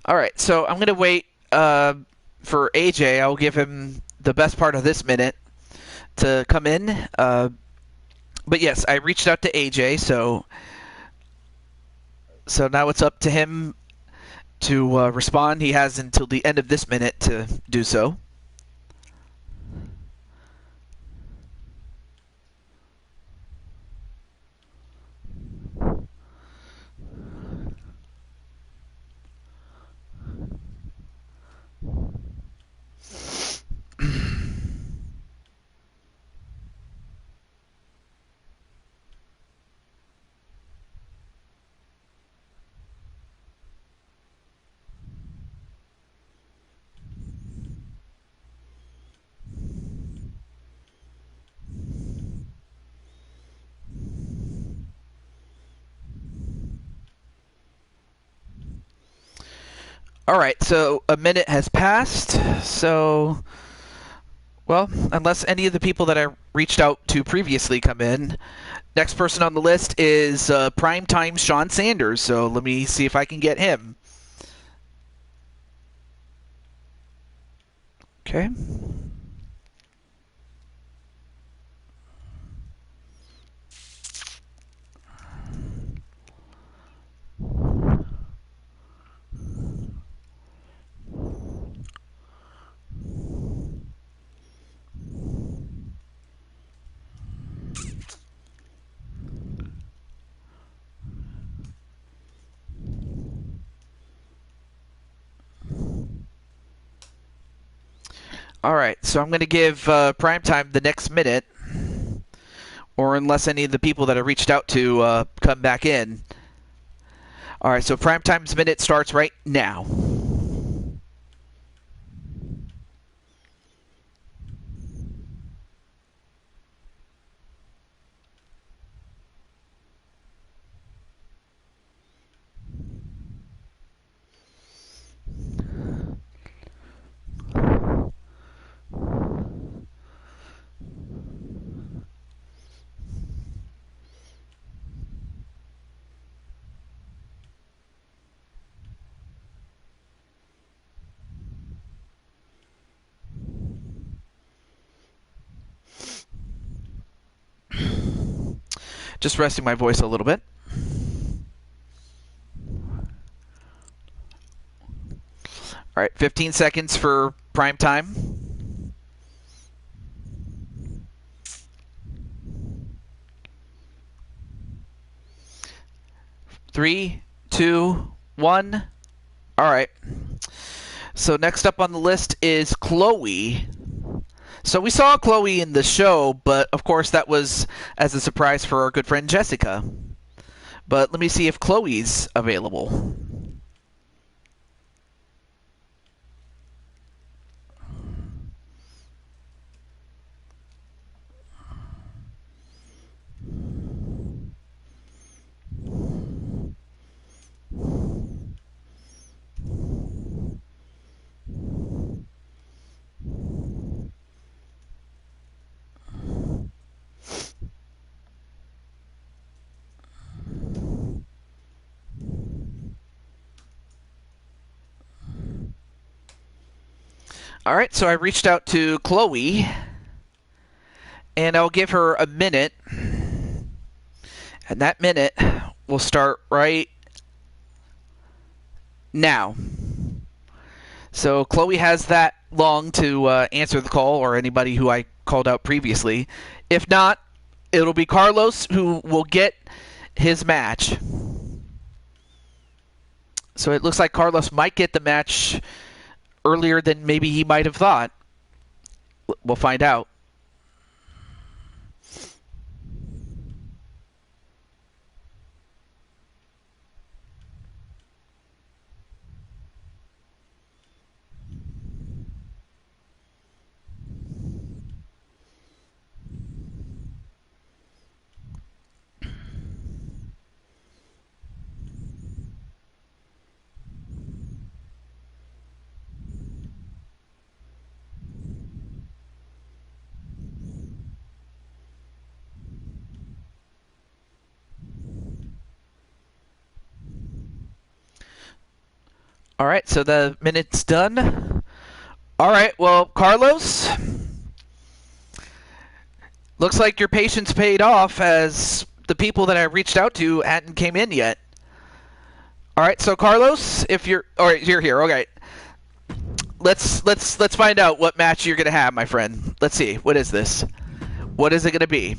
All right, so I'm going to wait for AJ. I'll give him the best part of this minute to come in. But yes, I reached out to AJ, so now it's up to him to respond. He has until the end of this minute to do so. All right, so a minute has passed. So, well, unless any of the people that I reached out to previously come in, next person on the list is Primetime Sean Sanders. So let me see if I can get him. Okay. All right, so I'm going to give Primetime the next minute, or unless any of the people that I reached out to come back in. All right, so Primetime's minute starts right now. Just resting my voice a little bit. All right, 15 seconds for prime time. 3, 2, 1. All right. So next up on the list is Chloe. So we saw Chloe in the show, but of course that was as a surprise for our good friend Jessica. But let me see if Chloe's available. All right, so I reached out to Chloe, and I'll give her a minute. And that minute will start right now. So Chloe has that long to answer the call, or anybody who I called out previously. If not, it'll be Carlos who will get his match. So it looks like Carlos might get the match earlier than maybe he might have thought. We'll find out. All right, so the minute's done. All right, well, Carlos, looks like your patience paid off, as the people that I reached out to hadn't came in yet. All right, so Carlos, if you're here, okay. Let's find out what match you're gonna have, my friend. Let's see. What is this? What is it gonna be?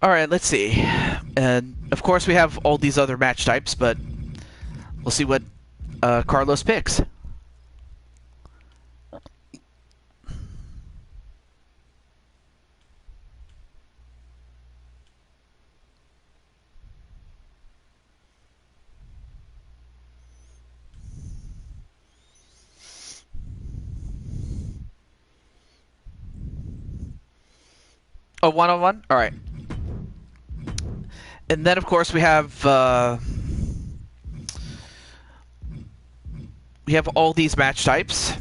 All right, let's see. And of course, we have all these other match types, but we'll see what Carlos picks. A one-on-one? All right. And then, of course, we have all these match types.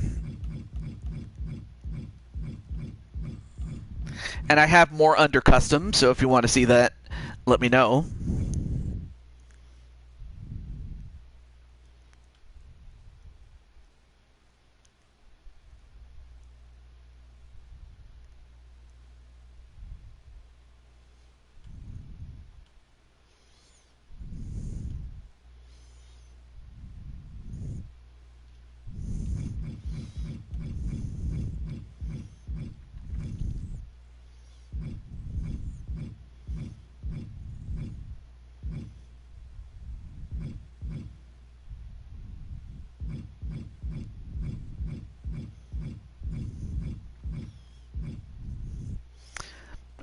And I have more under custom, so if you want to see that, let me know.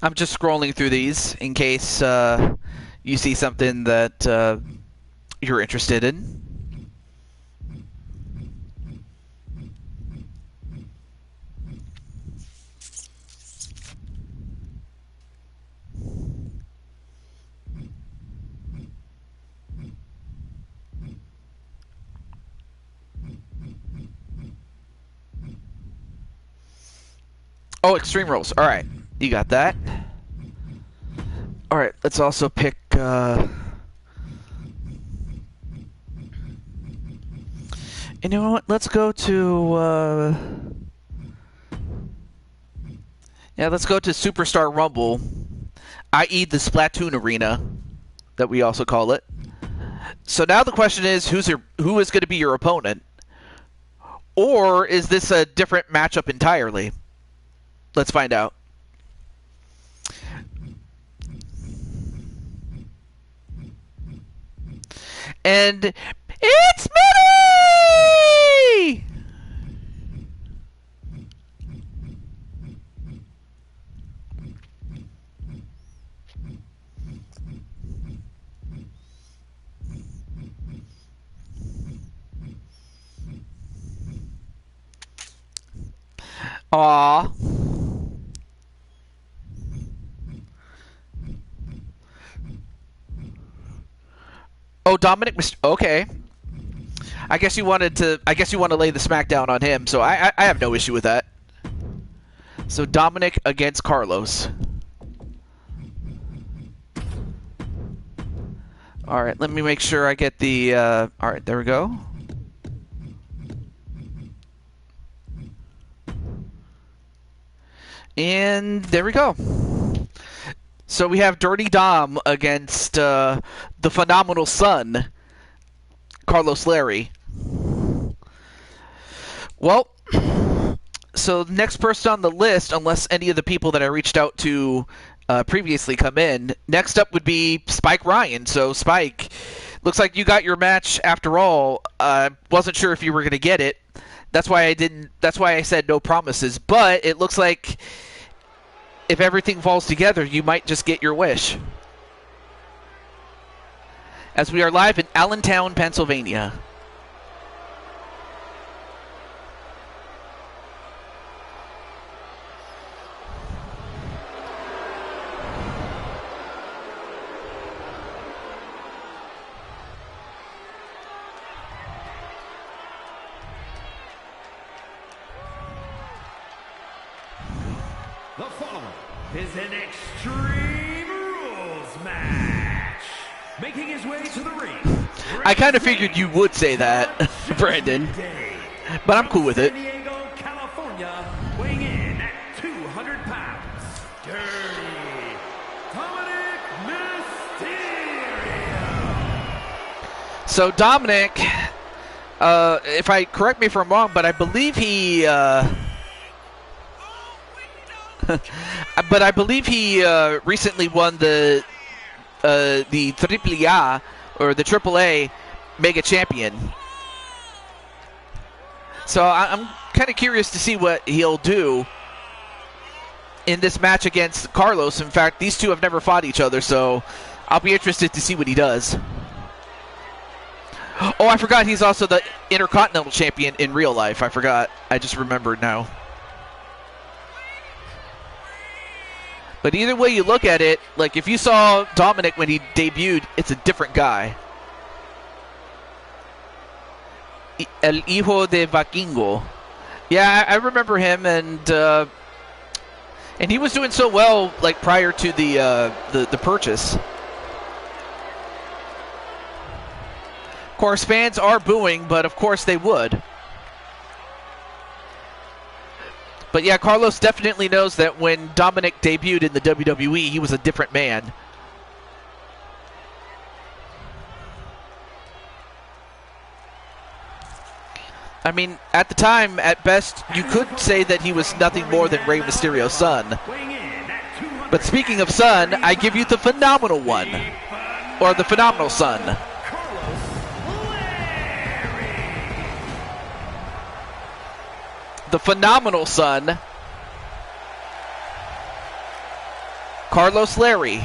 I'm just scrolling through these in case you see something that you're interested in. Oh, Extreme Rules. All right. You got that. All right. Let's also pick... You know what? Let's go to... Yeah, let's go to Superstar Rumble, i.e. the Splatoon Arena, that we also call it. So now the question is, who is going to be your opponent? Or is this a different matchup entirely? Let's find out. And it's Minnie! Aww. Oh, Dominic. Okay. I guess you want to lay the smackdown on him. So I have no issue with that. So Dominic against Carlos. All right. Let me make sure I get the. All right. There we go. And there we go. So we have Dirty Dom against the Phenomenal Son, Carlos Larry. Well, so the next person on the list, unless any of the people that I reached out to previously come in, next up would be Spike Ryan. So Spike, looks like you got your match after all. Wasn't sure if you were going to get it. That's why I said no promises. But it looks like if everything falls together, you might just get your wish. As we are live in Allentown, Pennsylvania. The following is an Extreme Rules match. Making his way to the ring. I kind of figured you would say that, Brandon. But I'm cool with it. San Diego, California, weighing in at 200 pounds. Dirty Dominic Mysterio. So Dominic, correct me if I'm wrong, but I believe he recently won the AAA or the AAA Mega Champion. So I'm kind of curious to see what he'll do in this match against Carlos. In fact, these two have never fought each other, so I'll be interested to see what he does. Oh, I forgot he's also the Intercontinental Champion in real life. I forgot. I just remembered now. But either way you look at it, like if you saw Dominic when he debuted, it's a different guy. El Hijo de Vikingo. Yeah, I remember him, and he was doing so well like prior to the purchase. Of course, fans are booing, but of course they would. But yeah, Carlos definitely knows that when Dominic debuted in the WWE, he was a different man. I mean, at the time, at best, you could say that he was nothing more than Rey Mysterio's son. But speaking of son, I give you the Phenomenal One, or the Phenomenal Son. The Phenomenal Son, Carlos Larry.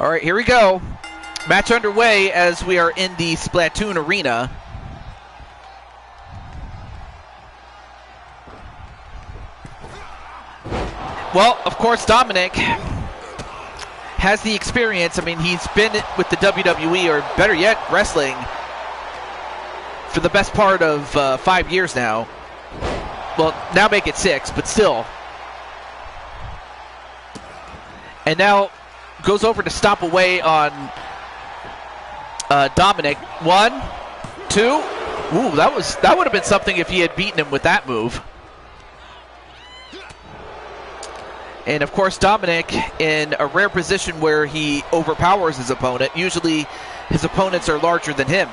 All right, here we go. Match underway as we are in the Splatoon arena. Well, of course, Dominic has the experience. I mean, he's been with the WWE, or better yet, wrestling, for the best part of 5 years now. Well, now make it 6, but still. And now goes over to stop away on Dominic. 1, 2. Ooh, that would have been something if he had beaten him with that move. And of course, Dominic in a rare position where he overpowers his opponent. Usually his opponents are larger than him.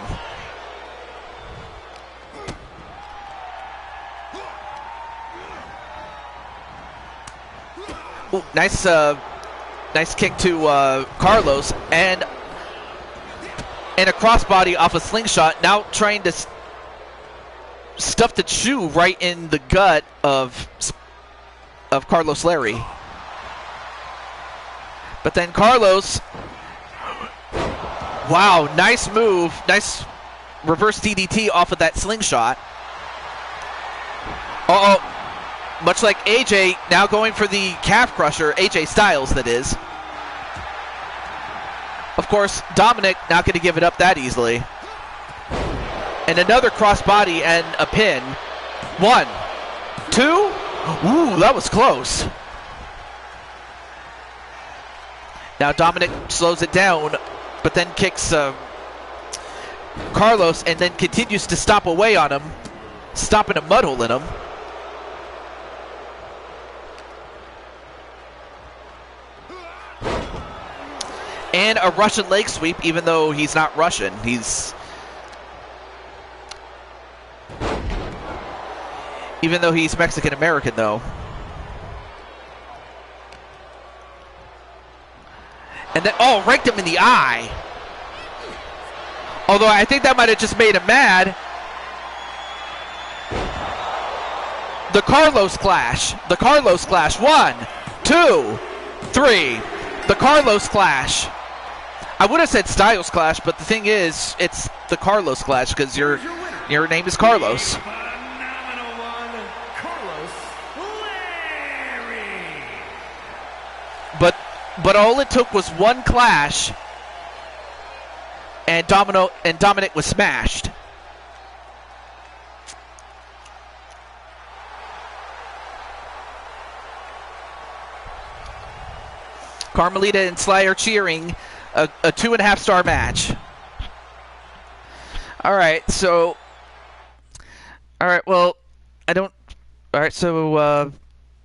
Ooh, nice kick to Carlos, and a crossbody off a slingshot. Now trying to stuff the shoe right in the gut of Carlos Larry. But then Carlos, wow, nice move, nice reverse DDT off of that slingshot. Much like AJ, now going for the calf crusher, AJ Styles that is. Of course, Dominic not going to give it up that easily. And another crossbody and a pin. 1, 2. Ooh, that was close. Now Dominic slows it down, but then kicks Carlos and then continues to stop away on him, stopping a mud hole in him. And a Russian leg sweep, even though he's not Russian. Even though he's Mexican-American, though. And then, raked him in the eye. Although I think that might have just made him mad. The Carlos Clash. The Carlos Clash. 1, 2, 3. The Carlos Clash. I would have said Styles Clash, but the thing is, it's the Carlos Clash because your name is Carlos. Phenomenal one, Carlos Larry. But all it took was one clash, and Dominic was smashed. Carmelita and Sly are cheering. A 2.5-star match. All right, well,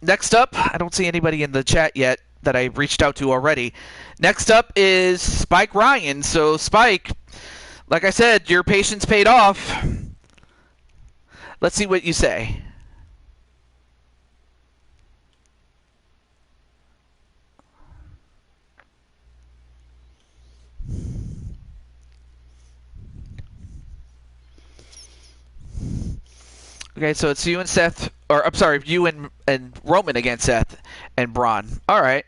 next up, I don't see anybody in the chat yet that I reached out to already. Next up is Spike Ryan. So, Spike, like I said, your patience paid off. Let's see what you say. Okay, so it's you and Seth, or I'm sorry, you and Roman against Seth and Braun. All right.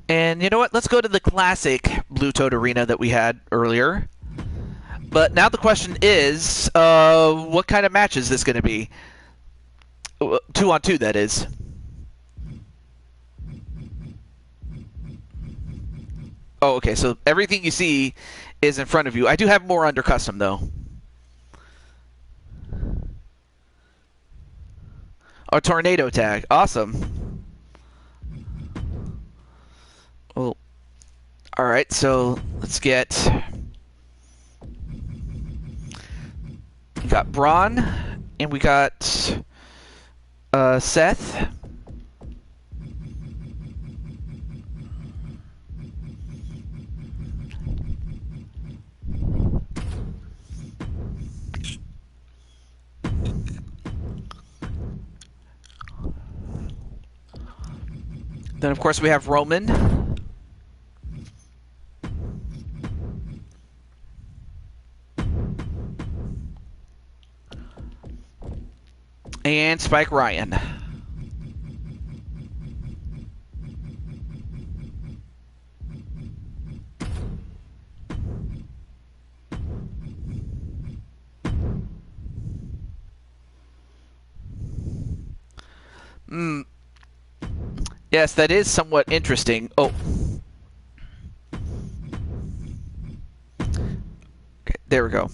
And you know what? Let's go to the classic Blue Toad Arena that we had earlier. But now the question is, what kind of match is this going to be? 2-on-2, that is. Oh, okay, so everything you see is in front of you. I do have more under custom, though. A tornado tag. Awesome. Well, alright, so let's get... We got Braun, and we got Seth. Then, of course, we have Roman. And Spike Ryan. Yes, that is somewhat interesting. Oh. Okay, there we go.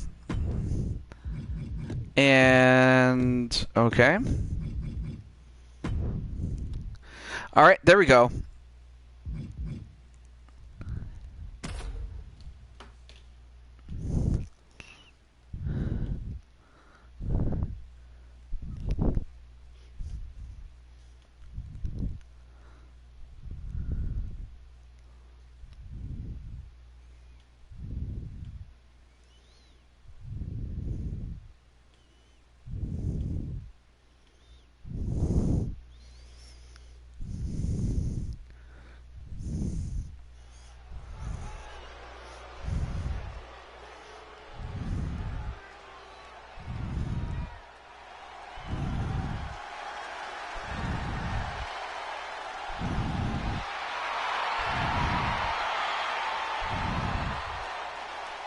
And okay. All right, there we go.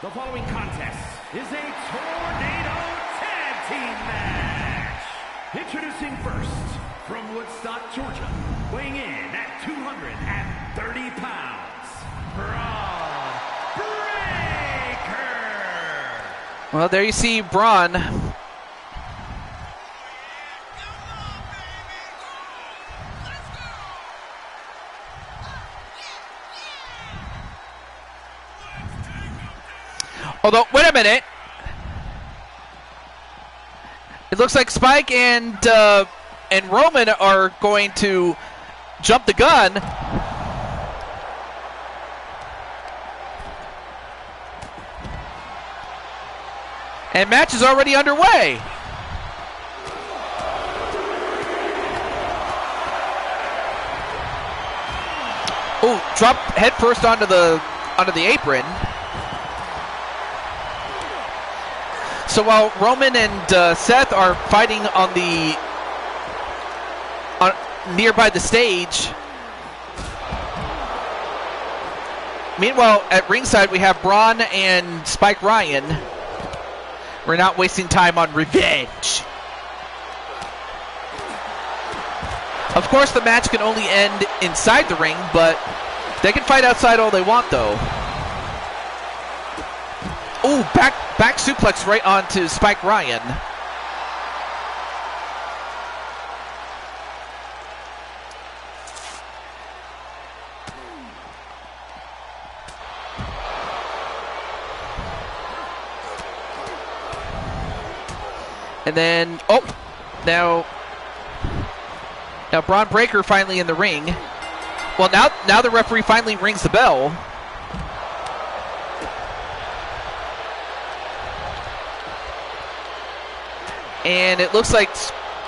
The following contest is a Tornado Tag Team match. Introducing first, from Woodstock, Georgia, weighing in at 230 pounds, Braun Breaker. Well, there you see Braun. Although, wait a minute. It looks like Spike and Roman are going to jump the gun. And match is already underway. Oh, drop head first onto the apron. So while Roman and Seth are fighting nearby the stage, meanwhile at ringside we have Braun and Spike Ryan. We're not wasting time on revenge. Of course, the match can only end inside the ring, but they can fight outside all they want, though. Ooh, back suplex right onto Spike Ryan. And then, oh, now Braun Breaker finally in the ring. Well, now the referee finally rings the bell. And it looks like,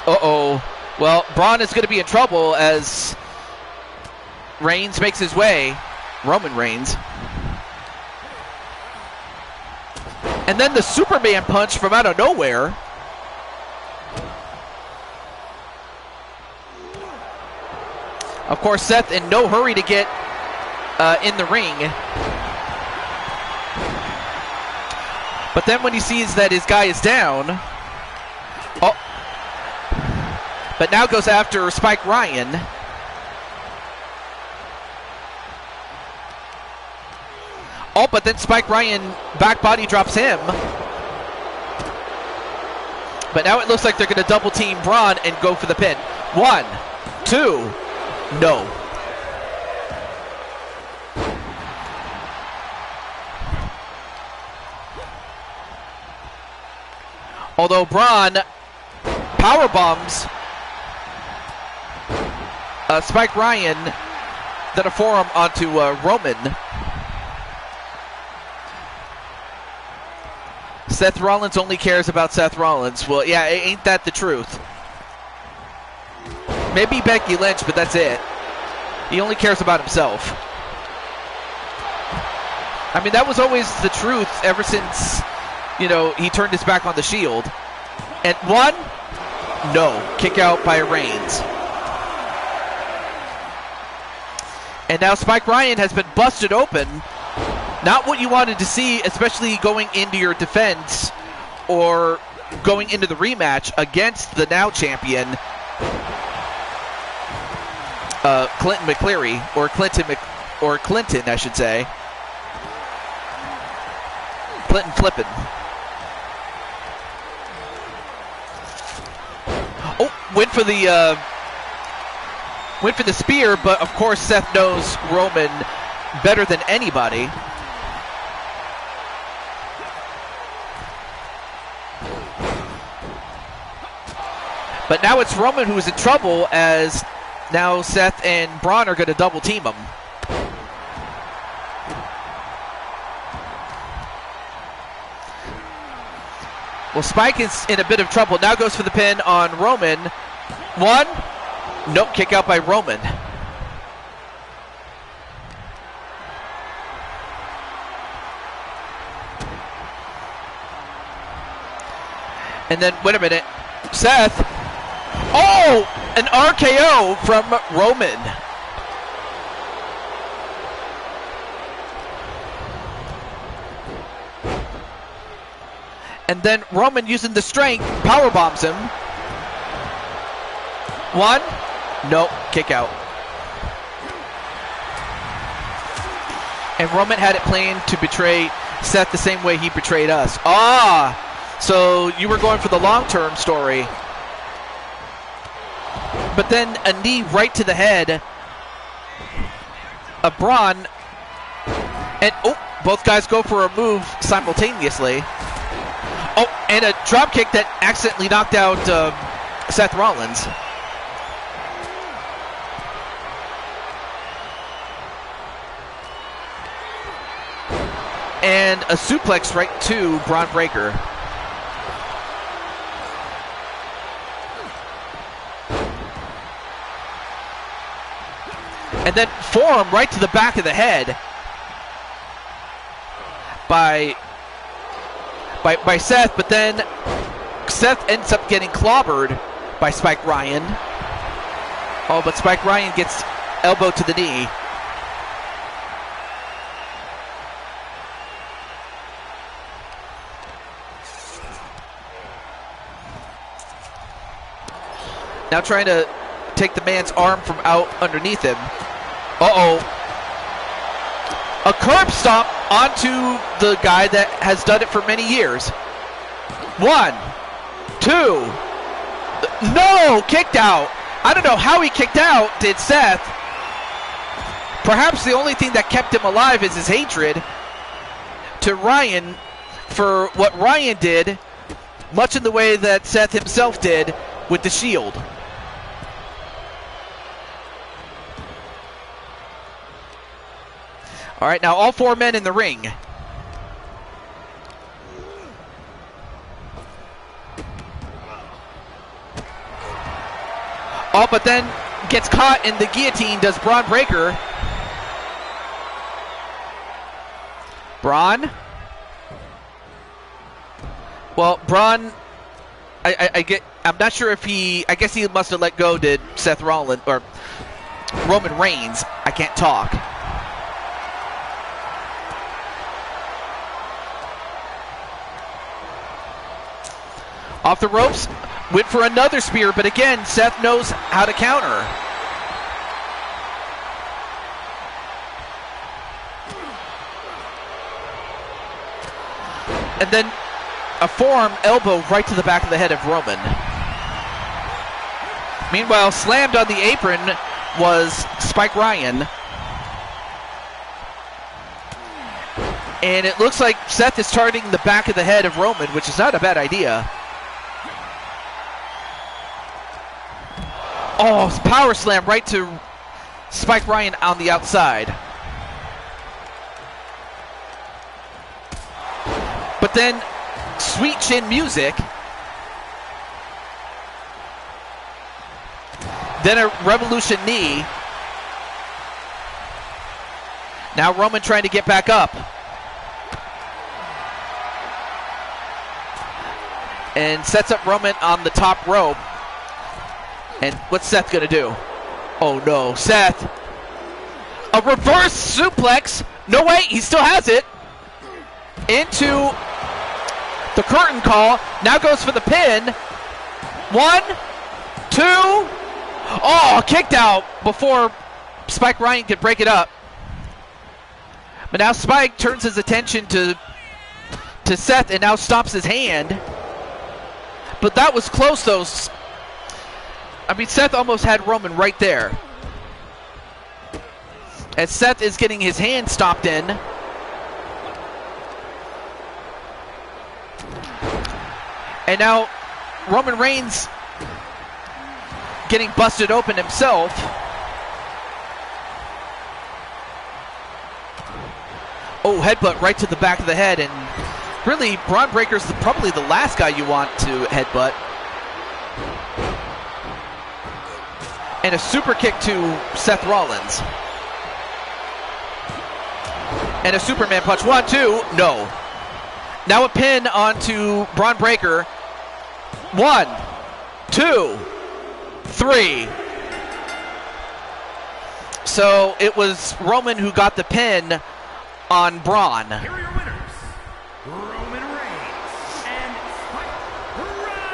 well, Braun is going to be in trouble as Reigns makes his way, Roman Reigns. And then the Superman punch from out of nowhere. Of course, Seth in no hurry to get in the ring. But then when he sees that his guy is down, but now goes after Spike Ryan. Oh, but then Spike Ryan back body drops him. But now it looks like they're going to double team Braun and go for the pin. 1, 2, no. Although Braun power bombs Spike Ryan, then a forearm onto Roman. Seth Rollins only cares about Seth Rollins. Well, yeah, ain't that the truth? Maybe Becky Lynch, but that's it. He only cares about himself. I mean, that was always the truth ever since, he turned his back on the Shield. And 1, No. Kick out by Reigns. And now Spike Ryan has been busted open. Not what you wanted to see, especially going into your defense or going into the rematch against the now champion, Clinton McCleary, or Clinton, I should say. Clinton Flippin. Oh, went for the spear, but of course Seth knows Roman better than anybody. But now it's Roman who's in trouble, as now Seth and Braun are going to double team him. Well, Spike is in a bit of trouble. Now goes for the pin on Roman. One. Nope, kick out by Roman. And then, wait a minute. Seth. Oh! An RKO from Roman. And then Roman, using the strength, power bombs him. One. Nope, kick out. And Roman had it planned to betray Seth the same way he betrayed us. Ah! So you were going for the long-term story. But then a knee right to the head of Braun. And, oh, both guys go for a move simultaneously. Oh, and a drop kick that accidentally knocked out Seth Rollins. And a suplex right to Braun Breaker. And then forearm right to the back of the head by Seth, but then Seth ends up getting clobbered by Spike Ryan. Oh, but Spike Ryan gets elbow to the knee. Now trying to take the man's arm from out underneath him. Uh-oh. A curb stomp onto the guy that has done it for many years. One, two. No, kicked out. I don't know how he kicked out, did Seth. Perhaps the only thing that kept him alive is his hatred to Ryan for what Ryan did, much in the way that Seth himself did with the Shield. All right, now all four men in the ring. Oh, but then gets caught in the guillotine, does Braun Breaker. Braun. Well, Braun, I'm not sure if I guess he must have let go, did Seth Rollins, or Roman Reigns. I can't talk. Off the ropes, went for another spear, but again, Seth knows how to counter. And then a forearm elbow right to the back of the head of Roman. Meanwhile, slammed on the apron was Spike Ryan. And it looks like Seth is targeting the back of the head of Roman, which is not a bad idea. Oh, power slam right to Spike Ryan on the outside. But then, sweet chin music. Then a revolution knee. Now Roman trying to get back up. And sets up Roman on the top rope. And what's Seth going to do? Oh, no. Seth. A reverse suplex. No, wait. He still has it. Into the curtain call. Now goes for the pin. 1, 2. Oh, kicked out before Spike Ryan could break it up. But now Spike turns his attention to Seth and now stops his hand. But that was close, though. I mean, Seth almost had Roman right there. As Seth is getting his hand stopped in. And now Roman Reigns getting busted open himself. Oh, headbutt right to the back of the head. And really, Braun Breaker's probably the last guy you want to headbutt. And a super kick to Seth Rollins. And a Superman punch. 1, 2. No. Now a pin onto Braun Breaker. 1, 2, 3. So it was Roman who got the pin on Braun. Here are your winners, Roman Reigns and Spike Ryan.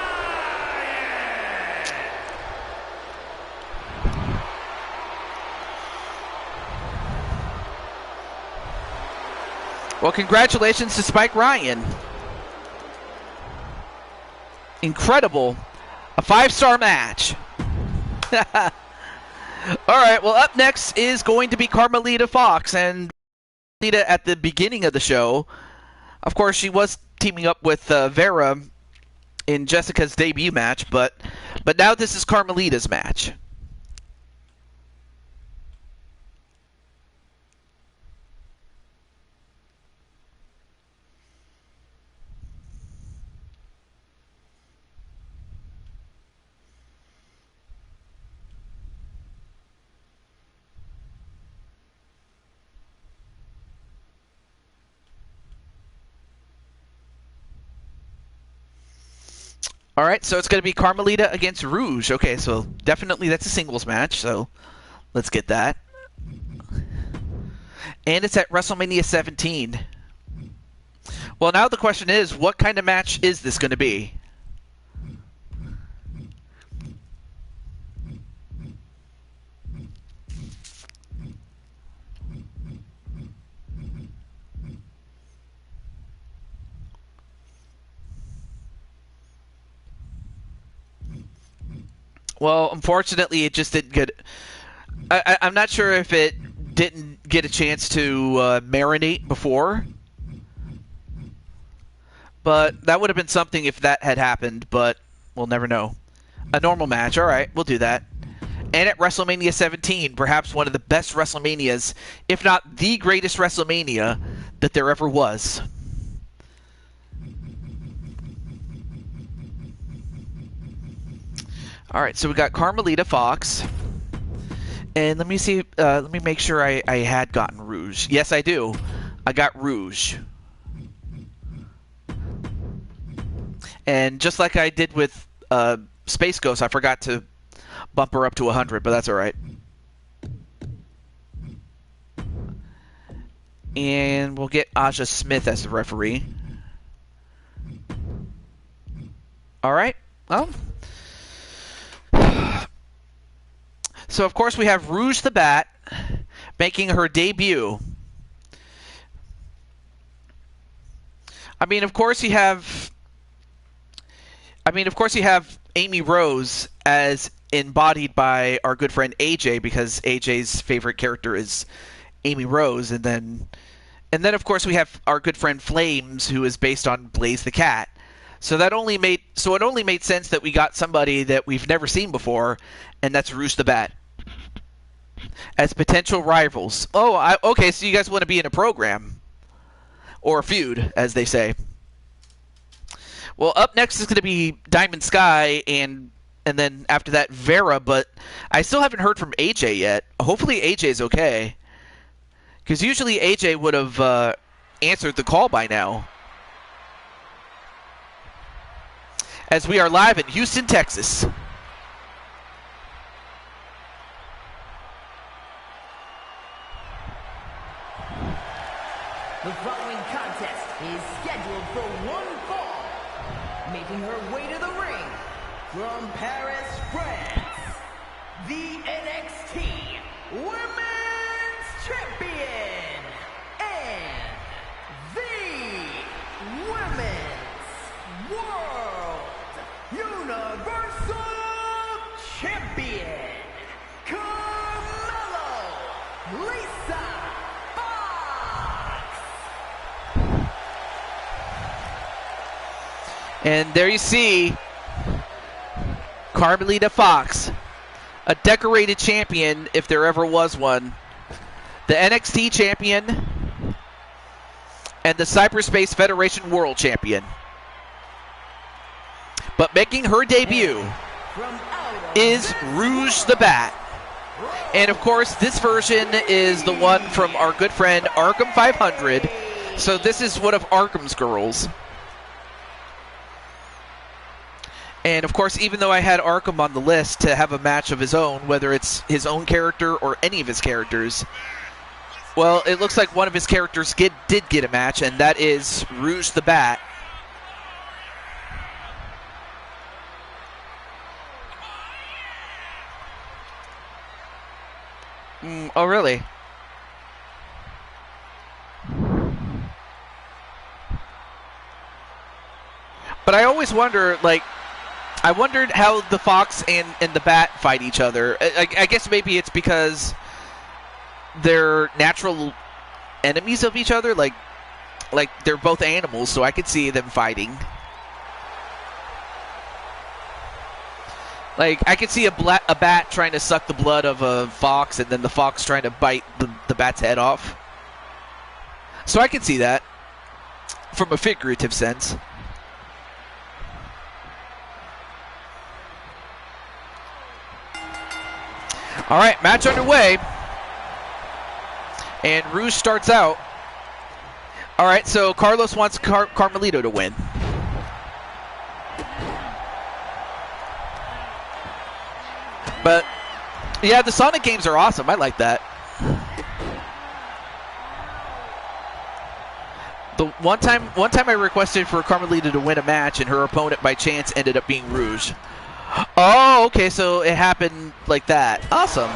Well, congratulations to Spike Ryan. Incredible. A 5-star match. All right, well, up next is going to be Carmelita Fox. And Carmelita at the beginning of the show, of course, she was teaming up with Vera in Jessica's debut match, but now this is Carmelita's match. All right, so it's going to be Carmelita against Rouge. Okay, so definitely that's a singles match, so let's get that. And it's at WrestleMania 17. Well, now the question is, what kind of match is this going to be? Well, unfortunately, it just didn't get... I'm not sure if it didn't get a chance to marinate before. But that would have been something if that had happened, but we'll never know. A normal match, all right, we'll do that. And at WrestleMania 17, perhaps one of the best WrestleManias, if not the greatest WrestleMania that there ever was. All right, so we got Carmelita Fox. And let me see, let me make sure I had gotten Rouge. Yes, I do. I got Rouge. And just like I did with Space Ghost, I forgot to bump her up to 100, but that's all right. And we'll get Aja Smith as the referee. All right, well... So, of course, we have Rouge the Bat making her debut. I mean, of course, you have Amy Rose as embodied by our good friend AJ, because AJ's favorite character is Amy Rose, and then of course we have our good friend Flames, who is based on Blaze the Cat. So it only made sense that we got somebody that we've never seen before, and that's Rouge the Bat as potential rivals. Oh, okay, so you guys want to be in a program or a feud, as they say. Well, up next is going to be Diamond Sky, and then after that Vera, but I still haven't heard from AJ yet. Hopefully AJ's okay, because usually AJ would have answered the call by now. As we are live in Houston, Texas. The following contest is scheduled for one fall. Making her way to the ring from Paris, France, the NXT Women's Champion and the Women's World Universal Champion, Carmelo Lisa Fox. And there you see Carmelita Fox, a decorated champion if there ever was one. The NXT champion and the Cyberspace Federation World Champion. But making her debut is Rouge the Bat. And of course, this version is the one from our good friend Arkham 500. So this is one of Arkham's girls. And of course, even though I had Arkham on the list to have a match of his own, whether it's his own character or any of his characters, well, it looks like one of his characters did get a match, and that is Rouge the Bat. Oh, really? But I always wonder, like, I wondered how the Fox and the Bat fight each other. I guess maybe it's because they're natural enemies of each other. Like they're both animals, so I could see them fighting. Like, I could see a bat trying to suck the blood of a fox, and then the fox trying to bite the bat's head off. So I can see that from a figurative sense. All right, match underway. And Rouge starts out. All right, so Carlos wants Carmelito to win. But, yeah, the Sonic games are awesome. I like that. The one time I requested for Carmelita to win a match, and her opponent by chance ended up being Rouge. Oh, okay, so it happened like that. Awesome.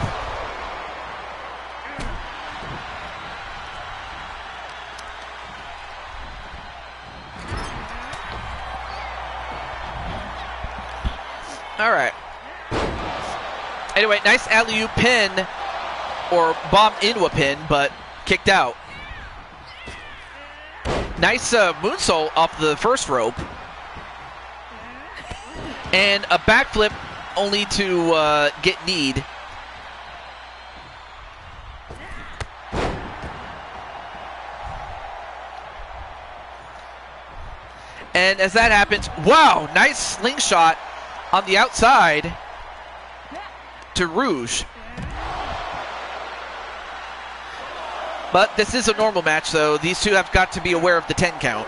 All right. Anyway, nice alley-oop pin, or bomb into a pin, but kicked out. Nice moonsault off the first rope. And a backflip only to get kneed. And as that happens, wow, nice slingshot on the outside to Rouge. But this is a normal match, though. These two have got to be aware of the 10 count.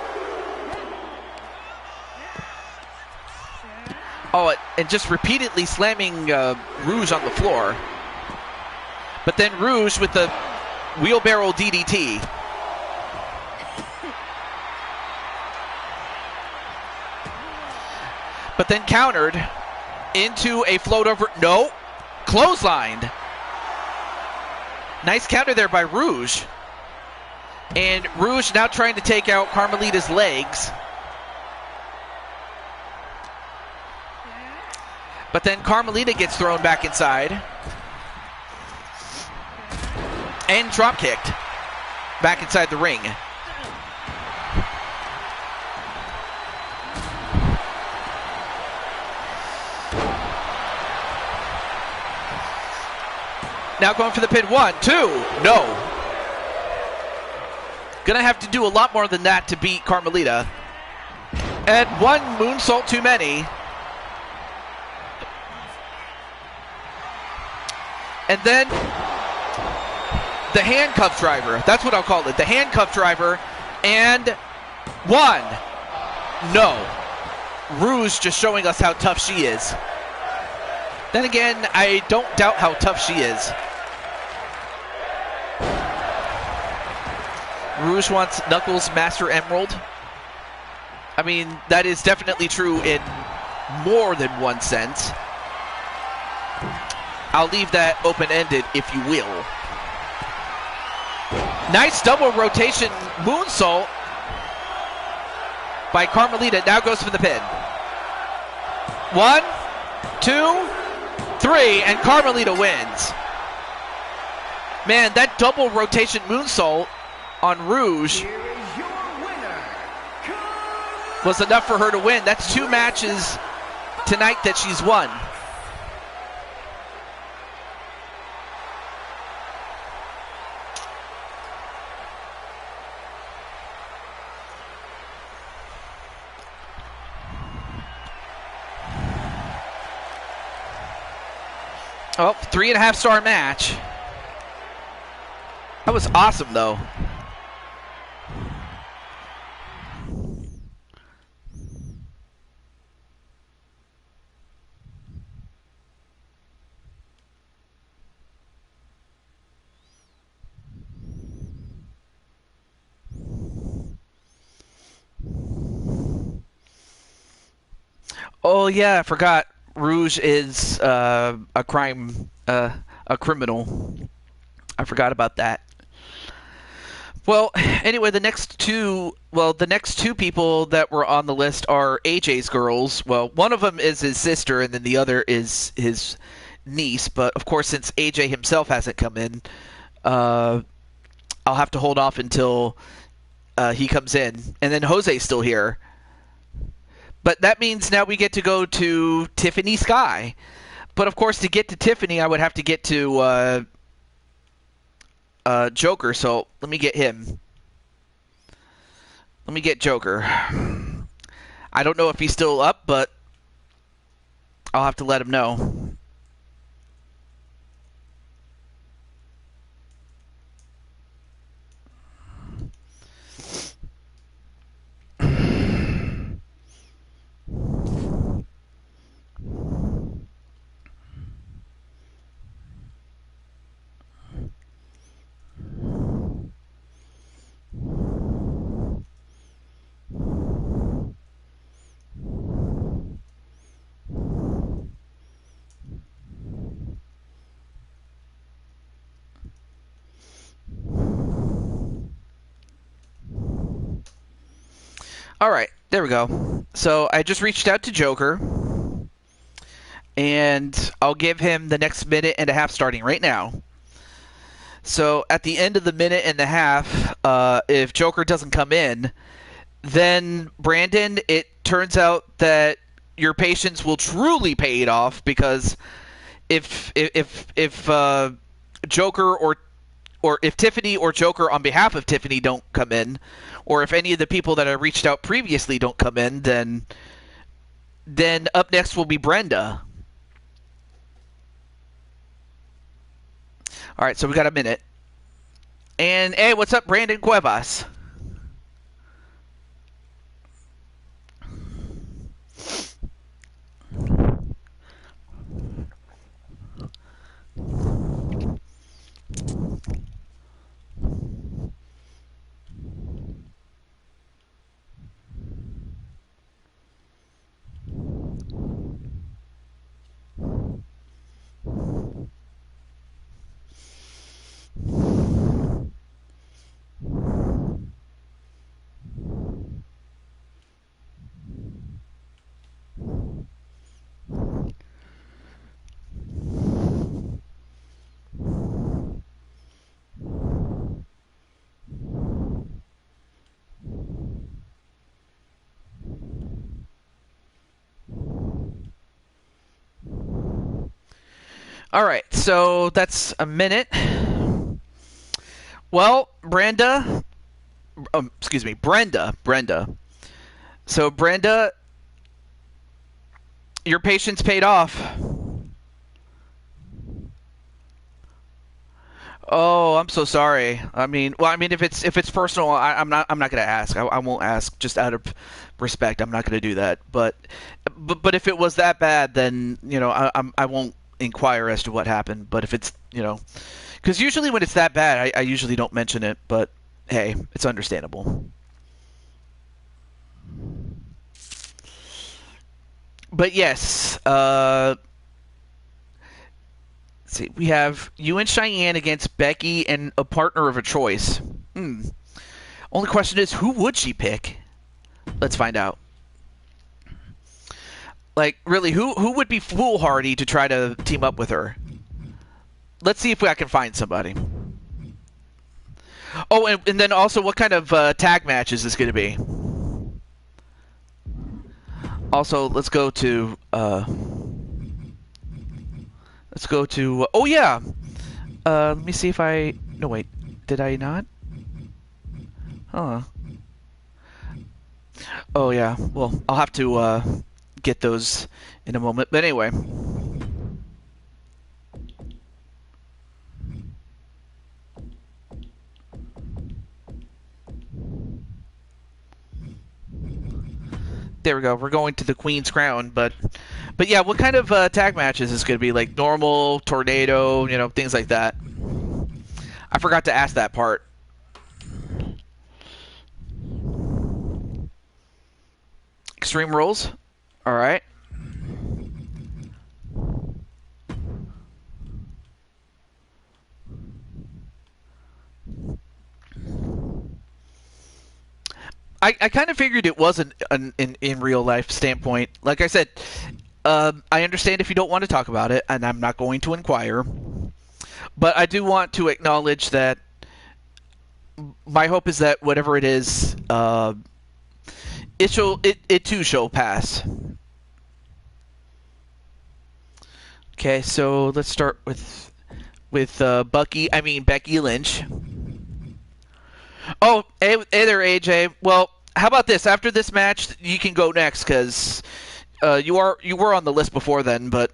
Oh, and just repeatedly slamming Rouge on the floor. But then Rouge with the wheelbarrow DDT. But then countered into a float over. No, clotheslined. Nice counter there by Rouge. And Rouge now trying to take out Carmelita's legs. But then Carmelita gets thrown back inside. And drop kicked back inside the ring. Now going for the pin. 1, 2. No. Gonna have to do a lot more than that to beat Carmelita. And one moonsault too many. And then the handcuff driver. That's what I'll call it. The handcuff driver. And 1. No. Rouge just showing us how tough she is. Then again, I don't doubt how tough she is. Rouge wants Knuckles Master Emerald. I mean, that is definitely true in more than one sense. I'll leave that open-ended, if you will. Nice double rotation moonsault by Carmelita. Now goes for the pin. 1, 2, 3, and Carmelita wins. Man, that double rotation moonsault on Rouge Here is your winner, was enough for her to win. That's 2 matches tonight that she's won. Oh, 3.5-star match. That was awesome, though. Oh yeah, I forgot. Rouge is a criminal. I forgot about that. Well, anyway, the next two people that were on the list are AJ's girls. Well, one of them is his sister, and then the other is his niece. But of course, since AJ himself hasn't come in, I'll have to hold off until he comes in. And then Jose's still here. But that means now we get to go to Tiffany Sky. But of course, to get to Tiffany, I would have to get to Joker. So let me get him. Let me get Joker. I don't know if he's still up, but I'll have to let him know. All right, there we go. So I just reached out to Joker, and I'll give him the next minute and a half starting right now. So at the end of the minute and a half, if Joker doesn't come in, then Brandon, it turns out that your patience will truly pay it off, because if Joker or if Tiffany or Joker on behalf of Tiffany don't come in, or if any of the people that I reached out previously don't come in, then up next will be Brenda. All right, so we got a minute. And hey, what's up, Brandon Cuevas? All right, so that's a minute. Well, Brenda. So, Brenda, your patience paid off. Oh, I'm so sorry. I mean, if it's personal, I'm not gonna ask. I won't ask, just out of respect. I'm not gonna do that. But if it was that bad, then I won't inquire as to what happened. But if it's because usually when it's that bad, I usually don't mention it. But hey, it's understandable. But yes, let's see. We have you and Cheyenne against Becky and a partner of a choice. Only question is, who would she pick? Let's find out. Like, really, who would be foolhardy to try to team up with her? Let's see if I can find somebody. Oh, and then also, what kind of tag match is this going to be? Also, let's go to. Oh yeah. Let me see if I. No wait, did I not? Huh. Oh yeah. Well, I'll have to get those in a moment. But anyway. There we go. We're going to the Queen's Crown, but yeah, what kind of tag matches is going to be? Like normal, tornado, things like that. I forgot to ask that part. Extreme Rules. All right. I kind of figured it wasn't in real life standpoint. Like I said, I understand if you don't want to talk about it, and I'm not going to inquire. But I do want to acknowledge that my hope is that whatever it is, it too shall pass. Okay, so let's start with Becky Lynch. Oh, hey there, AJ. Well, how about this? After this match, you can go next because you were on the list before then. But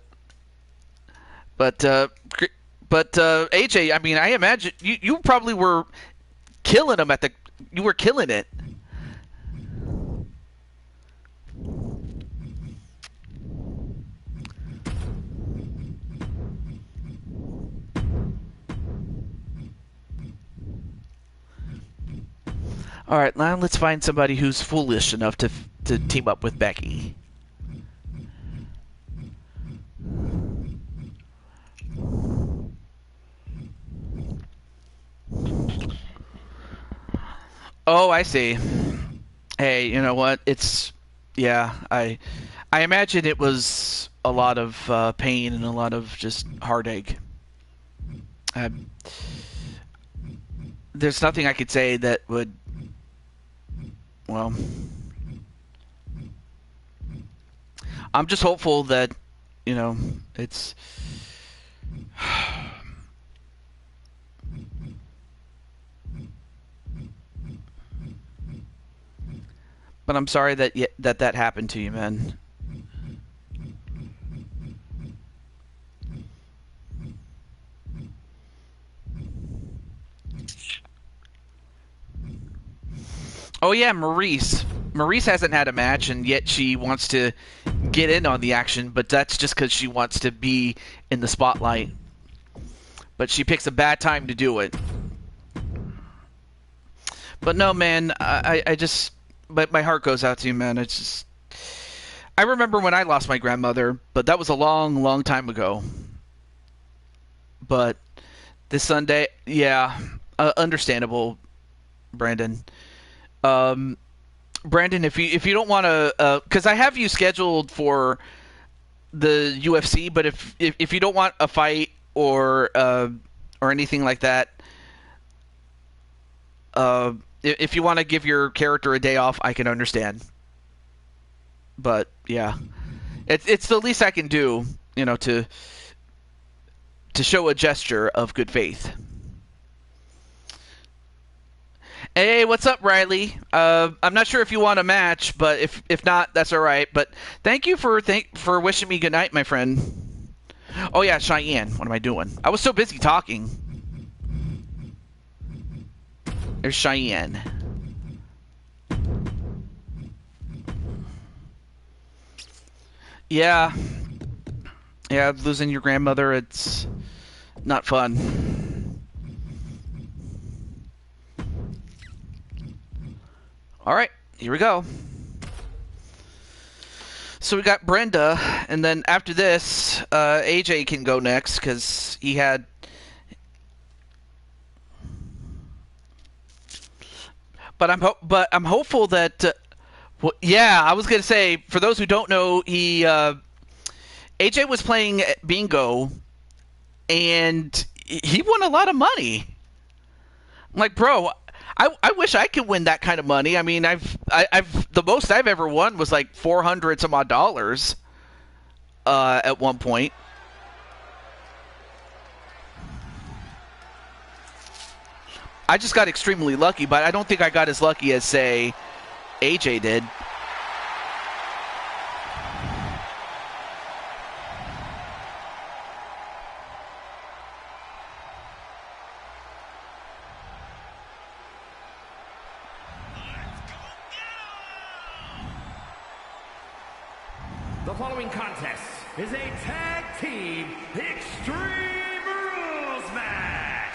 AJ, I imagine you probably were killing them you were killing it. All right, now let's find somebody who's foolish enough to team up with Becky. Oh, I see. Hey, you know what? I imagine it was a lot of pain and a lot of just heartache. There's nothing I could say that would, well, I'm just hopeful that, it's... But I'm sorry that happened to you, man. Oh yeah, Maurice. Maurice hasn't had a match, and yet she wants to get in on the action, but that's just because she wants to be in the spotlight. But she picks a bad time to do it. But no, man, I just... But my heart goes out to you, man. It's just... I remember when I lost my grandmother, but that was a long, long time ago. But this Sunday, yeah, understandable, Brandon. Brandon, if you don't want to, because I have you scheduled for the UFC, but if you don't want a fight or anything like that, if you want to give your character a day off, I can understand. But yeah, it's the least I can do, to show a gesture of good faith. Hey, what's up, Riley? I'm not sure if you want a match, but if not, that's all right. But thank you for wishing me good night, my friend. Oh yeah, Cheyenne. What am I doing? I was so busy talking. There's Cheyenne. Yeah, losing your grandmother, it's not fun. All right, here we go. So we got Brenda, and then after this, AJ can go next because he had. But I'm hopeful that. Well, yeah, I was gonna say for those who don't know, AJ was playing bingo, and he won a lot of money. I'm like, bro, I wish I could win that kind of money. I mean, I've the most I've ever won was like $400 some odd dollars at one point. I just got extremely lucky, but I don't think I got as lucky as, say, AJ did. The following contest is a tag team Extreme Rules match.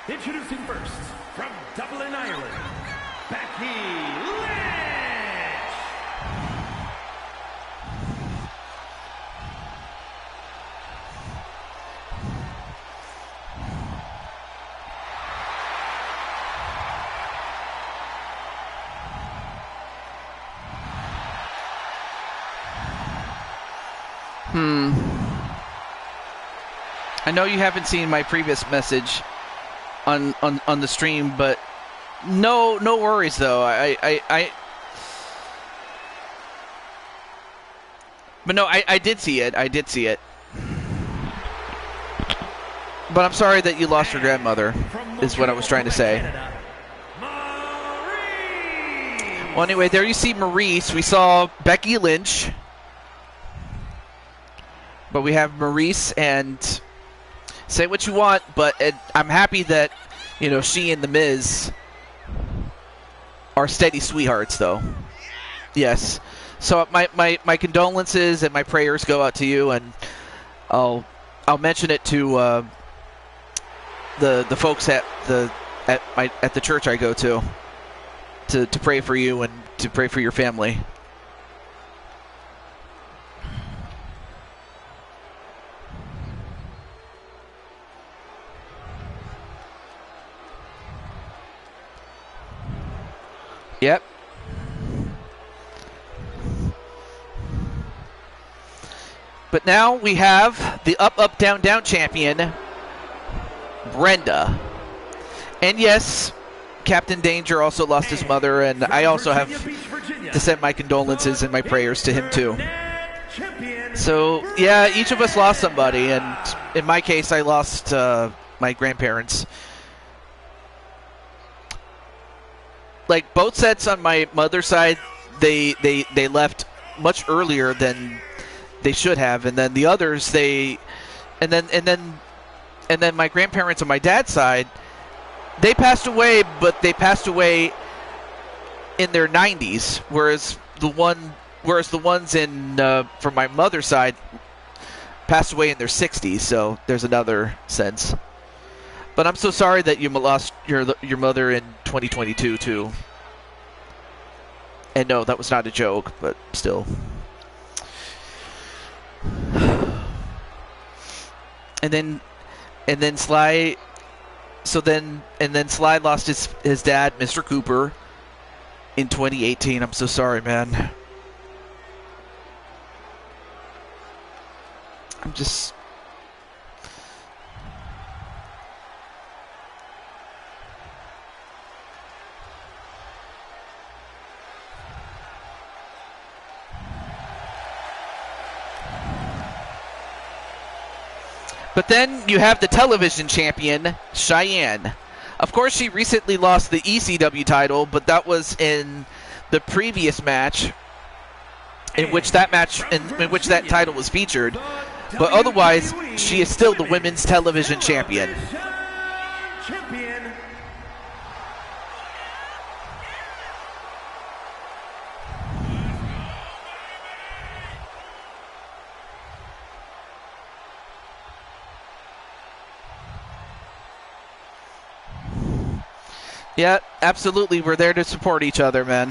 Introducing first, from Dublin, Ireland, Becky Lynch. I know you haven't seen my previous message on the stream, but no worries though. But no, I did see it. I did see it. But I'm sorry that you lost your grandmother, is what I was trying to say. Well, anyway, there you see Maurice. We saw Becky Lynch. But we have Maurice, and say what you want, but I'm happy that, you know, she and The Miz are steady sweethearts, though. Yes. So my condolences and my prayers go out to you, and I'll mention it to the folks at the church I go to pray for you and to pray for your family. Yep. But now we have the up, up, down, down champion, Brenda. And yes, Captain Danger also lost his mother, and I also have to send my condolences and my prayers to him too. So, yeah, each of us lost somebody, and in my case, I lost my grandparents. Like, both sets on my mother's side, they left much earlier than they should have, and then the others, and then my grandparents on my dad's side, they passed away, but they passed away in their 90s, whereas the ones in from my mother's side passed away in their 60s. So there's another sense. But I'm so sorry that you lost your mother in 2022 too. And no, that was not a joke, but still. And then Sly. Then Sly lost his dad, Mr. Cooper, in 2018. I'm so sorry, man. I'm just. But then you have the television champion, Cheyenne. Of course, she recently lost the ECW title, but that was in the previous match, in which that title was featured. But otherwise, she is still the women's television champion. Yeah, absolutely. We're there to support each other, man.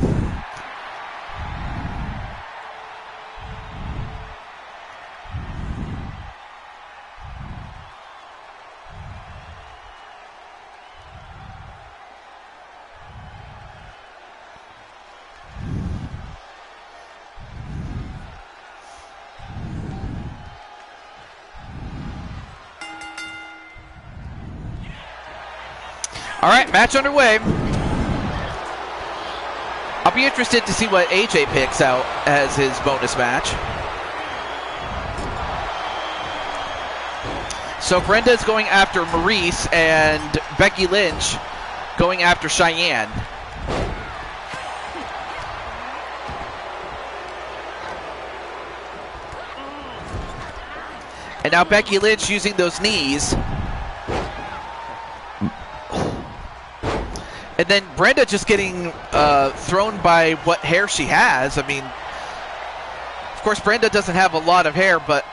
All right, match underway. I'll be interested to see what AJ picks out as his bonus match. So Brenda's going after Maurice and Becky Lynch going after Cheyenne. And now Becky Lynch using those knees. And then Brenda just getting thrown by what hair she has. I mean, of course, Brenda doesn't have a lot of hair, but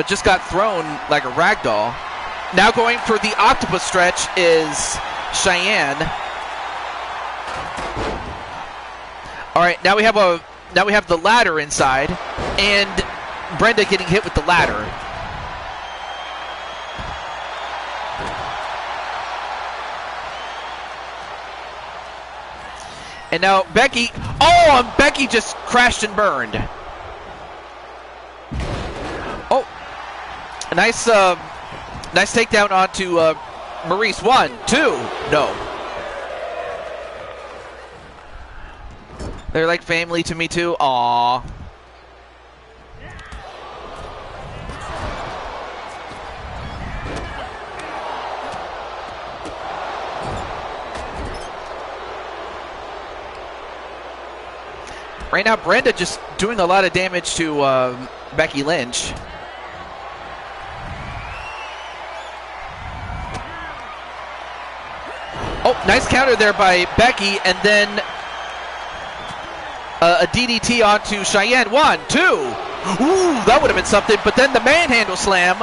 just got thrown like a rag doll. Now going for the octopus stretch is Cheyenne. All right, now we have the ladder inside, and Brenda getting hit with the ladder. And now Becky, and Becky just crashed and burned. Oh, a nice takedown onto Maurice. 1, 2, no. They're like family to me too. Aww. Right now, Brenda just doing a lot of damage to Becky Lynch. Oh, nice counter there by Becky, and then a DDT onto Cheyenne. 1, 2. Ooh, that would have been something. But then the manhandle slam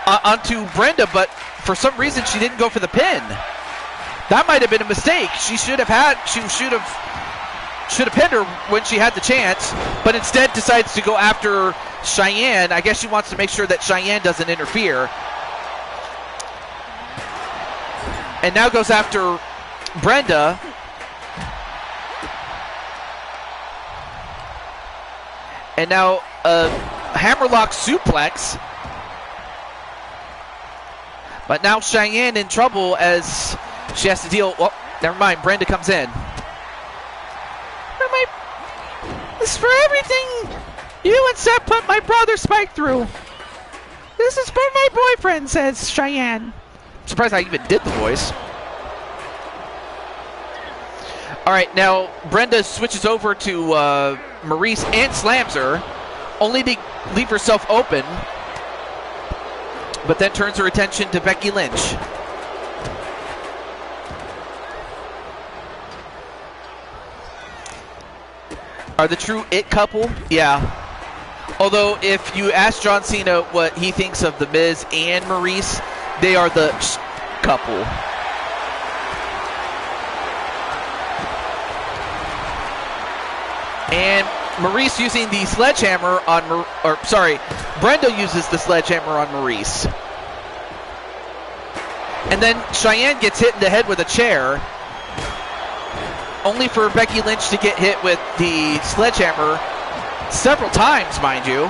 onto Brenda, but for some reason she didn't go for the pin. That might have been a mistake. She should have pinned her when she had the chance, but instead decides to go after Cheyenne. I guess she wants to make sure that Cheyenne doesn't interfere. And now goes after Brenda. And now a hammerlock suplex. But now Cheyenne in trouble as she has to deal. Oh, never mind. Brenda comes in. This is for everything you and Seth put my brother Spike through. This is for my boyfriend, says Cheyenne. Surprised I even did the voice. All right, now Brenda switches over to Maurice and slams her, only to leave herself open, but then turns her attention to Becky Lynch. Are the true it couple? Yeah. Although, if you ask John Cena what he thinks of The Miz and Maurice, they are the couple. And Maurice using the sledgehammer on, Brenda uses the sledgehammer on Maurice. And then Cheyenne gets hit in the head with a chair, only for Becky Lynch to get hit with the sledgehammer several times, mind you.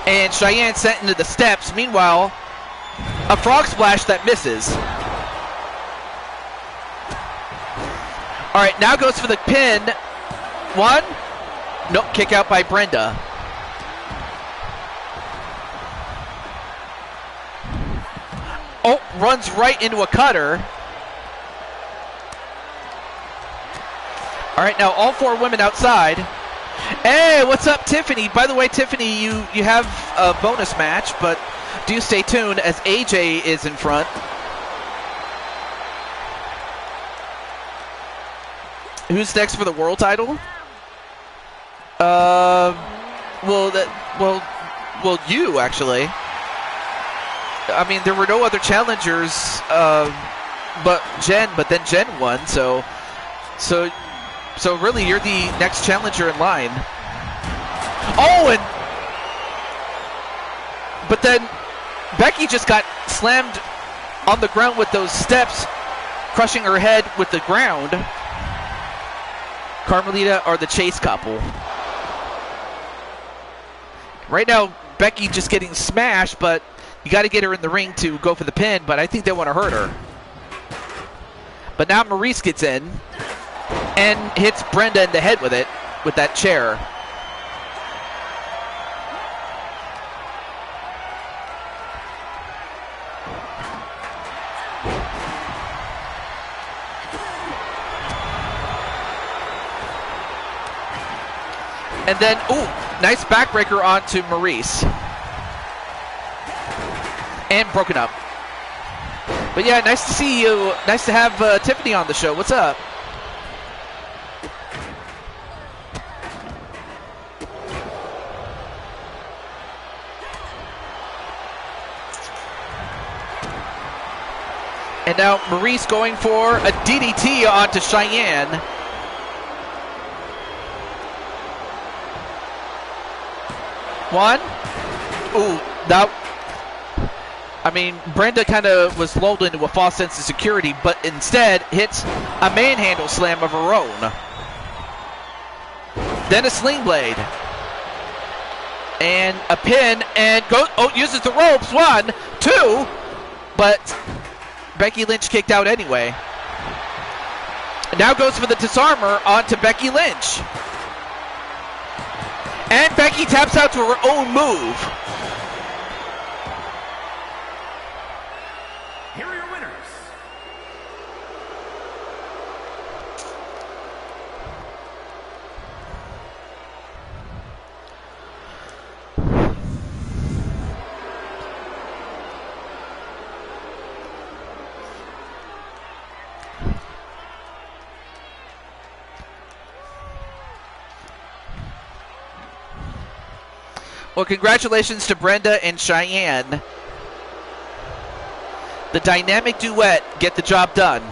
And Cheyenne sent into the steps. Meanwhile, a frog splash that misses. All right, now goes for the pin. 1. Nope, kick out by Brenda. Oh, runs right into a cutter. All right, now all 4 women outside. Hey, what's up, Tiffany? By the way, Tiffany, you have a bonus match, but do stay tuned as AJ is in front. Who's next for the world title? Well, you actually. I mean, there were no other challengers, but then Jen won, so really you're the next challenger in line. Oh, but then Becky just got slammed on the ground with those steps, crushing her head with the ground. Carmelita are the chase couple. Right now, Becky just getting smashed, but you got to get her in the ring to go for the pin, but I think they want to hurt her. But now Maurice gets in and hits Brenda in the head with it, with that chair. And then, ooh, nice backbreaker onto Maurice. And broken up. But yeah, nice to see you. Nice to have Tiffany on the show. What's up? And now Maurice going for a DDT onto Cheyenne. One. Ooh, that. I mean, Brenda kind of was lulled into a false sense of security, but instead hits a manhandle slam of her own. Then a sling blade. And a pin, and uses the ropes. 1, 2, but Becky Lynch kicked out anyway. Now goes for the disarmer onto Becky Lynch. And Becky taps out to her own move. Here are your winners. Well, congratulations to Brenda and Cheyenne. The dynamic duet get the job done.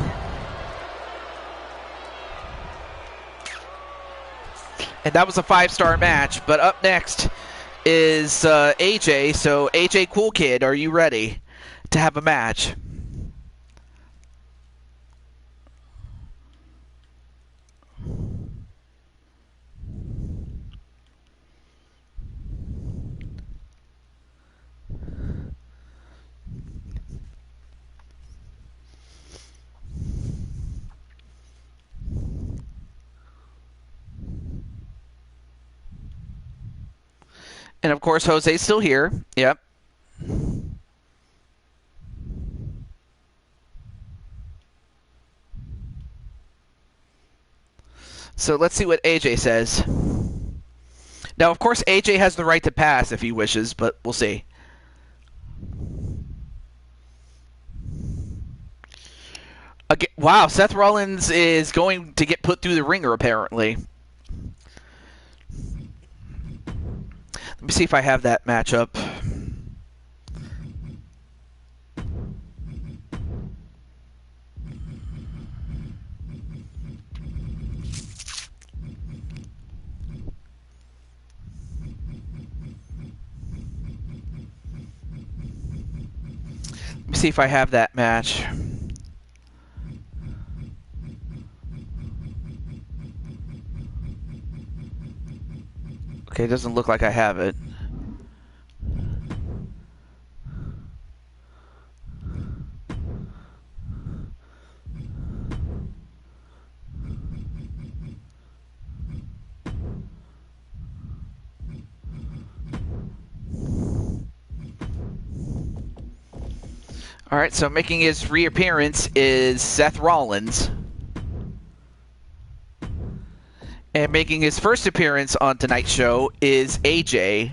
And that was a 5-star match. But up next is AJ. So, AJ Cool Kid, are you ready to have a match? And of course, Jose's still here. Yep. So let's see what AJ says. Now, of course, AJ has the right to pass if he wishes, but we'll see. Again, wow, Seth Rollins is going to get put through the ringer, apparently. Let me see if I have that matchup. Let me see if I have that match. Okay, it doesn't look like I have it. All right, so making his reappearance is Seth Rollins. And making his first appearance on tonight's show is AJ.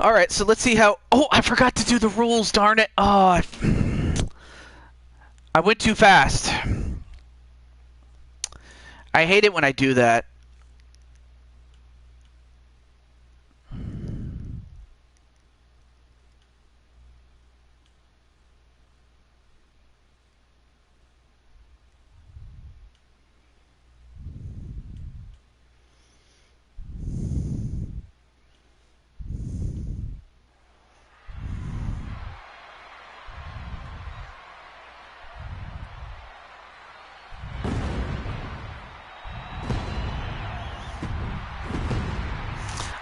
All right, so let's see how... Oh, I forgot to do the rules, darn it. Oh, I went too fast. I hate it when I do that.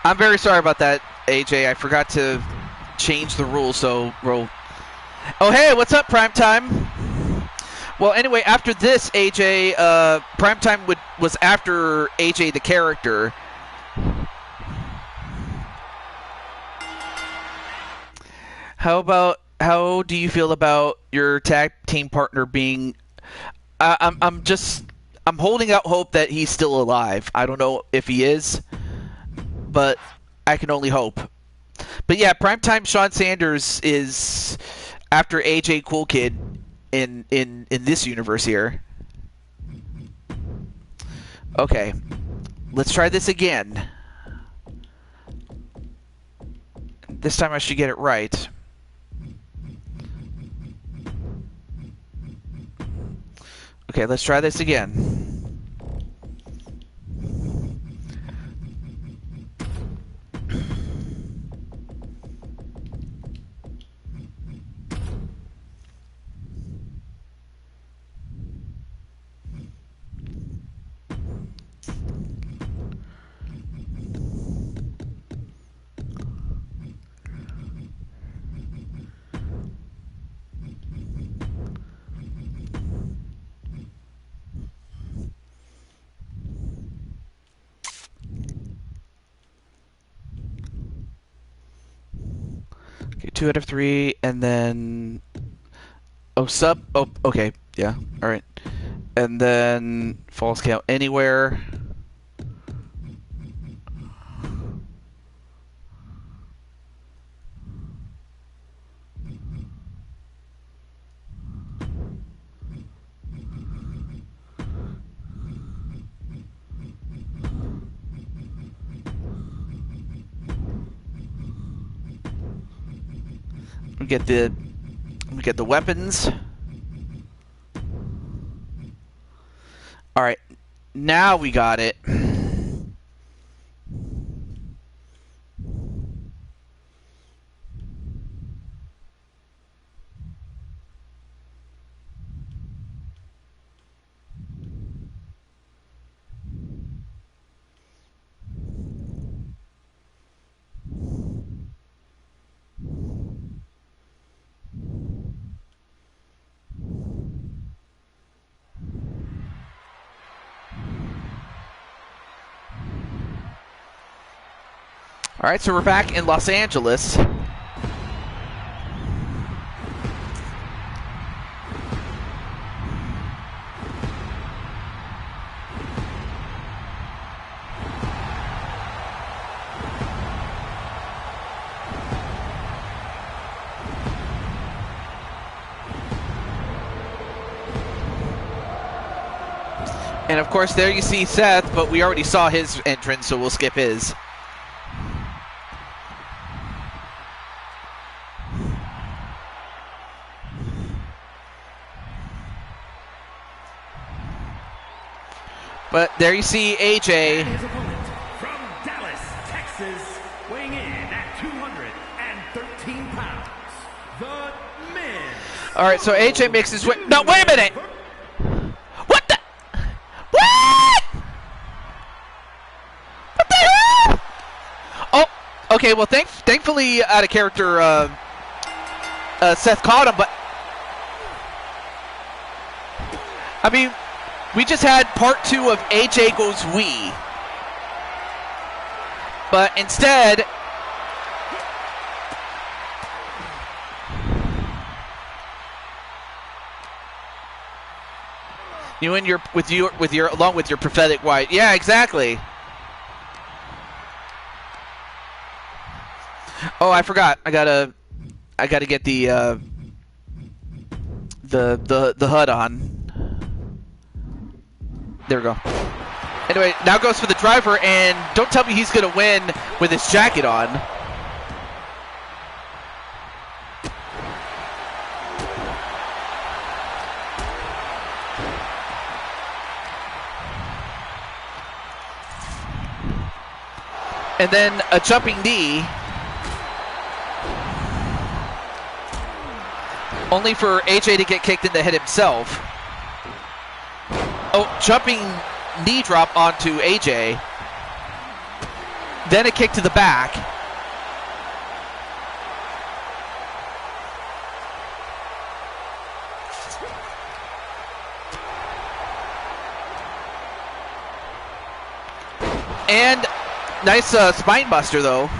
I'm very sorry about that, AJ. I forgot to change the rules, so roll. Oh, hey, what's up, Primetime? Well, anyway, after this, AJ, Primetime was after AJ the character. How do you feel about your tag team partner being? I'm holding out hope that he's still alive. I don't know if he is, but I can only hope. But yeah, Primetime Sean Sanders is after AJ Cool Kid in this universe here. Okay, let's try this again. This time I should get it right. Okay, let's try this again. Okay, 2 out of 3, and then sub. Oh, okay, yeah, all right, and then false count anywhere. We get the weapons. All right, now we got it. All right, so we're back in Los Angeles. And of course, there you see Seth, but we already saw his entrance, so we'll skip his. But there you see AJ. His opponent from Dallas, Texas, weighing in at 213 pounds, the Miz. All right, so AJ makes his way. No, wait a minute. What the? What? What the hell? Oh, okay. Well, thankfully, out of character, Seth caught him, but I mean. We just had part 2 of AJ Goes Wee. But instead, you and your along with your prophetic white. Yeah, exactly. Oh, I forgot. I gotta get the HUD on. There we go. Anyway, now goes for the driver, and don't tell me he's going to win with his jacket on. And then a jumping knee. Only for AJ to get kicked in the head himself. Oh, jumping knee drop onto AJ. then a kick to the back. And nice spine buster, though.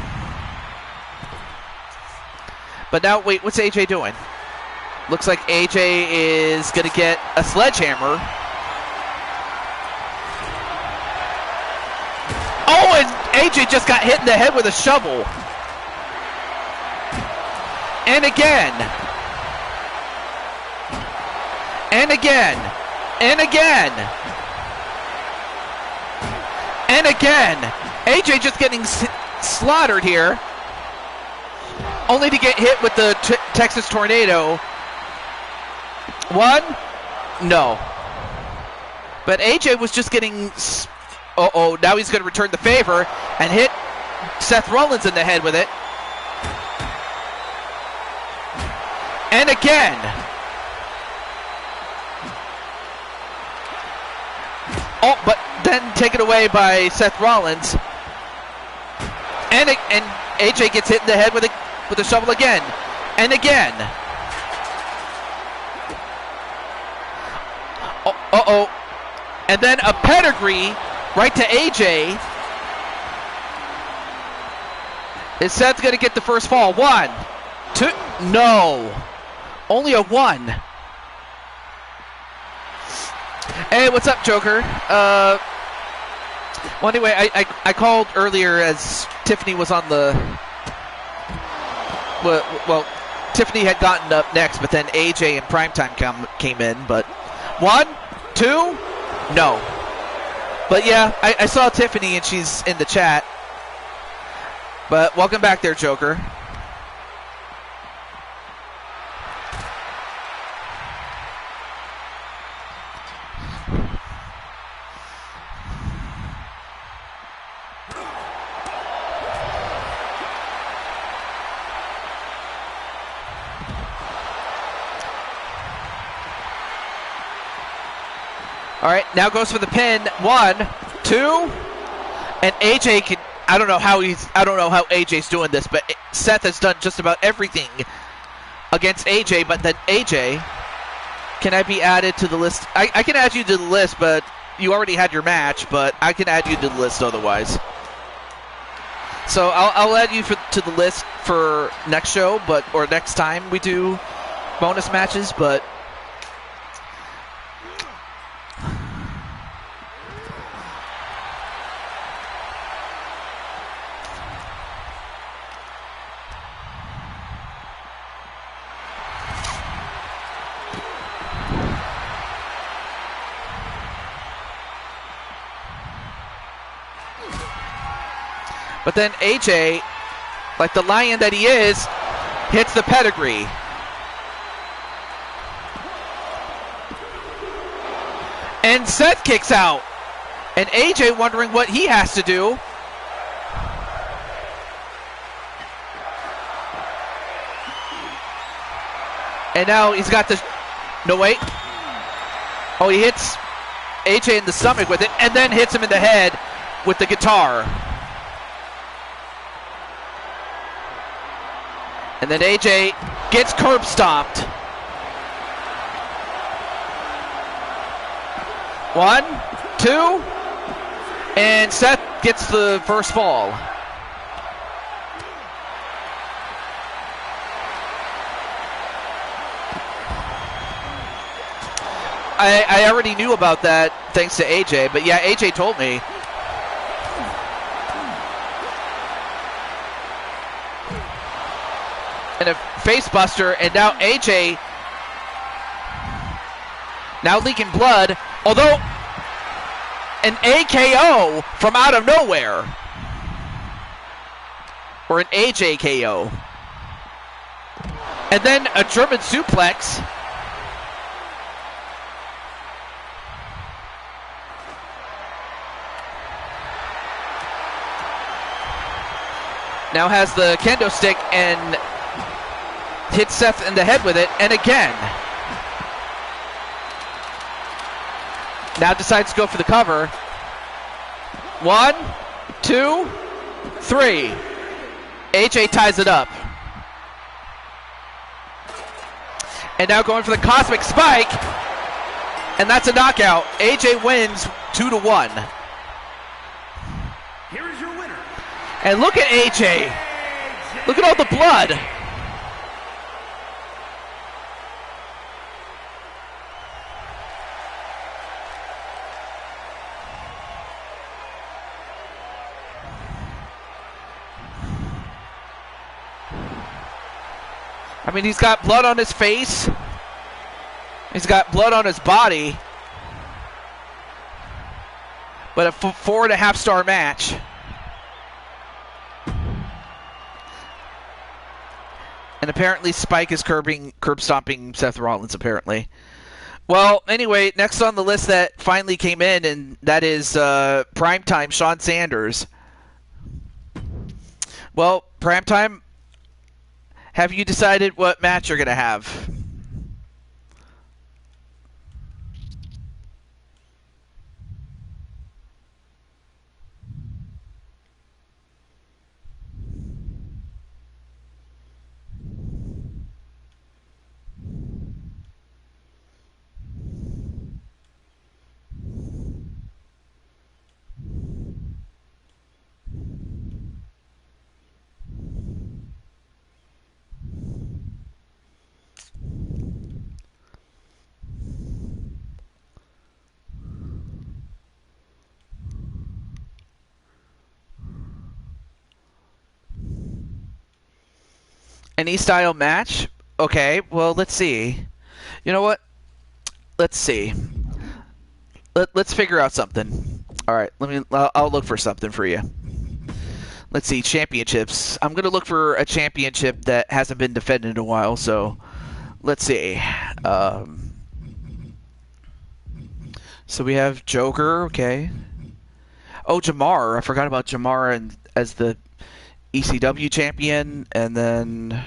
But now, wait, what's AJ doing? Looks like AJ is going to get a sledgehammer. Oh, and AJ just got hit in the head with a shovel. And again. And again. And again. And again. AJ just getting slaughtered here. Only to get hit with the Texas Tornado. One? No. But AJ was just getting... Uh-oh, now he's going to return the favor and hit Seth Rollins in the head with it. And again. Oh, but then taken away by Seth Rollins. And AJ gets hit in the head with a shovel again. And again. Uh-oh. And then a pedigree right to AJ. Is Seth going to get the first fall? 1, 2, no. Only a 1. Hey, what's up, Joker? Well, anyway, I called earlier as Tiffany was on the... Well, Tiffany had gotten up next, but then AJ and Primetime came in, but... 1, 2, no. But yeah, I saw Tiffany and she's in the chat. But welcome back there, Joker. All right, now goes for the pin. 1, 2, and AJ can. I don't know how AJ's doing this, but Seth has done just about everything against AJ. But then AJ, can I be added to the list? I can add you to the list, but you already had your match. But I can add you to the list otherwise. So I'll add you to the list for next show, or next time we do bonus matches, but. But then AJ, like the lion that he is, hits the pedigree. And Seth kicks out. And AJ wondering what he has to do. And now he's got the... No, wait. Oh, he hits AJ in the stomach with it, and then hits him in the head with the guitar. And then AJ gets curb stomped. 1, 2, and Seth gets the first fall. I already knew about that thanks to AJ, but yeah, AJ told me. And a face buster, and now AJ now leaking blood, although an AKO from out of nowhere, or an AJ KO, and then a German suplex. Now has the kendo stick and hits Seth in the head with it, and again. Now decides to go for the cover. 1, 2, 3. AJ ties it up. And now going for the Cosmic Spike. And that's a knockout. AJ wins 2-1. Here is your winner. And look at AJ. Look at all the blood. I mean, he's got blood on his face. He's got blood on his body. But a 4.5-star match. And apparently Spike is curb stomping Seth Rollins, apparently. Well, anyway, next on the list that finally came in, and that is Primetime Shawn Sanders. Well, Primetime, have you decided what match you're going to have? An E-style match? Okay, well, let's see. You know what? Let's see. Let's figure out something. All right, I'll look for something for you. Let's see, championships. I'm going to look for a championship that hasn't been defended in a while, so let's see. So we have Joker, okay. Oh, Jamar. I forgot about Jamar as the ECW champion, and then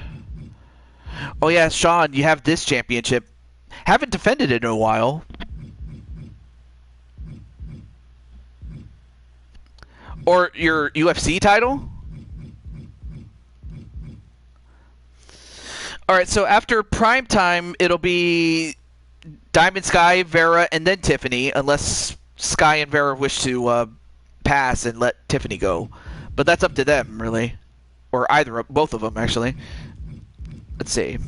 oh yeah, Shawn, you have this championship. Haven't defended it in a while. Or your UFC title? Alright, so after Primetime, it'll be Diamond Sky, Vera, and then Tiffany, unless Sky and Vera wish to pass and let Tiffany go. But that's up to them, really. Or both of them, actually. Let's see.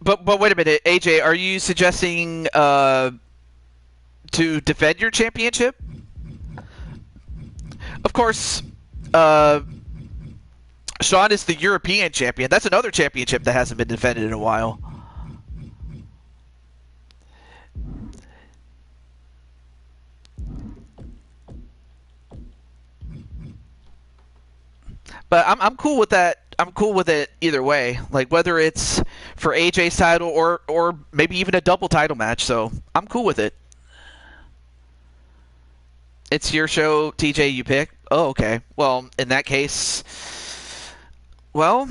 But wait a minute, AJ, are you suggesting to defend your championship? Of course, Shawn is the European champion. That's another championship that hasn't been defended in a while. But I'm cool with that. I'm cool with it either way. Like whether it's for AJ's title or maybe even a double title match. So I'm cool with it. It's your show, TJ. You pick. Oh, okay. Well, in that case, well,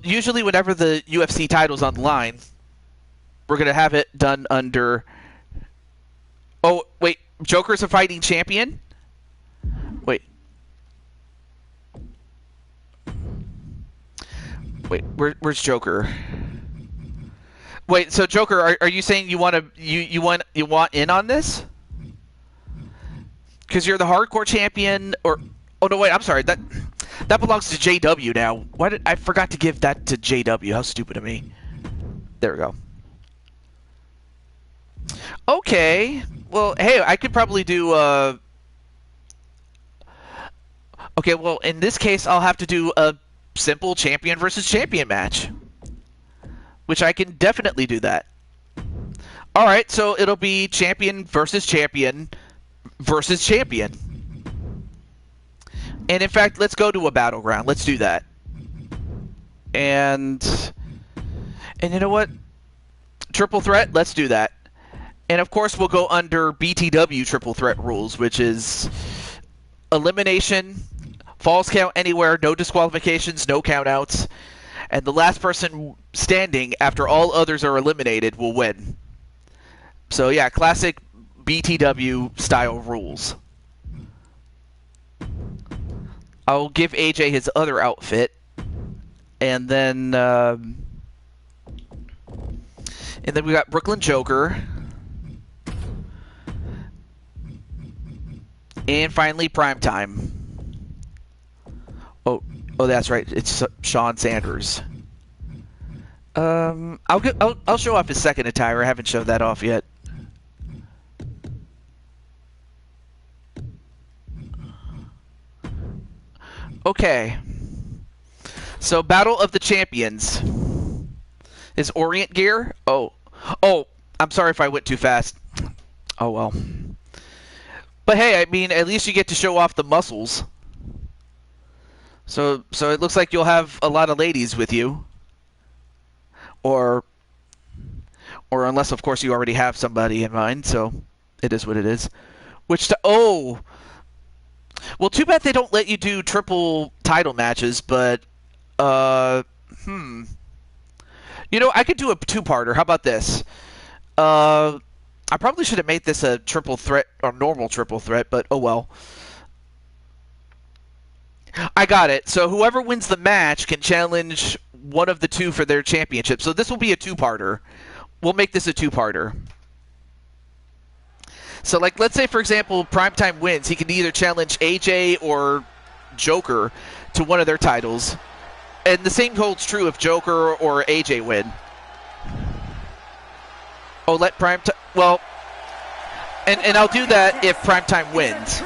usually whenever the UFC title's on the line, we're gonna have it done under. Oh wait, Joker's a fighting champion. Wait, where's Joker? Wait, so Joker, are you saying you want in on this? Because you're the hardcore champion, or oh no, wait, I'm sorry, that belongs to JW now. Why did I forgot to give that to JW? How stupid of me. There we go. Okay, well, hey, I could probably do. Okay, well, in this case, I'll have to do a simple champion versus champion match, which I can definitely do that. Alright, so it'll be champion versus champion versus champion. And in fact, let's go to a battleground. Let's do that. And you know what? Triple threat, let's do that. And of course, we'll go under BTW triple threat rules, which is elimination, falls count anywhere, no disqualifications, no countouts. and the last person standing after all others are eliminated will win. So yeah, classic BTW style rules. I'll give AJ his other outfit, and then we got Brooklyn Joker, and finally Primetime. Oh, that's right. It's Sean Sanders. I'll show off his second attire. I haven't showed that off yet. Okay. So, Battle of the Champions. Is Orient gear? Oh, I'm sorry if I went too fast. Oh, well. But hey, I mean, at least you get to show off the muscles. So it looks like you'll have a lot of ladies with you. Or unless, of course, you already have somebody in mind, so it is what it is. Well, too bad they don't let you do triple title matches, but, I could do a two-parter. How about this? I probably should have made this a triple threat, or normal triple threat, but oh well. I got it. So whoever wins the match can challenge one of the two for their championship. So this will be a two-parter. We'll make this a two-parter. So, like, let's say, for example, Primetime wins. He can either challenge AJ or Joker to one of their titles. And the same holds true if Joker or AJ win. Oh, let Primetime... Well, and I'll do that if Primetime wins.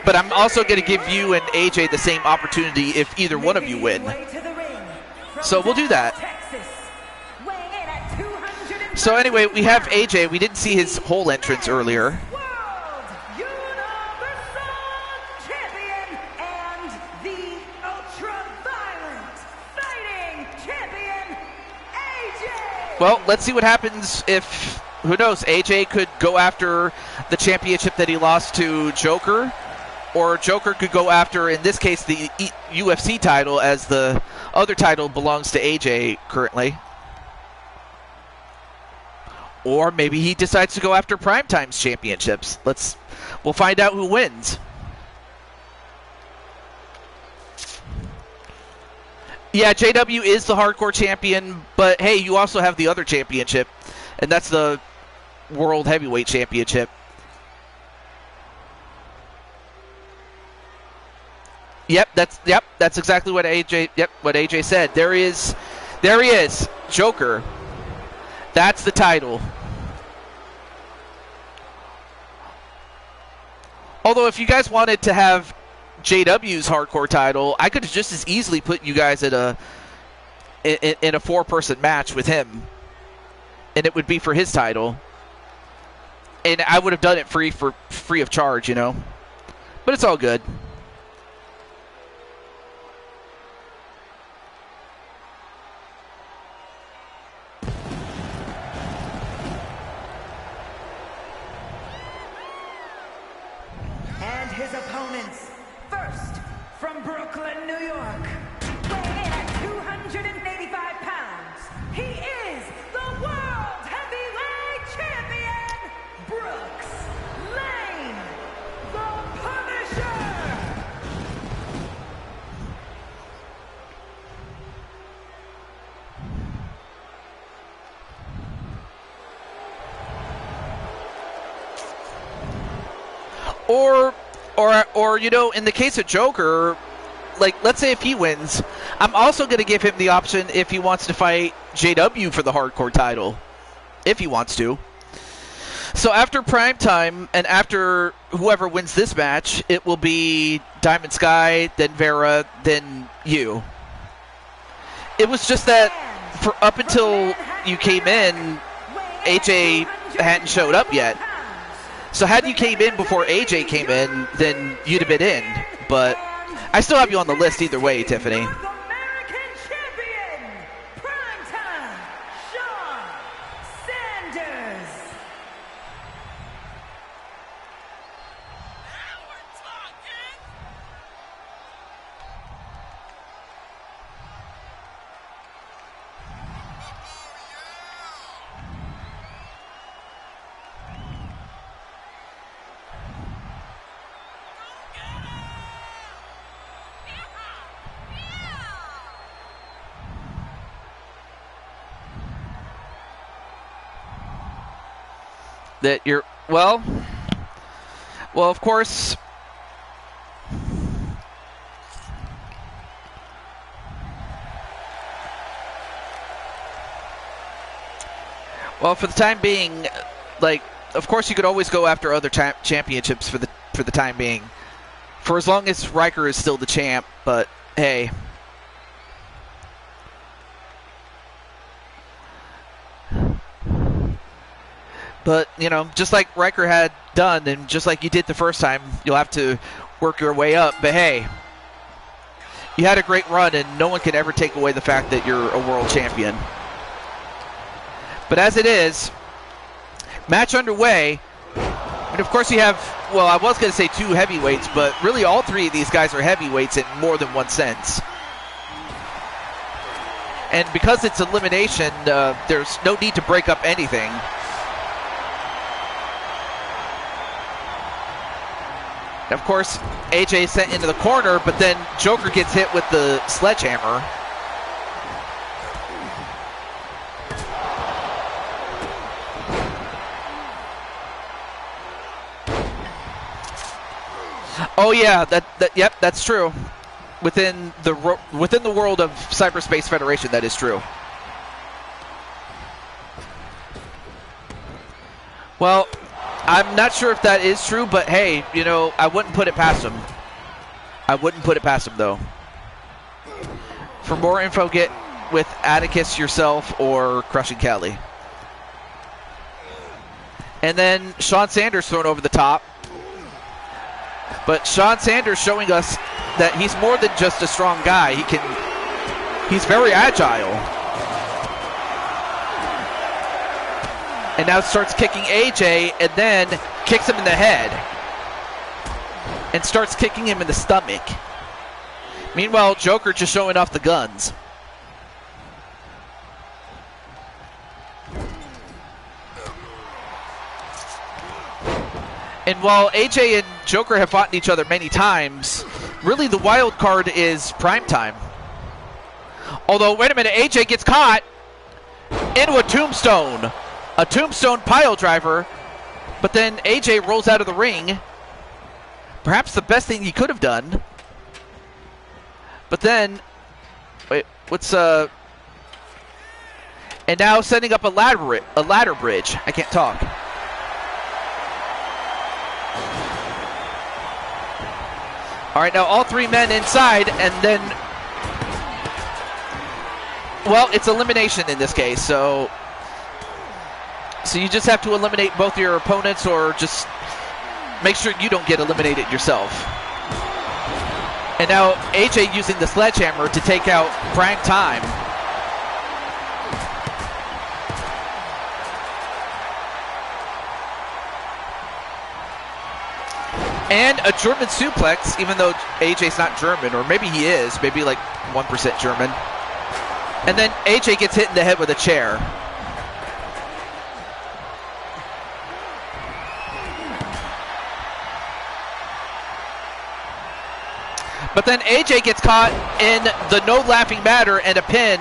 But I'm also going to give you and AJ the same opportunity if either one of you win. So we'll do that. So anyway, we have AJ. We didn't see his whole entrance earlier. Well, let's see what happens if, who knows, AJ could go after the championship that he lost to Joker, or Joker could go after, in this case, the UFC title, as the other title belongs to AJ currently. Or maybe he decides to go after Primetime's championships. We'll find out who wins. Yeah, JW is the hardcore champion, but hey, you also have the other championship, and that's the World Heavyweight Championship. Yep, that's exactly what AJ said. There he is, Joker. That's the title. Although if you guys wanted to have JW's hardcore title, I could have just as easily put you guys in a four-person match with him, and it would be for his title, and I would have done it free of charge, But it's all good. And his opponents, first from Brooklyn, New York, weighing in at 285 pounds, he is the World Heavyweight Champion, Brooks Lane, the Punisher! Or in the case of Joker, like, let's say if he wins, I'm also going to give him the option if he wants to fight JW for the hardcore title, if he wants to. So after Primetime, and after whoever wins this match, it will be Diamond Sky, then Vera, then you. It was just that for up until you came in, AJ hadn't showed up yet. So had you came in before AJ came in, then you'd have been in. But I still have you on the list either way, Tiffany. North American Champion, Primetime, Sean Sanders. that you're, well, of course, for the time being, like, of course you could always go after other championships for the time being, for as long as Riker is still the champ, but hey. But, you know, just like Riker had done, and just like you did the first time, you'll have to work your way up. But hey, you had a great run, and no one can ever take away the fact that you're a world champion. But as it is, match underway. And of course you have, well, I was going to say 2 heavyweights, but really all 3 of these guys are heavyweights in more than one sense. And because it's elimination, there's no need to break up anything. And of course, AJ is sent into the corner, but then Joker gets hit with the sledgehammer. Oh yeah, yep, that's true. Within the world of Cyberspace Federation, that is true. Well, I'm not sure if that is true, but hey, you know, I wouldn't put it past him. I wouldn't put it past him, though. For more info, get with Atticus yourself or Crushing Kelly. And then Sean Sanders thrown over the top. But Sean Sanders showing us that he's more than just a strong guy. He's very agile. And now starts kicking AJ, and then kicks him in the head. And starts kicking him in the stomach. Meanwhile, Joker just showing off the guns. And while AJ and Joker have fought each other many times, really the wild card is Primetime. Although, wait a minute, AJ gets caught into a tombstone. A tombstone pile driver, but then AJ rolls out of the ring. Perhaps the best thing he could have done. But then, wait, and now setting up a ladder bridge. I can't talk. All right, now all 3 men inside, and then, well, it's elimination in this case, so you just have to eliminate both your opponents, or just make sure you don't get eliminated yourself. And now AJ using the sledgehammer to take out Prime Time. And a German suplex, even though AJ's not German, or maybe he is, maybe like 1% German. And then AJ gets hit in the head with a chair. But then AJ gets caught in the no laughing matter and a pin.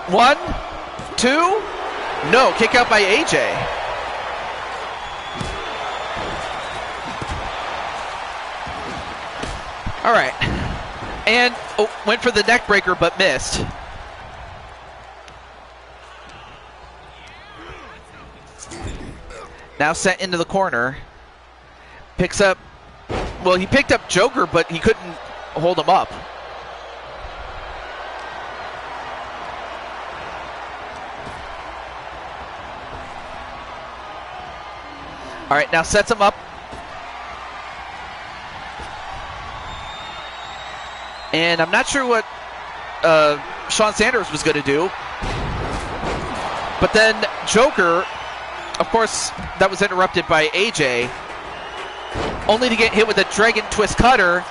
1, 2, no, kick out by AJ. All right, and went for the neck breaker but missed. Now sent into the corner. Picks up, well, he picked up Joker, but he couldn't hold him up. All right, now sets him up. And I'm not sure what Sean Sanders was going to do. But then Joker, of course, that was interrupted by AJ. Only to get hit with a Dragon Twist Cutter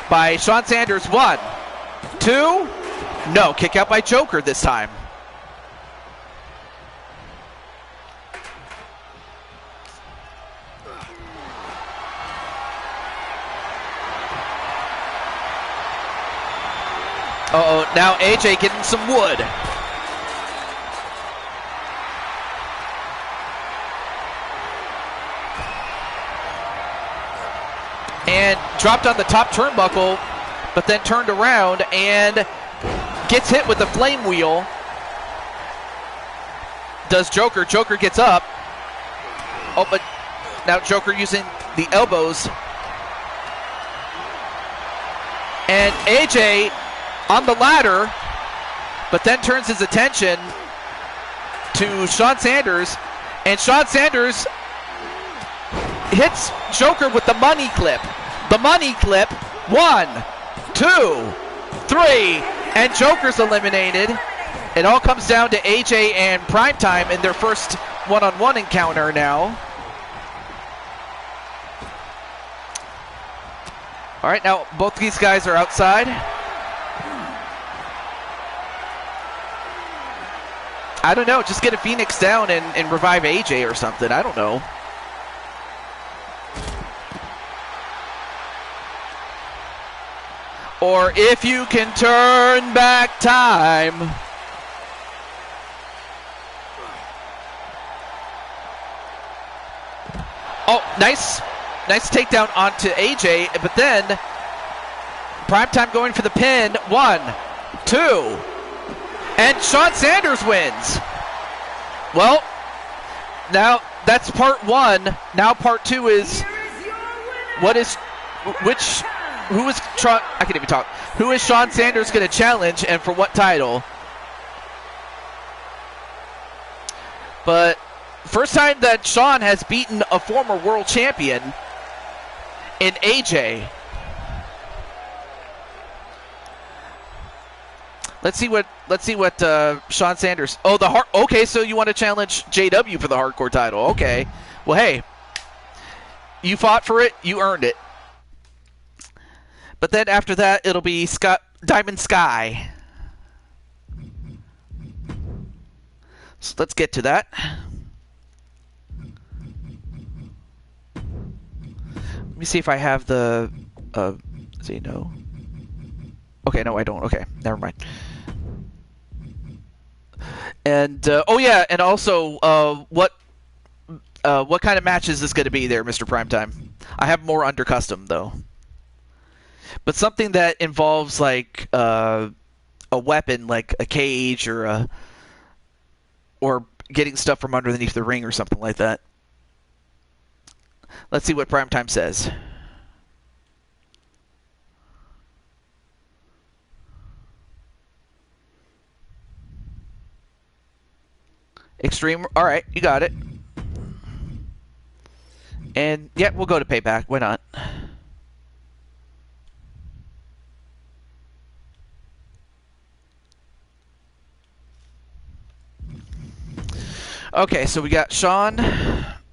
by Sean Sanders. 1, 2, no, kick out by Joker this time. Uh-oh, now AJ getting some wood. dropped on the top turnbuckle, but then turned around and gets hit with the flame wheel. Does Joker. Joker gets up. Oh, but now Joker using the elbows. And AJ on the ladder, but then turns his attention to Shawn Sanders, and Shawn Sanders hits Joker with the money clip. The money clip, 1, 2, 3, and Joker's eliminated. It all comes down to AJ and Primetime in their first one-on-one encounter now. All right, now both these guys are outside. I don't know, just get a Phoenix down and revive AJ or something. I don't know. Or if you can turn back time. Oh, nice takedown onto AJ, but then Primetime going for the pin. 1, 2, and Shawn Sanders wins. Well, now that's part 1. Now part 2 is who is Shawn Sanders going to challenge and for what title? But first time that Shawn has beaten a former world champion in AJ. Let's see what Shawn Sanders. Oh, okay, so you want to challenge JW for the hardcore title. Okay. Well, hey, you fought for it, you earned it. But then after that, it'll be Diamond Sky. So let's get to that. Let me see if I have the. See, no. Okay, no, I don't. Okay, never mind. And oh yeah, and also, what kind of match is this going to be there, Mr. Primetime? I have more under custom though, but something that involves like a weapon, like a cage or getting stuff from underneath the ring or something like that. Let's see what Primetime says. Extreme. All right, you got it. And yeah, we'll go to Payback. Why not? Okay, so we got Shawn,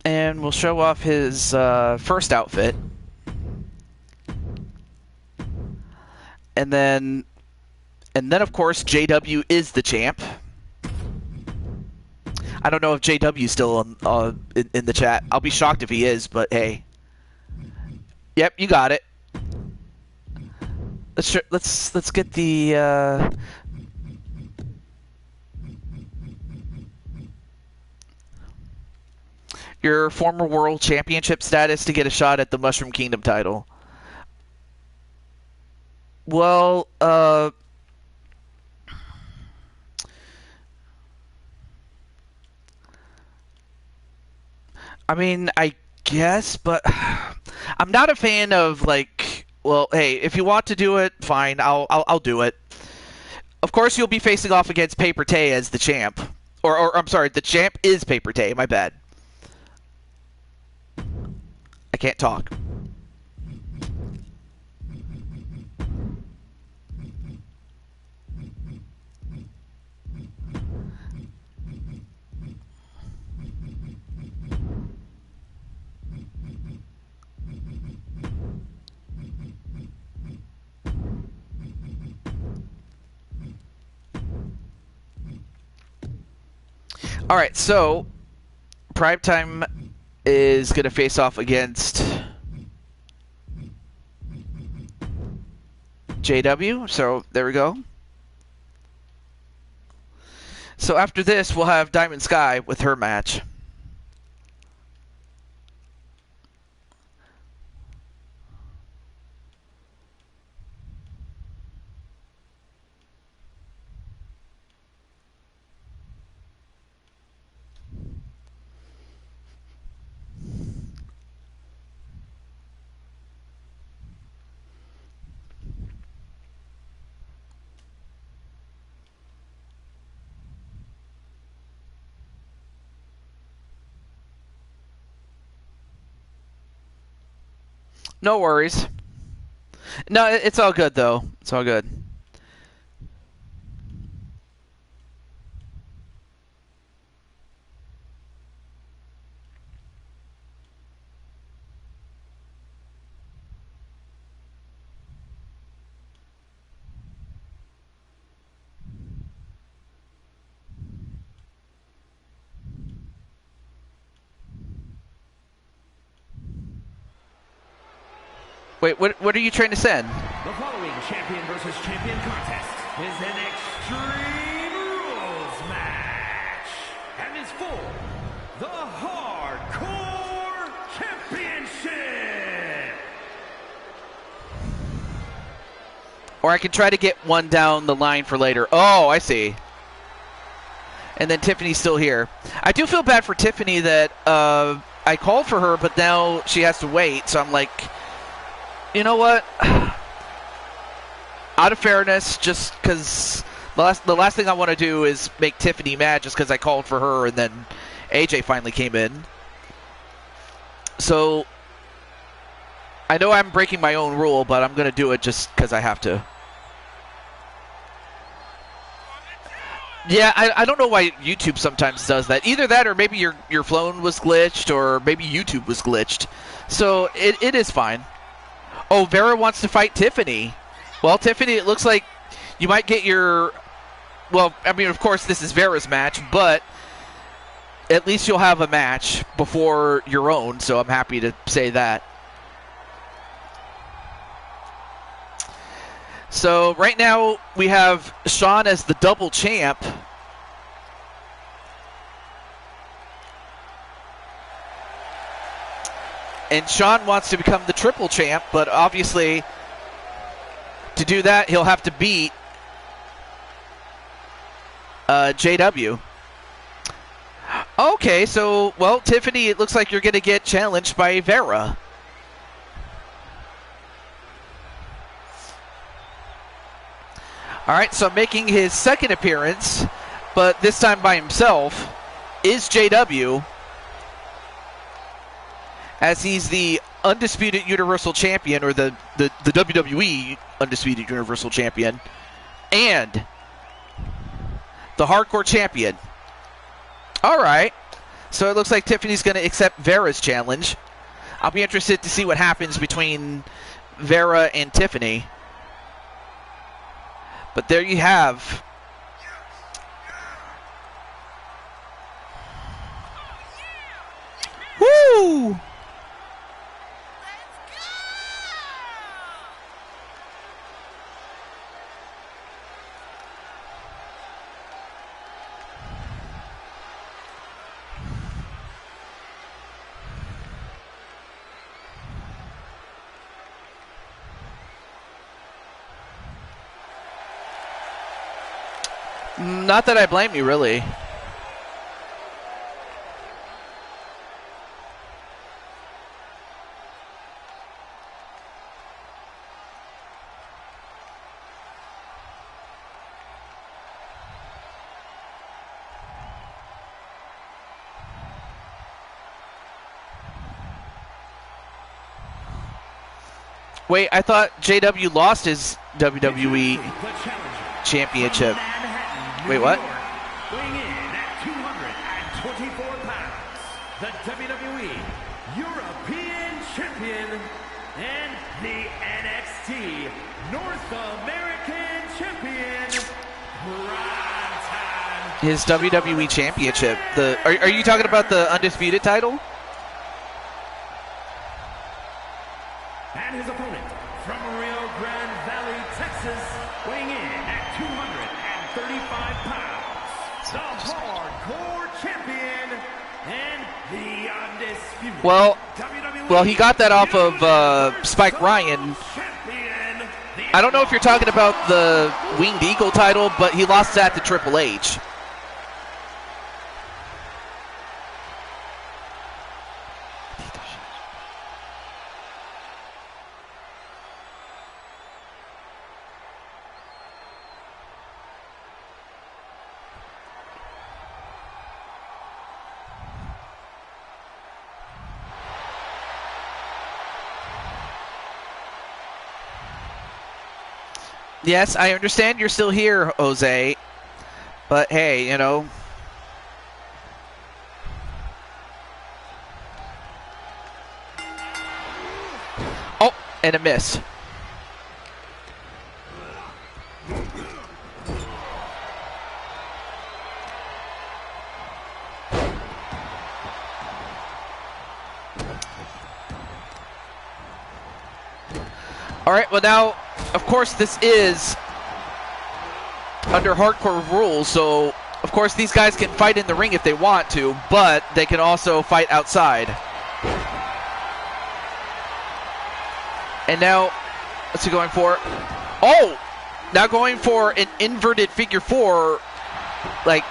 and we'll show off his first outfit. And then of course JW is the champ. I don't know if JW's still in the chat. I'll be shocked if he is, but hey. Yep, you got it. Let's get the your former world championship status to get a shot at the Mushroom Kingdom title. Well, I mean, I guess, but I'm not a fan of like. Well, hey, if you want to do it, fine. I'll do it. Of course, you'll be facing off against Paper Tay as the champ, or I'm sorry, the champ is Paper Tay. My bad. I can't talk. All right, so Primetime is going to face off against JW. So there we go. So after this, we'll have Diamond Sky with her match. No worries. No, it's all good though. It's all good. Wait, what are you trying to send? The following champion versus champion contest is an Extreme Rules match and is for the Hardcore Championship. Or I can try to get one down the line for later. Oh, I see. And then Tiffany's still here. I do feel bad for Tiffany that I called for her, but now she has to wait. So I'm like, you know what? Out of fairness, just because the last thing I want to do is make Tiffany mad just because I called for her and then AJ finally came in. So I know I'm breaking my own rule, but I'm going to do it just because I have to. Yeah, I don't know why YouTube sometimes does that. Either that or maybe your phone was glitched or maybe YouTube was glitched. So it is fine. Oh, Vera wants to fight Tiffany. Well, Tiffany, it looks like you might get your... Well, I mean, of course, this is Vera's match, but at least you'll have a match before your own, so I'm happy to say that. So, right now, we have Sean as the double champ. And Sean wants to become the triple champ, but obviously, to do that, he'll have to beat JW. Okay, so, well, Tiffany, it looks like you're going to get challenged by Vera. All right, so making his second appearance, but this time by himself, is JW, as he's the undisputed Universal Champion, or the WWE Undisputed Universal Champion, and the Hardcore Champion. All right, so it looks like Tiffany's going to accept Vera's challenge. I'll be interested to see what happens between Vera and Tiffany. But there you have woo! Not that I blame you, really. Wait, I thought JW lost his WWE Championship. Wait, what? Weighing in at 224 pounds, the WWE European Champion and the NXT North American Champion, Primetime. His WWE Championship. Are you talking about the Undisputed title? And his opponent from Rio Grande Valley, Texas, weighing in at 235 pounds, the Hardcore Champion and the Undisputed Well, he got that off of Spike Ryan. Champion. I don't know if you're talking about the Winged Eagle title, but he lost that to Triple H. Yes, I understand you're still here, Jose. But hey, you know. Oh, and a miss. All right, well now, of course, this is under hardcore rules, so of course these guys can fight in the ring if they want to, but they can also fight outside. And now, what's he going for? Oh! Now going for an inverted figure four, like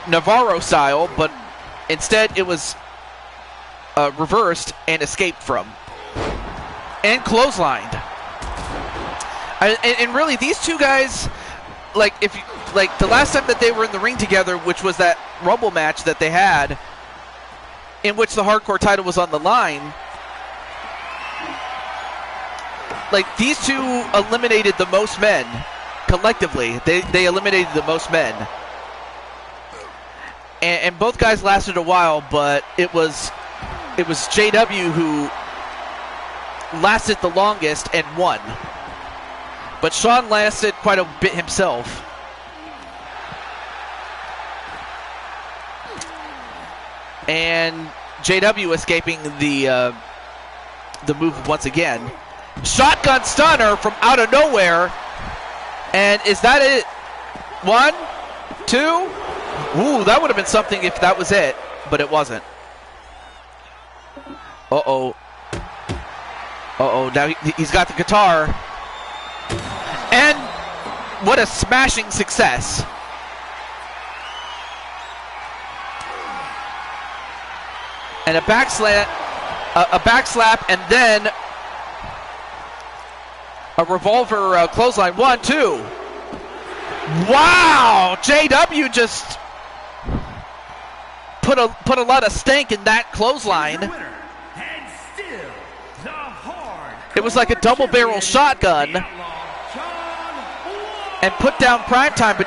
Navarro style, but instead it was reversed and escaped from. And clotheslined. And really, these two guys, like if you, like the last time that they were in the ring together, which was that Rumble match that they had, in which the hardcore title was on the line, like these two eliminated the most men collectively. They eliminated the most men, and both guys lasted a while, but it was JW who lasted the longest and won. But Sean lasted quite a bit himself. And JW escaping the move once again. Shotgun stunner from out of nowhere. And is that it? 1, 2. Ooh, that would have been something if that was it, but it wasn't. Uh-oh. Uh-oh, now he's got the guitar. And what a smashing success. And a backslap, and then a revolver clothesline. 1, 2. Wow! JW just put a lot of stank in that clothesline. It was like a double barrel shotgun, and put down Primetime, but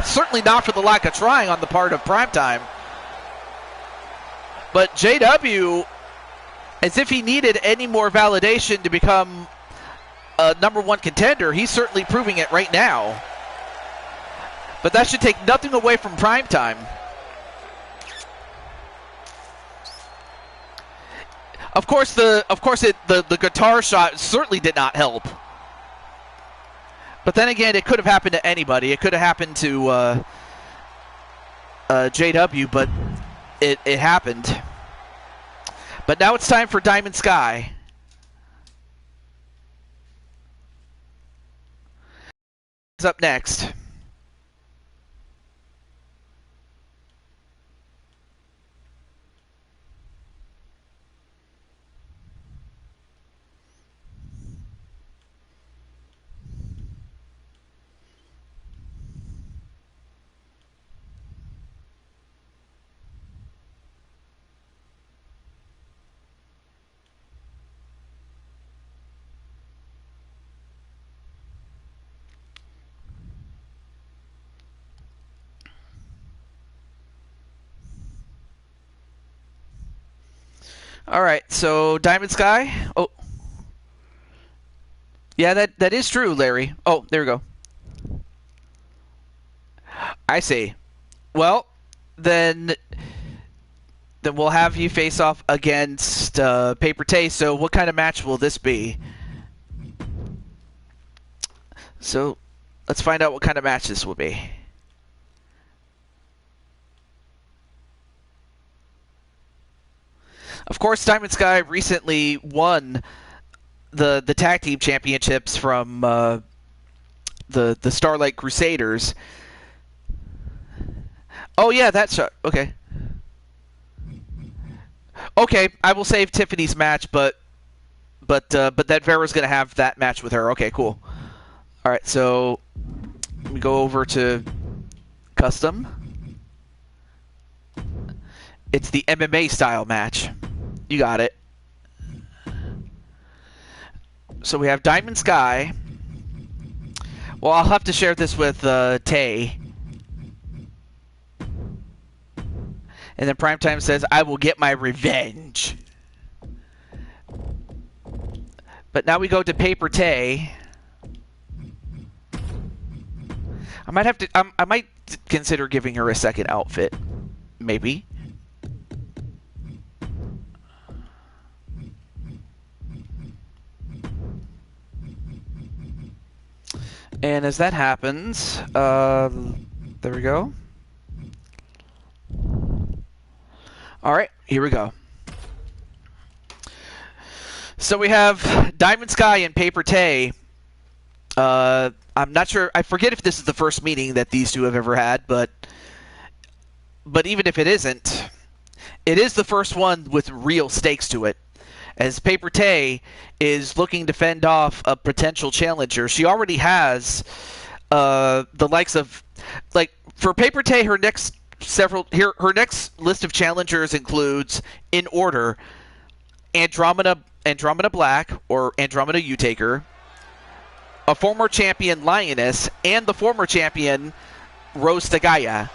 certainly not for the lack of trying on the part of Primetime. But JW, as if he needed any more validation to become a #1 contender, he's certainly proving it right now. But that should take nothing away from Primetime. Of course, the guitar shot certainly did not help. But then again, it could have happened to anybody. It could have happened to JW, but it happened. But now it's time for Diamond Sky. Is up next. All right, so Diamond Sky. Oh, yeah, that is true, Larry. Oh, there we go. I see. Well, then we'll have you face off against Paper Tay. So, what kind of match will this be? So, let's find out what kind of match this will be. Of course, Diamond Sky recently won the tag team championships from the Starlight Crusaders. Oh yeah, that's okay. Okay, I will save Tiffany's match, but that Vera's gonna have that match with her. Okay, cool. All right, so let me go over to custom. It's the MMA style match. You got it. So we have Diamond Sky Well, I'll have to share this with Tay. And then Primetime says, I will get my revenge. But now we go to Paper Tay. I might have to. I might consider giving her a second outfit, maybe. And as that happens, there we go. All right, here we go. So we have Diamond Sky and Paper Tay. I'm not sure. I forget if this is the first meeting that these two have ever had, but even if it isn't, it is the first one with real stakes to it. As Paper Tay is looking to fend off a potential challenger, she already has the likes of, like, for Paper Tay, her next list of challengers includes, in order, Andromeda Black, or Andromeda U-Taker, a former champion Lioness, and the former champion Rose Tagaya.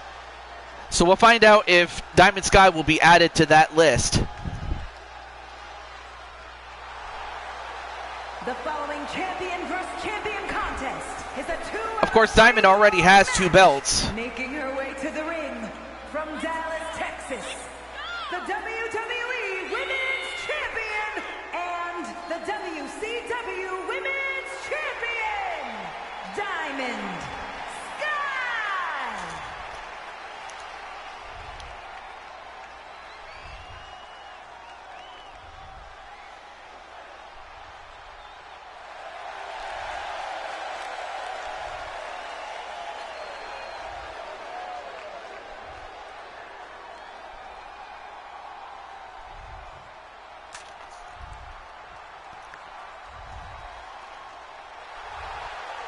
So we'll find out if Diamond Sky will be added to that list. The following champion versus champion contest is a 2 Of course, Diamond already has 2 belts. Making her way to the ring from Dallas, Texas, the WWE Women's Champion and the WCW Women's Champion, Diamond Sky!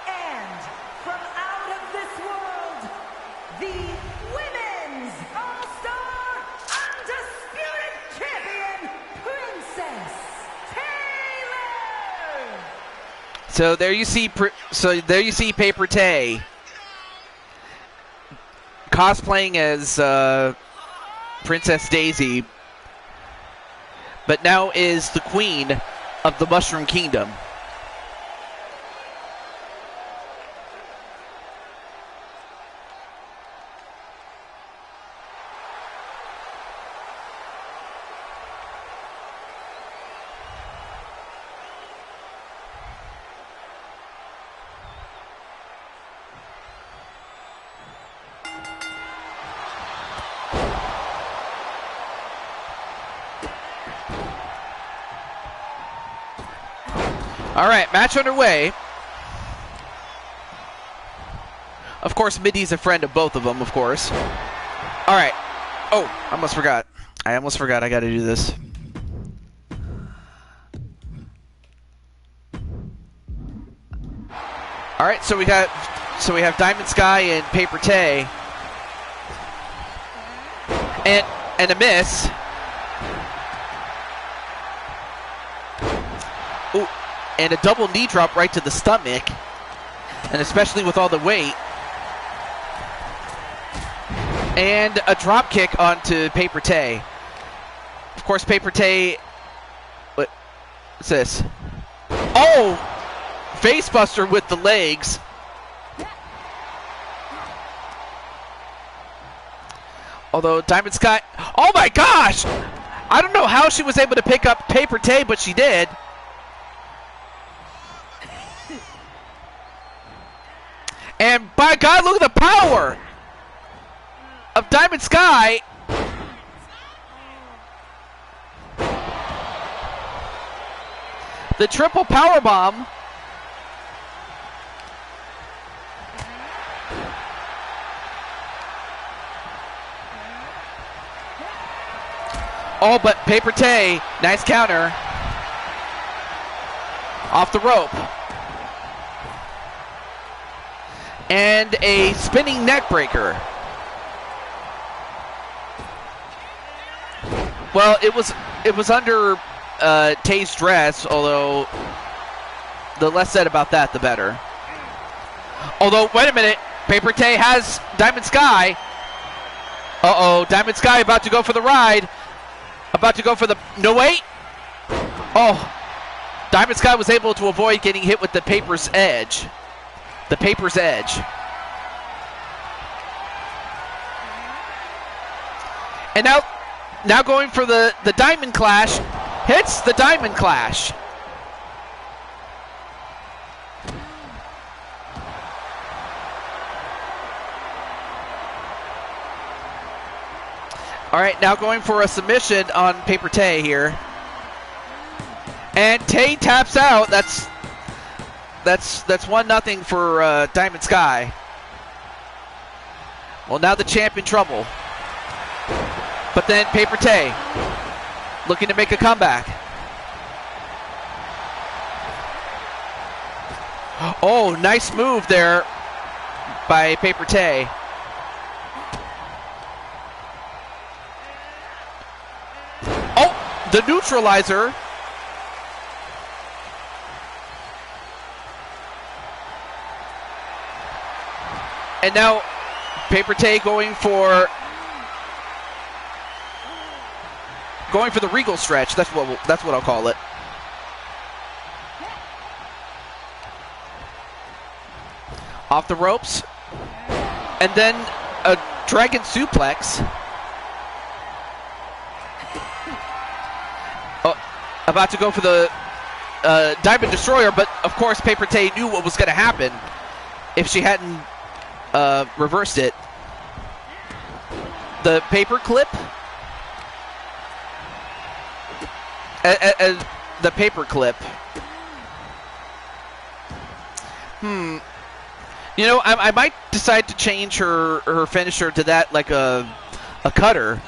And from out of this world, the Women's All-Star Undisputed Champion, Princess Taylor! So there you see Paper Tay cosplaying as Princess Daisy, but now is the queen of the Mushroom Kingdom. All right, match underway. Of course, Middy's a friend of both of them, of course. All right. Oh, I almost forgot. I got to do this. All right, so we have Diamond Sky and Paper Tay, and a miss. Ooh. And a double knee drop right to the stomach. And especially with all the weight. And a drop kick onto Paper Tay. Of course, Paper Tay... What's this? Oh! Facebuster with the legs. Although Diamond Sky... Oh my gosh! I don't know how she was able to pick up Paper Tay, but she did. And by God, look at the power of Diamond Sky. The triple power bomb. Oh, but Paper Tay, nice counter. Off the rope. And a spinning neck breaker. Well, it was under Tay's dress, although the less said about that, the better. Although, wait a minute. Paper Tay has Diamond Sky. Uh-oh, Diamond Sky about to go for the ride. About to go for the... No, wait. Oh, Diamond Sky was able to avoid getting hit with the Paper's Edge. The Paper's Edge. And now going for the Diamond Clash. Hits the Diamond Clash. All right, now going for a submission on Paper Tay here. And Tay taps out. That's 1-0 for Diamond Sky. Well, now the champ in trouble. But then Paper Tay looking to make a comeback. Oh, nice move there by Paper Tay. Oh, the neutralizer. And now Paper Tay going for the Regal stretch. That's what I'll call it. Off the ropes. And then a dragon suplex. Oh, about to go for the Diamond Destroyer, but of course Paper Tay knew what was going to happen if she hadn't reversed it. The paper clip. The paper clip. You know, I might decide to change her finisher to that, like a cutter.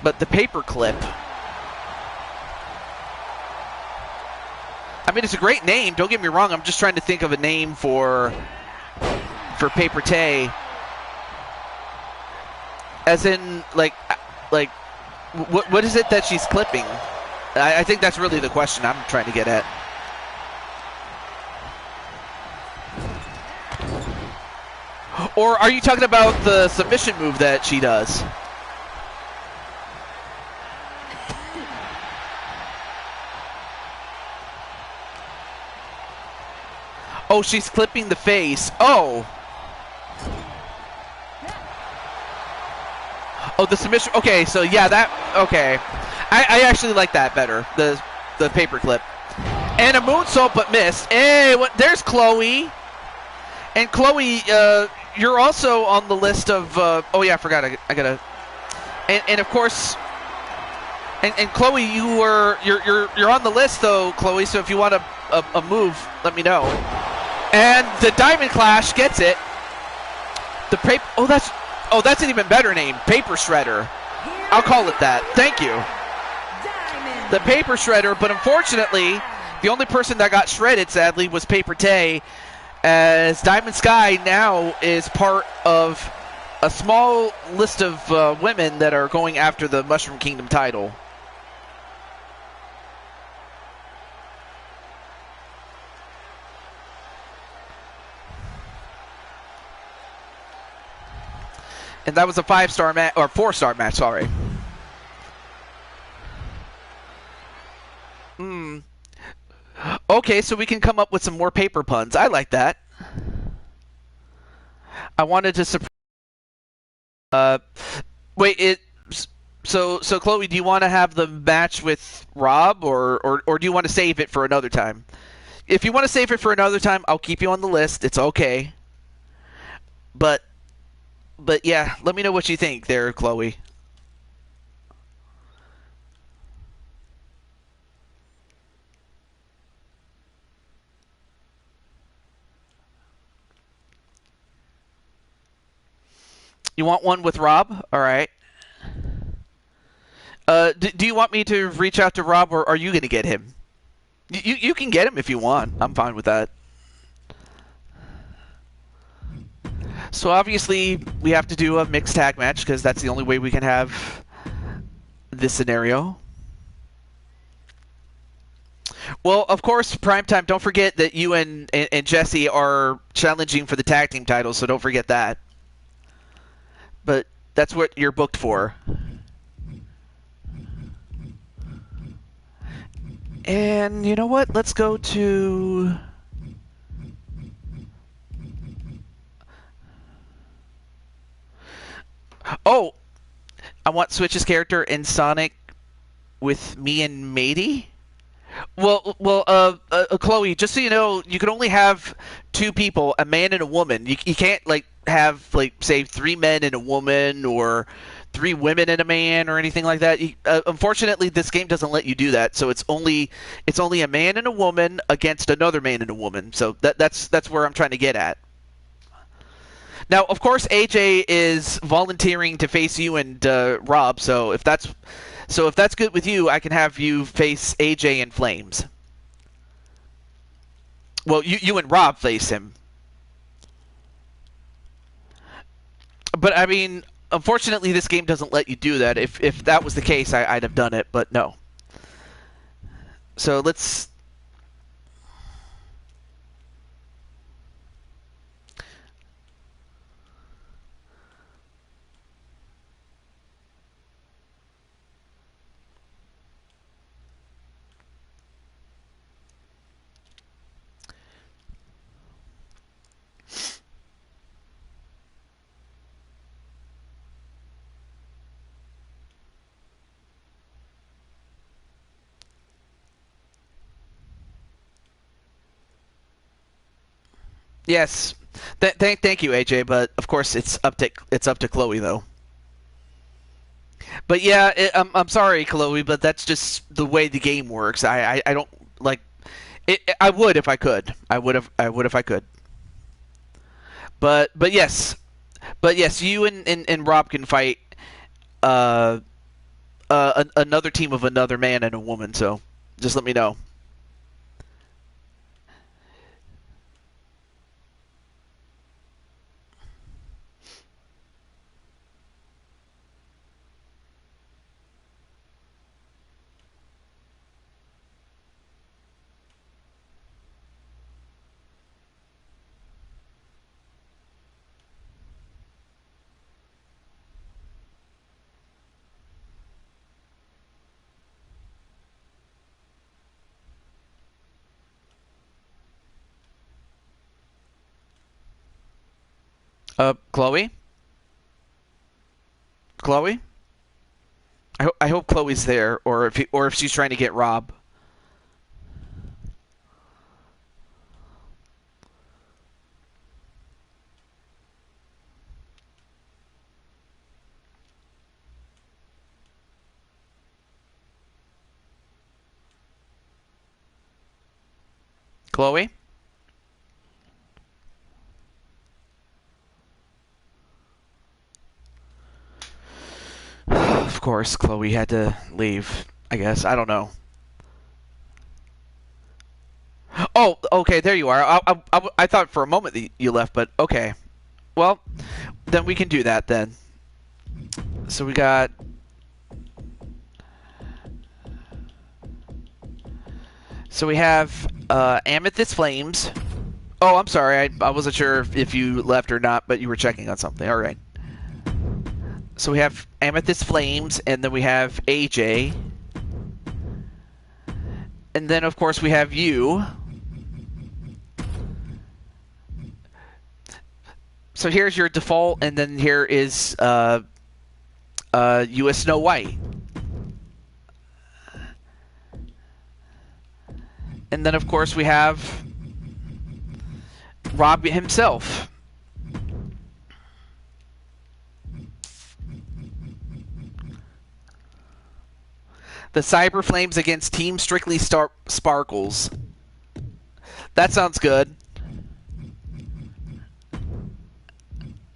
But the paper clip. I mean, it's a great name. Don't get me wrong. I'm just trying to think of a name for Paper Tay. As in, like, what is it that she's clipping? I think that's really the question I'm trying to get at. Or are you talking about the submission move that she does? Oh, she's clipping the face. Oh. Oh, the submission. Okay, so yeah, that. Okay. I actually like that better. The paper clip. And a moonsault, but missed. Hey, there's Chloe. And Chloe, you're also on the list of. Oh yeah, I forgot. I gotta. And of course. And Chloe, you're on the list though, Chloe. So if you want a move, let me know. And the Diamond Clash gets it. The paper. Oh, that's an even better name. Paper Shredder. I'll call it that. Thank you. The Paper Shredder, but unfortunately, the only person that got shredded, sadly, was Paper Tay, as Diamond Sky now is part of a small list of women that are going after the Mushroom Kingdom title. And that was a 5-star match, or 4-star match, sorry. Okay, so we can come up with some more paper puns. I like that. I wanted to wait, so Chloe, do you want to have the match with Rob, or do you want to save it for another time? If you want to save it for another time, I'll keep you on the list. It's okay. But yeah, let me know what you think there, Chloe. You want one with Rob? All right. Do you want me to reach out to Rob, or are you going to get him? You can get him if you want. I'm fine with that. So obviously we have to do a mixed tag match because that's the only way we can have this scenario. Well, of course, Primetime. Don't forget that you and Jesse are challenging for the tag team titles, so don't forget that. But that's what you're booked for. And you know what? Let's go to. Oh, I want Switch's character in Sonic with me and Matey. Chloe, just so you know, you can only have two people, a man and a woman. You can't like have like say three men and a woman or three women and a man or anything like that. Unfortunately, this game doesn't let you do that. So it's only a man and a woman against another man and a woman. So that's where I'm trying to get at. Now, of course, AJ is volunteering to face you and Rob. So if that's good with you, I can have you face AJ in flames. Well, you and Rob face him. But I mean, unfortunately, this game doesn't let you do that. If that was the case, I'd have done it, but no. So let's. Yes. Thank you, AJ. But of course, it's up to Chloe though. But yeah, I'm sorry, Chloe, but that's just the way the game works. I don't like. I would if I could. I would if I could. But yes, you and Rob can fight uh, another team of another man and a woman. So just let me know. Chloe, Chloe. I hope Chloe's there, or if she's trying to get Rob. Chloe. Of course, Chloe had to leave. I guess I don't know. Oh, okay, there you are. I thought for a moment that you left, but okay. Well, then we can do that then. So we got. So we have Amethyst Flames. Oh, I'm sorry. I wasn't sure if you left or not, but you were checking on something. All right. So we have Amethyst Flames, and then we have AJ. And then, of course, we have you. So here's your default, and then here is you as Snow White. And then, of course, we have Rob himself. The Cyber Flames against Team Strictly Sparkles. That sounds good.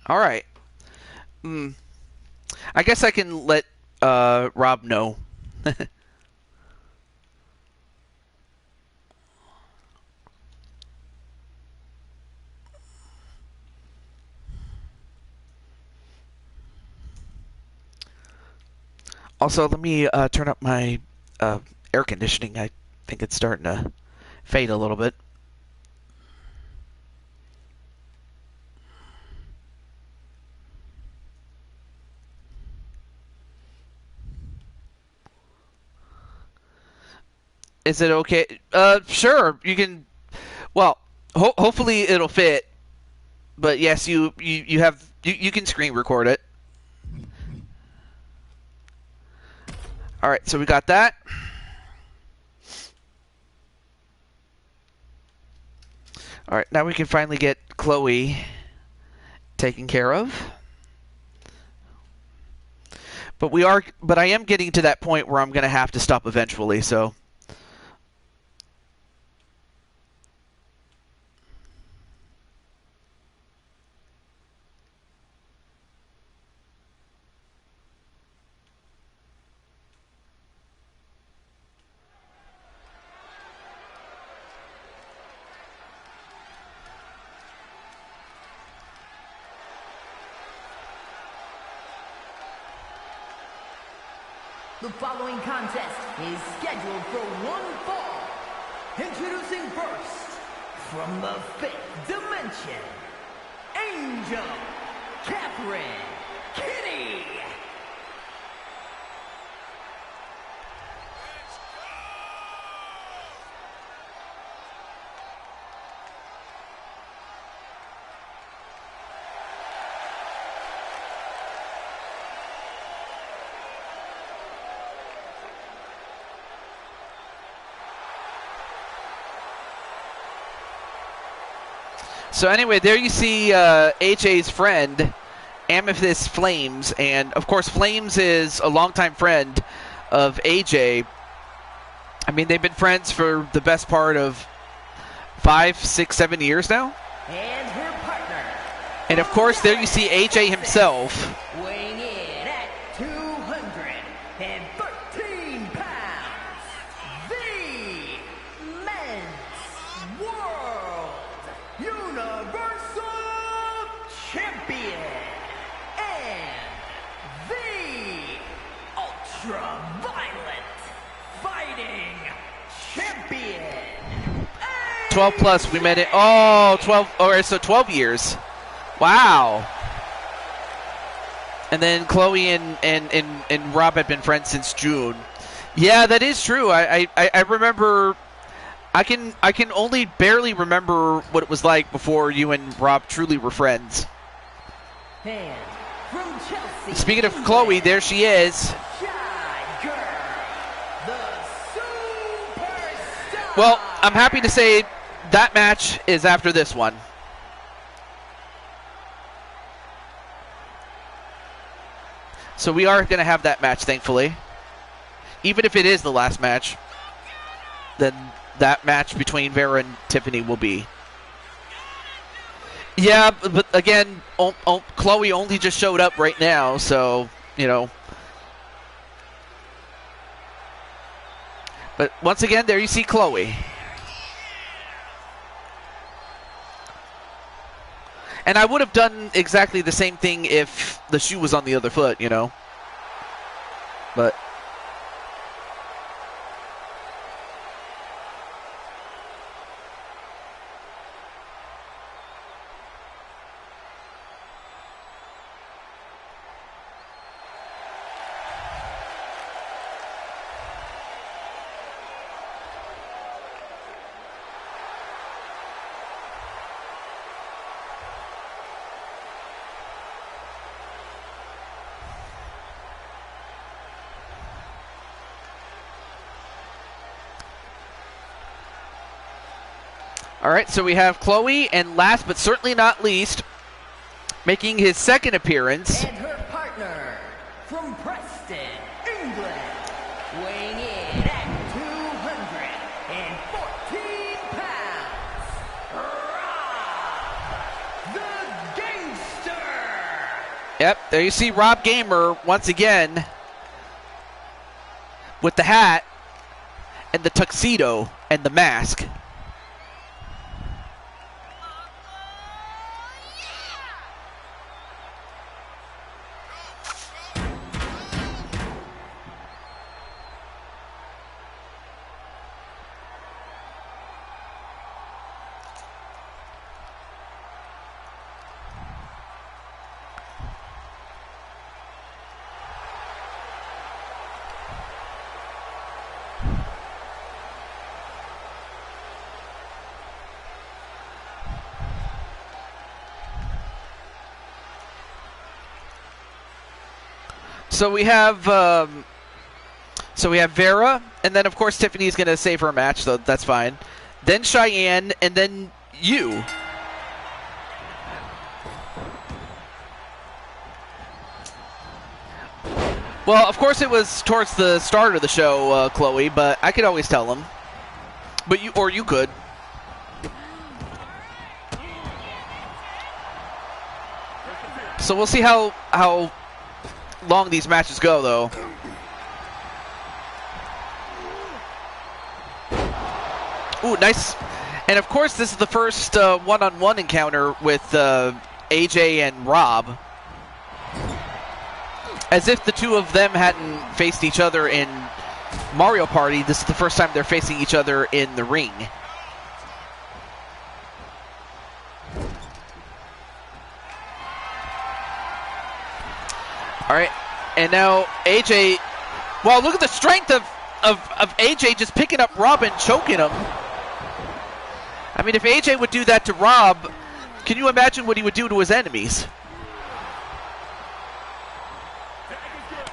All right. I guess I can let Rob know. Also, let me turn up my air conditioning. I think it's starting to fade a little bit. Is it okay? Sure. You can. Well, hopefully it'll fit. But yes, you have you can screen record it. All right, so we got that. All right, now we can finally get Chloe taken care of. But I am getting to that point where I'm going to have to stop eventually, so. The following contest is scheduled for one fall. Introducing first, from the fifth dimension, Angel Catherine Kitty. So anyway, there you see AJ's friend, Amethyst Flames, and of course Flames is a longtime friend of AJ. I mean, they've been friends for the best part of 5, 6, 7 years now. And her partner. And of course, there you see AJ himself. Weighing in at 213 pounds, the Men's World Universal Champion and the Ultraviolet Fighting Champion. 12 plus, we met it. Oh, 12, or so 12 years. Wow. And then Chloe and Rob had been friends since June. Yeah, that is true. I remember. I can only barely remember what it was like before you and Rob truly were friends. And from Chelsea, Speaking of Chloe, there she is. Shy Girl, the superstar. Well, I'm happy to say that match is after this one. So we are going to have that match, thankfully. Even if it is the last match, then that match between Vera and Tiffany will be. Yeah, but again, Chloe only just showed up right now, so, you know. But once again, there you see Chloe. And I would have done exactly the same thing if the shoe was on the other foot, you know. But all right, so we have Chloe, and last but certainly not least, making his second appearance. And her partner from Preston, England, weighing in at 214 pounds, Rob, the Gangster. Yep, there you see Rob Gamer once again with the hat and the tuxedo and the mask. So we have Vera, and then of course Tiffany's gonna save her match, so that's fine. Then Cheyenne, and then you. Well, of course it was towards the start of the show, Chloe, but I could always tell them. But you could. So we'll see how long these matches go, though. Ooh, nice. And of course, this is the first one-on-one encounter with AJ and Rob. As if the two of them hadn't faced each other in Mario Party, this is the first time they're facing each other in the ring. All right, and now AJ. Wow, look at the strength of AJ just picking up Rob and choking him. I mean, if AJ would do that to Rob, can you imagine what he would do to his enemies?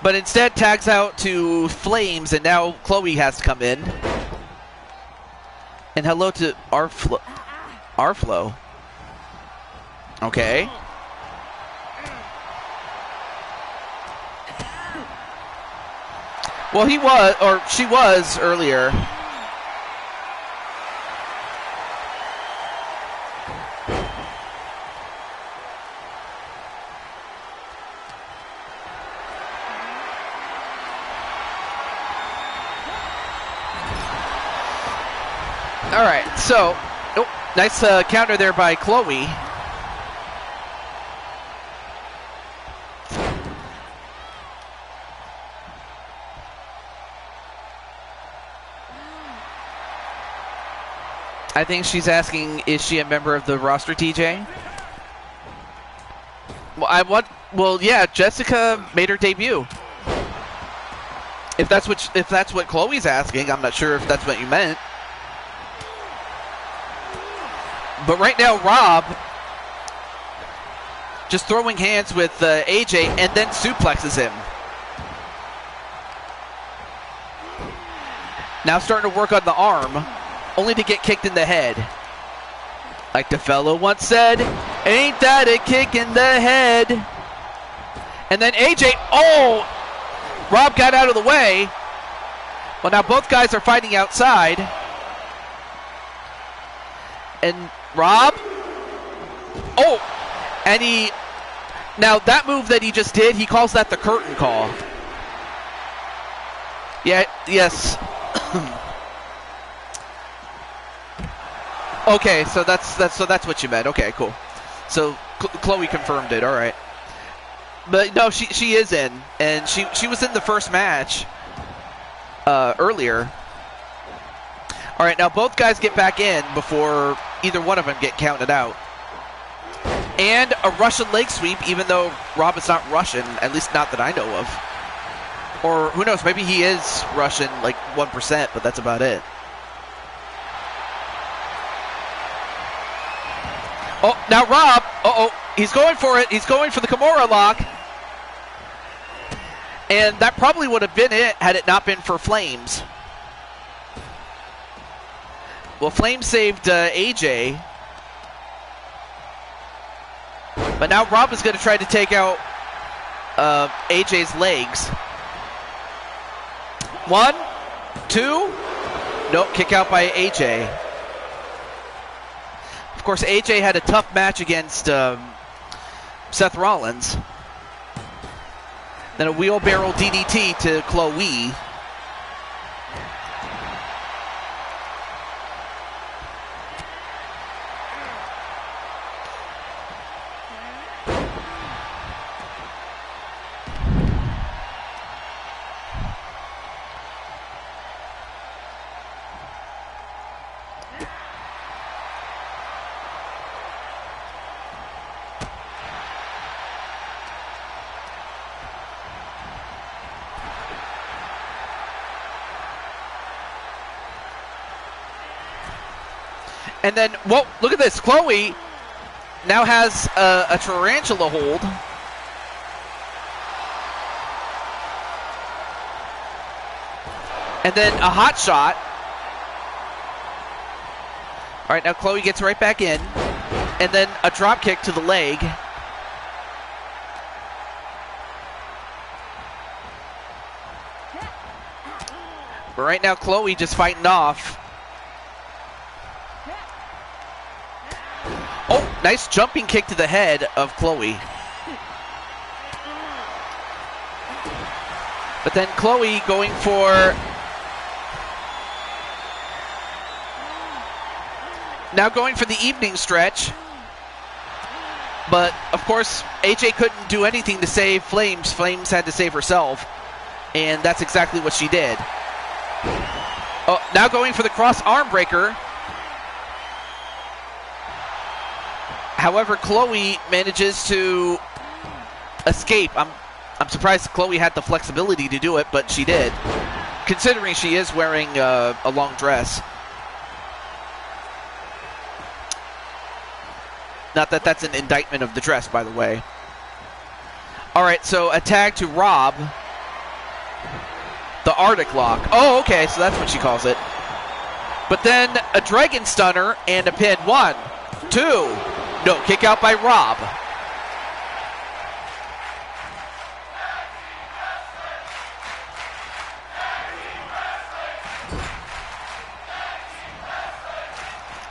But instead tags out to Flames, and now Chloe has to come in. And hello to Arflo. Okay. Well, he was, or she was earlier. All right, so, nice counter there by Chloe. I think she's asking, is she a member of the roster, TJ? Well, yeah, Jessica made her debut. If that's what Chloe's asking, I'm not sure if that's what you meant. But right now, Rob just throwing hands with AJ and then suplexes him. Now starting to work on the arm, only to get kicked in the head. Like the fellow once said, ain't that a kick in the head? And then AJ, Rob got out of the way. Well, now both guys are fighting outside. And Rob, and now that move that he just did, he calls that the curtain call. Yeah, yes. Okay, so that's what you meant. Okay, cool. So Chloe confirmed it. All right, but no, she is in, and she was in the first match earlier. All right, now both guys get back in before either one of them get counted out. And a Russian leg sweep, even though Rob is not Russian, at least not that I know of. Or who knows, maybe he is Russian, like 1%, but that's about it. Oh, now Rob, he's going for it. He's going for the Kimura lock. And that probably would have been it had it not been for Flames. Well, Flames saved AJ. But now Rob is going to try to take out AJ's legs. 1, 2. Nope, kick out by AJ. Of course, AJ had a tough match against Seth Rollins. Then a wheelbarrow DDT to Chloe. And then, whoa, look at this. Chloe now has a tarantula hold. And then a hot shot. All right, now Chloe gets right back in. And then a drop kick to the leg. But right now, Chloe just fighting off. Oh, nice jumping kick to the head of Chloe. But then Chloe going for... Now going for the evening stretch. But, of course, AJ couldn't do anything to save Flames. Flames had to save herself. And that's exactly what she did. Oh, now going for the cross arm breaker. However, Chloe manages to escape. I'm surprised Chloe had the flexibility to do it, but she did, considering she is wearing a long dress. Not that that's an indictment of the dress, by the way. All right, so a tag to Rob. The Arctic Lock. Oh, okay, so that's what she calls it. But then a Dragon Stunner and a pin. 1, 2. No, kick out by Rob.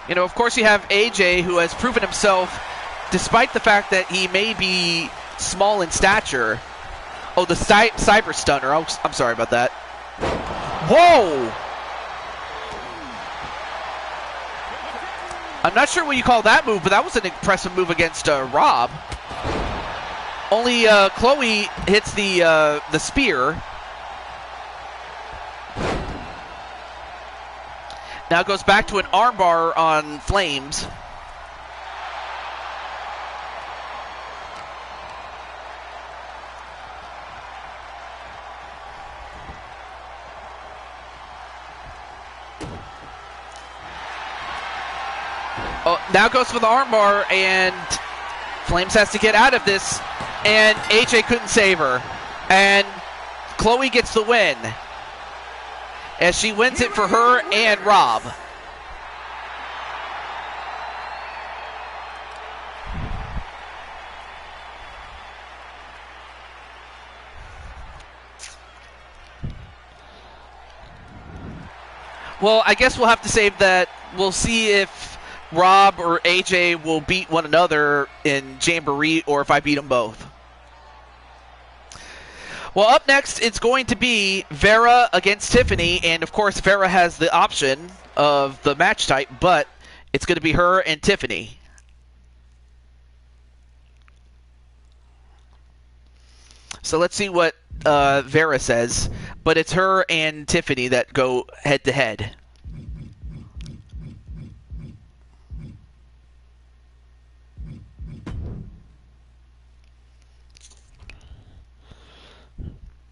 You know, of course you have AJ, who has proven himself, despite the fact that he may be small in stature. Oh, the Cyber Stunner. Oh, I'm sorry about that. Whoa! I'm not sure what you call that move, but that was an impressive move against Rob. Only Chloe hits the spear. Now goes back to an armbar on Flames. Oh, now goes for the armbar, and Flames has to get out of this, and AJ couldn't save her. And Chloe gets the win, as she wins it for her and Rob. Well, I guess we'll have to save that. We'll see if Rob or AJ will beat one another in Jamboree, or if I beat them both. Well, up next, it's going to be Vera against Tiffany, and of course, Vera has the option of the match type, but it's going to be her and Tiffany. So let's see what Vera says, but it's her and Tiffany that go head-to-head.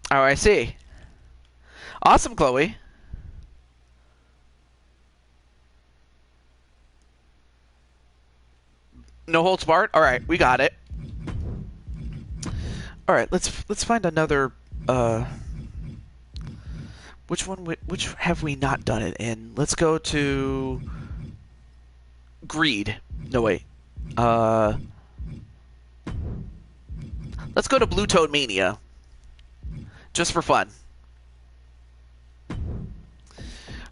Oh, I see. Awesome, Chloe. No holds barred? All right, we got it. All right, let's find another which have we not done it in? Let's go to Greed. No, wait. Let's go to Blue Toad Mania. Just for fun.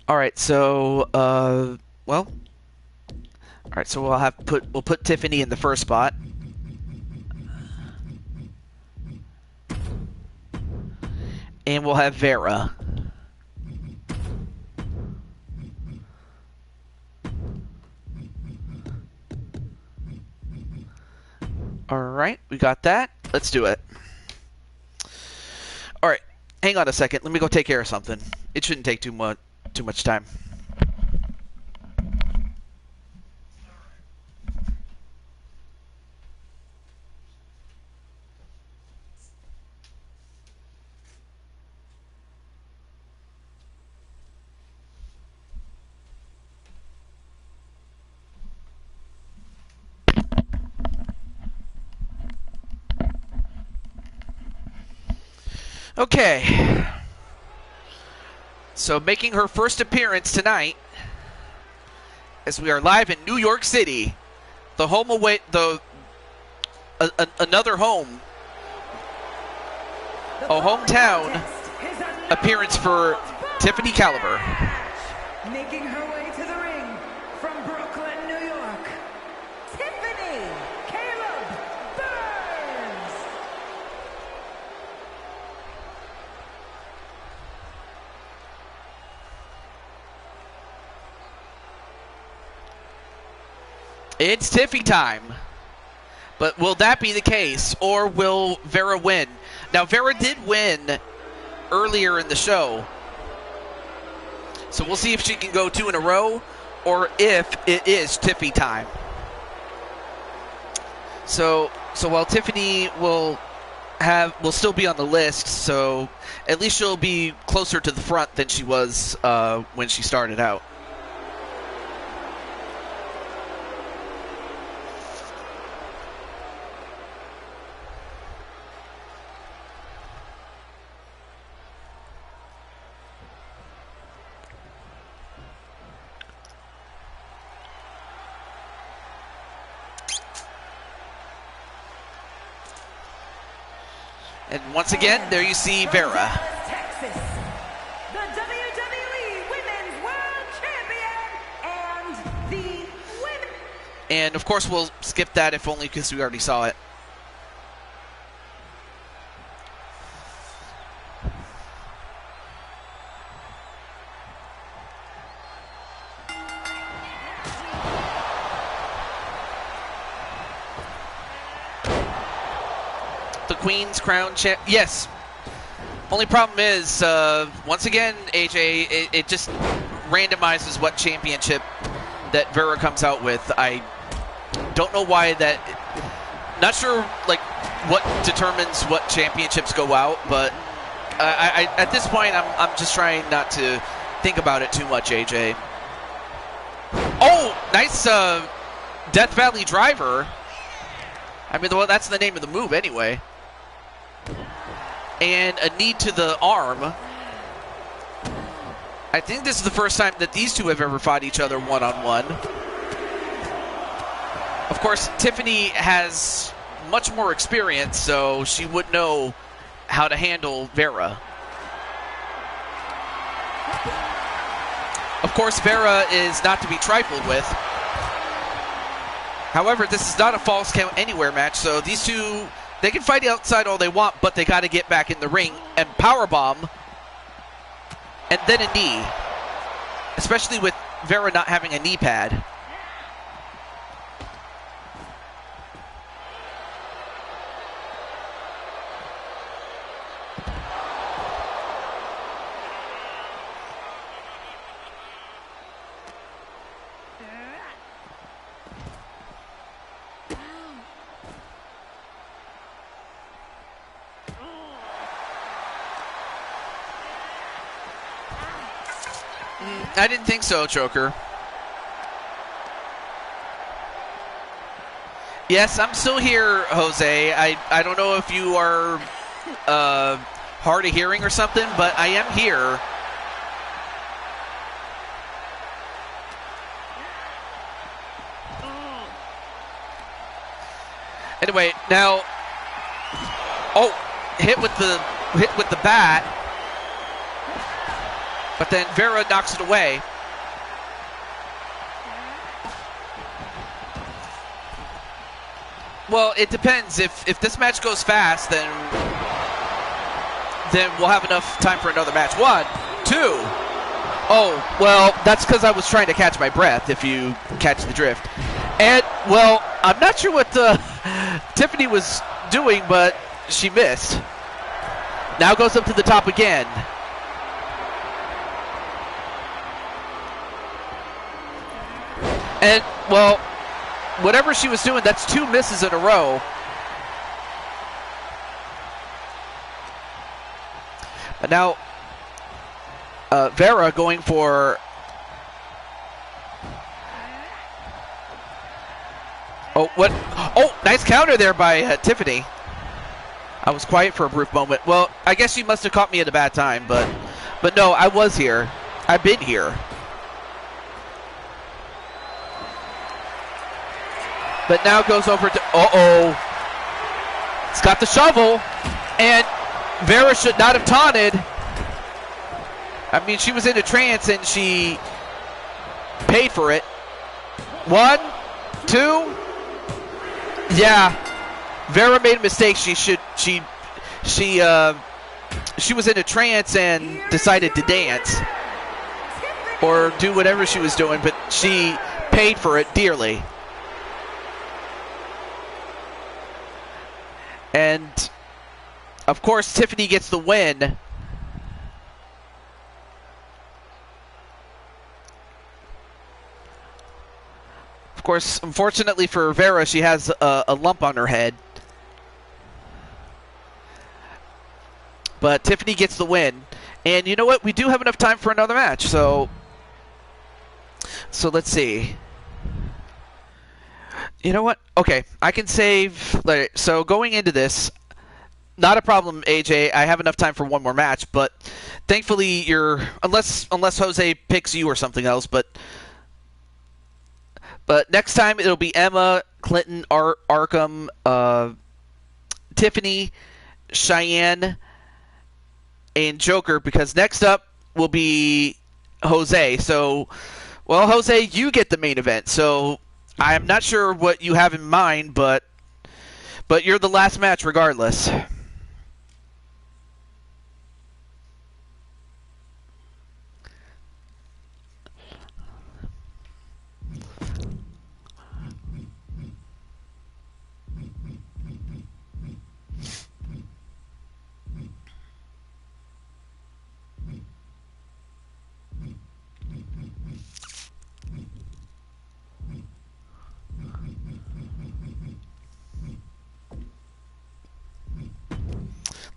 Alright, so, well. Alright, so we'll put Tiffany in the first spot. And we'll have Vera. Alright, we got that. Let's do it. Alright, hang on a second. Let me go take care of something. It shouldn't take too much time. Okay. So making her first appearance tonight, as we are live in New York City, the home away, another home, a hometown appearance for Tiffany Caliber. Making her way to the ring from Brooklyn, New York, Tiffany Caleb Burns. It's Tiffy time. But will that be the case, or will Vera win? Now, Vera did win earlier in the show, so we'll see if she can go 2 in a row, or if it is Tiffy time. So while Tiffany will still be on the list, so at least she'll be closer to the front than she was when she started out. And once again, there you see Vera. Texas, the WWE Women's World Champion and the women. And of course, we'll skip that if only because we already saw it. The Queen's Crown champ. Yes. Only problem is, once again, AJ, it just randomizes what championship that Vera comes out with. I don't know why that. Not sure, like, what determines what championships go out, but I at this point, I'm just trying not to think about it too much, AJ. Oh, nice Death Valley Driver. I mean, well, that's the name of the move anyway. And a knee to the arm. I think this is the first time that these two have ever fought each other one-on-one. Of course, Tiffany has much more experience, so she would know how to handle Vera. Of course, Vera is not to be trifled with. However, this is not a false count anywhere match, so these two, they can fight outside all they want, but they got to get back in the ring and powerbomb, and then a knee, especially with Vera not having a knee pad. I didn't think so, Choker. Yes, I'm still here, Jose. I don't know if you are hard of hearing or something, but I am here. Anyway, now, hit with the bat. But then Vera knocks it away. Well, it depends. If this match goes fast, then we'll have enough time for another match. 1, 2. Oh, well, that's because I was trying to catch my breath, if you catch the drift. And, well, I'm not sure what Tiffany was doing, but she missed. Now goes up to the top again. And, well, whatever she was doing, that's 2 misses in a row. But now, Vera going for... Oh, what? Oh, nice counter there by Tiffany. I was quiet for a brief moment. Well, I guess she must have caught me at a bad time, but But no, I was here. I've been here. But now goes over to... Uh-oh. It's got the shovel. And Vera should not have taunted. I mean, she was in a trance and she paid for it. 1, 2. Yeah. Vera made a mistake. She was in a trance and decided to dance. Or do whatever she was doing, but she paid for it dearly. And, of course, Tiffany gets the win. Of course, unfortunately for Vera, she has a lump on her head. But Tiffany gets the win. And you know what? We do have enough time for another match. So let's see. You know what? Okay, I can save. So going into this, not a problem, AJ. I have enough time for one more match, but thankfully you're unless Jose picks you or something else. But next time it'll be Emma, Clinton, Arkham, Tiffany, Cheyenne, and Joker. Because next up will be Jose. So, well, Jose, you get the main event. So. I'm not sure what you have in mind, but you're the last match regardless.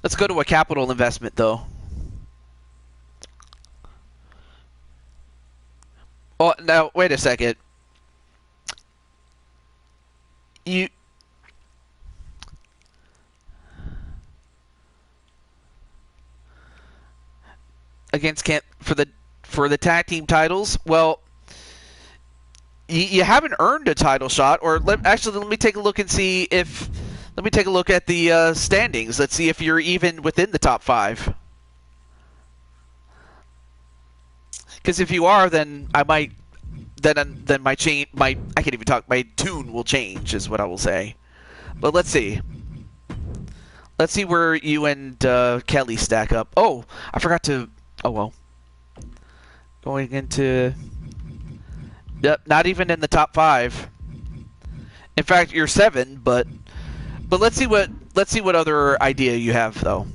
Let's go to a capital investment, though. Oh, now, wait a second. You... Against for the tag team titles? Well, you haven't earned a title shot, or actually, let me take a look and see if... Let me take a look at the standings. Let's see if you're even within the top 5. Because if you are, then I might, then my I can't even talk. My tune will change, is what I will say. But let's see. Let's see where you and Kelly stack up. Oh, I forgot to. Oh well. Going into. Yep, not even in the top 5. In fact, you're 7, but let's see what other idea you have though.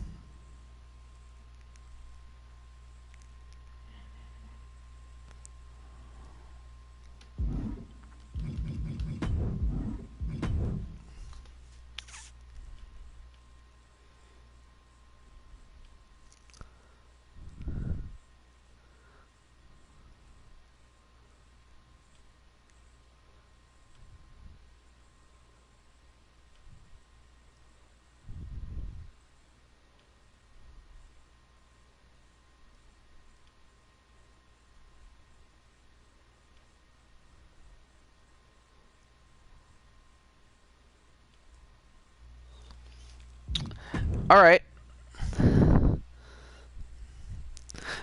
All right.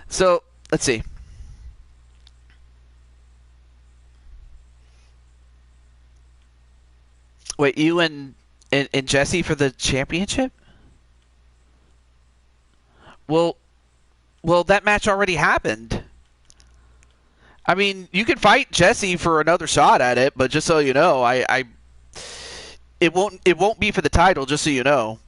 So, let's see. Wait, you and Jesse for the championship? Well, that match already happened. I mean, you can fight Jesse for another shot at it, but just so you know, it won't be for the title, just so you know.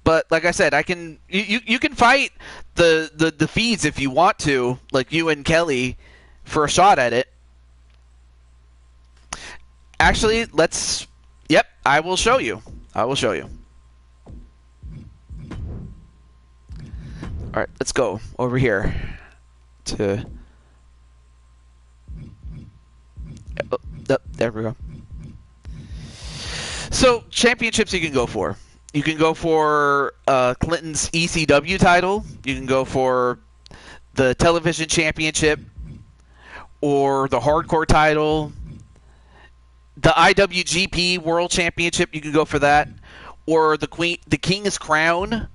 But like I said, you can fight the feeds if you want to, like you and Kelly, for a shot at it. Actually, yep, I will show you. I will show you. All right, let's go over here to. Oh, there we go. So championships you can go for. You can go for Clinton's ECW title. You can go for the television championship or the hardcore title. The IWGP World Championship, you can go for that. Or the King's Crown,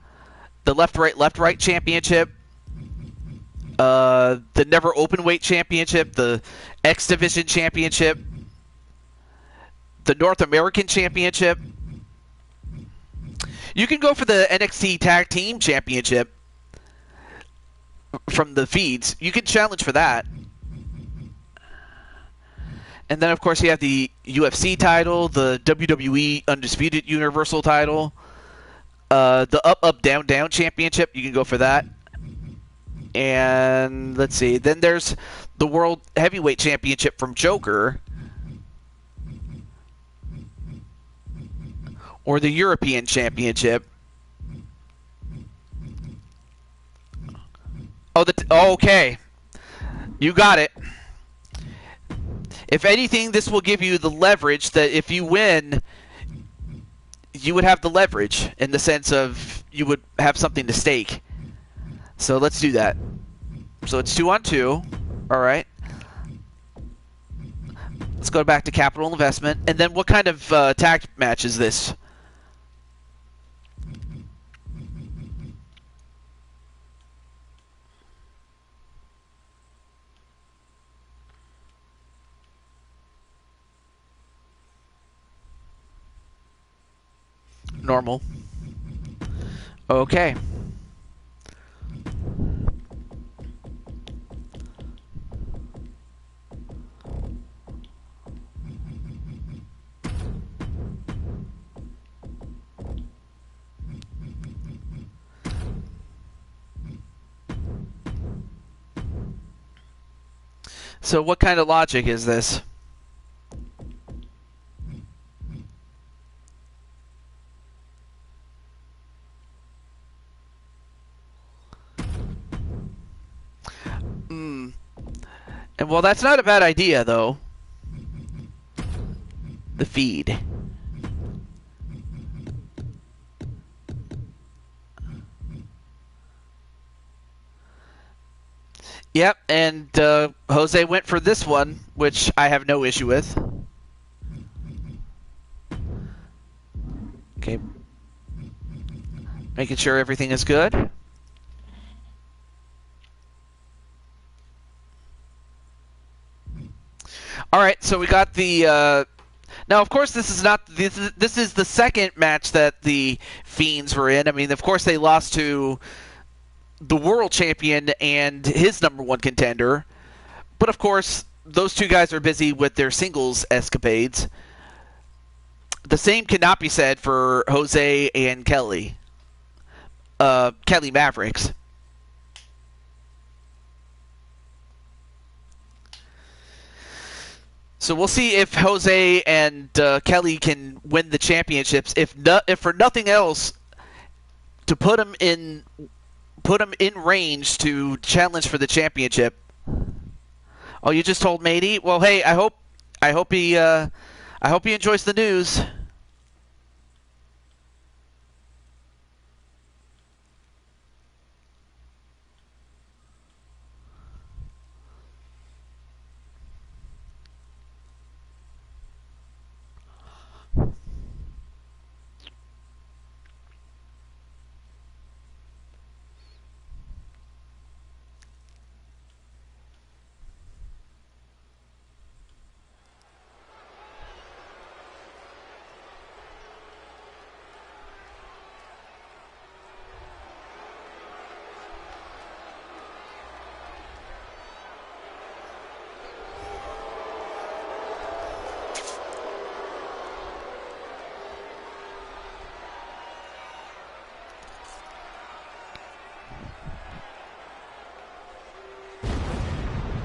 the left right championship. The Never Openweight Championship, the X Division Championship, the North American Championship. You can go for the NXT Tag Team Championship from the feeds. You can challenge for that. And then, of course, you have the UFC title, the WWE Undisputed Universal title, the Up Down Down Championship. You can go for that. And let's see. Then there's the World Heavyweight Championship from Joker. Or the European Championship. Oh, okay. You got it. If anything, this will give you the leverage that if you win, you would have the leverage in the sense of you would have something to stake. So let's do that. So it's 2-on-2. All right. Let's go back to capital investment. And then what kind of tag match is this? Normal. Okay. So what kind of logic is this? And well, that's not a bad idea, though. The feed. Yep, and Jose went for this one, which I have no issue with. Okay. Making sure everything is good. All right, so we got the. Now, of course, this is not. This is the second match that the Fiends were in. I mean, of course, they lost to the world champion and his #1 contender. But of course, those two guys are busy with their singles escapades. The same cannot be said for Jose and Kelly. Kelly Mavericks. So we'll see if Jose and Kelly can win the championships. If for nothing else, to put them in range to challenge for the championship. Oh, you just told Matey? Well, hey, I hope he enjoys the news.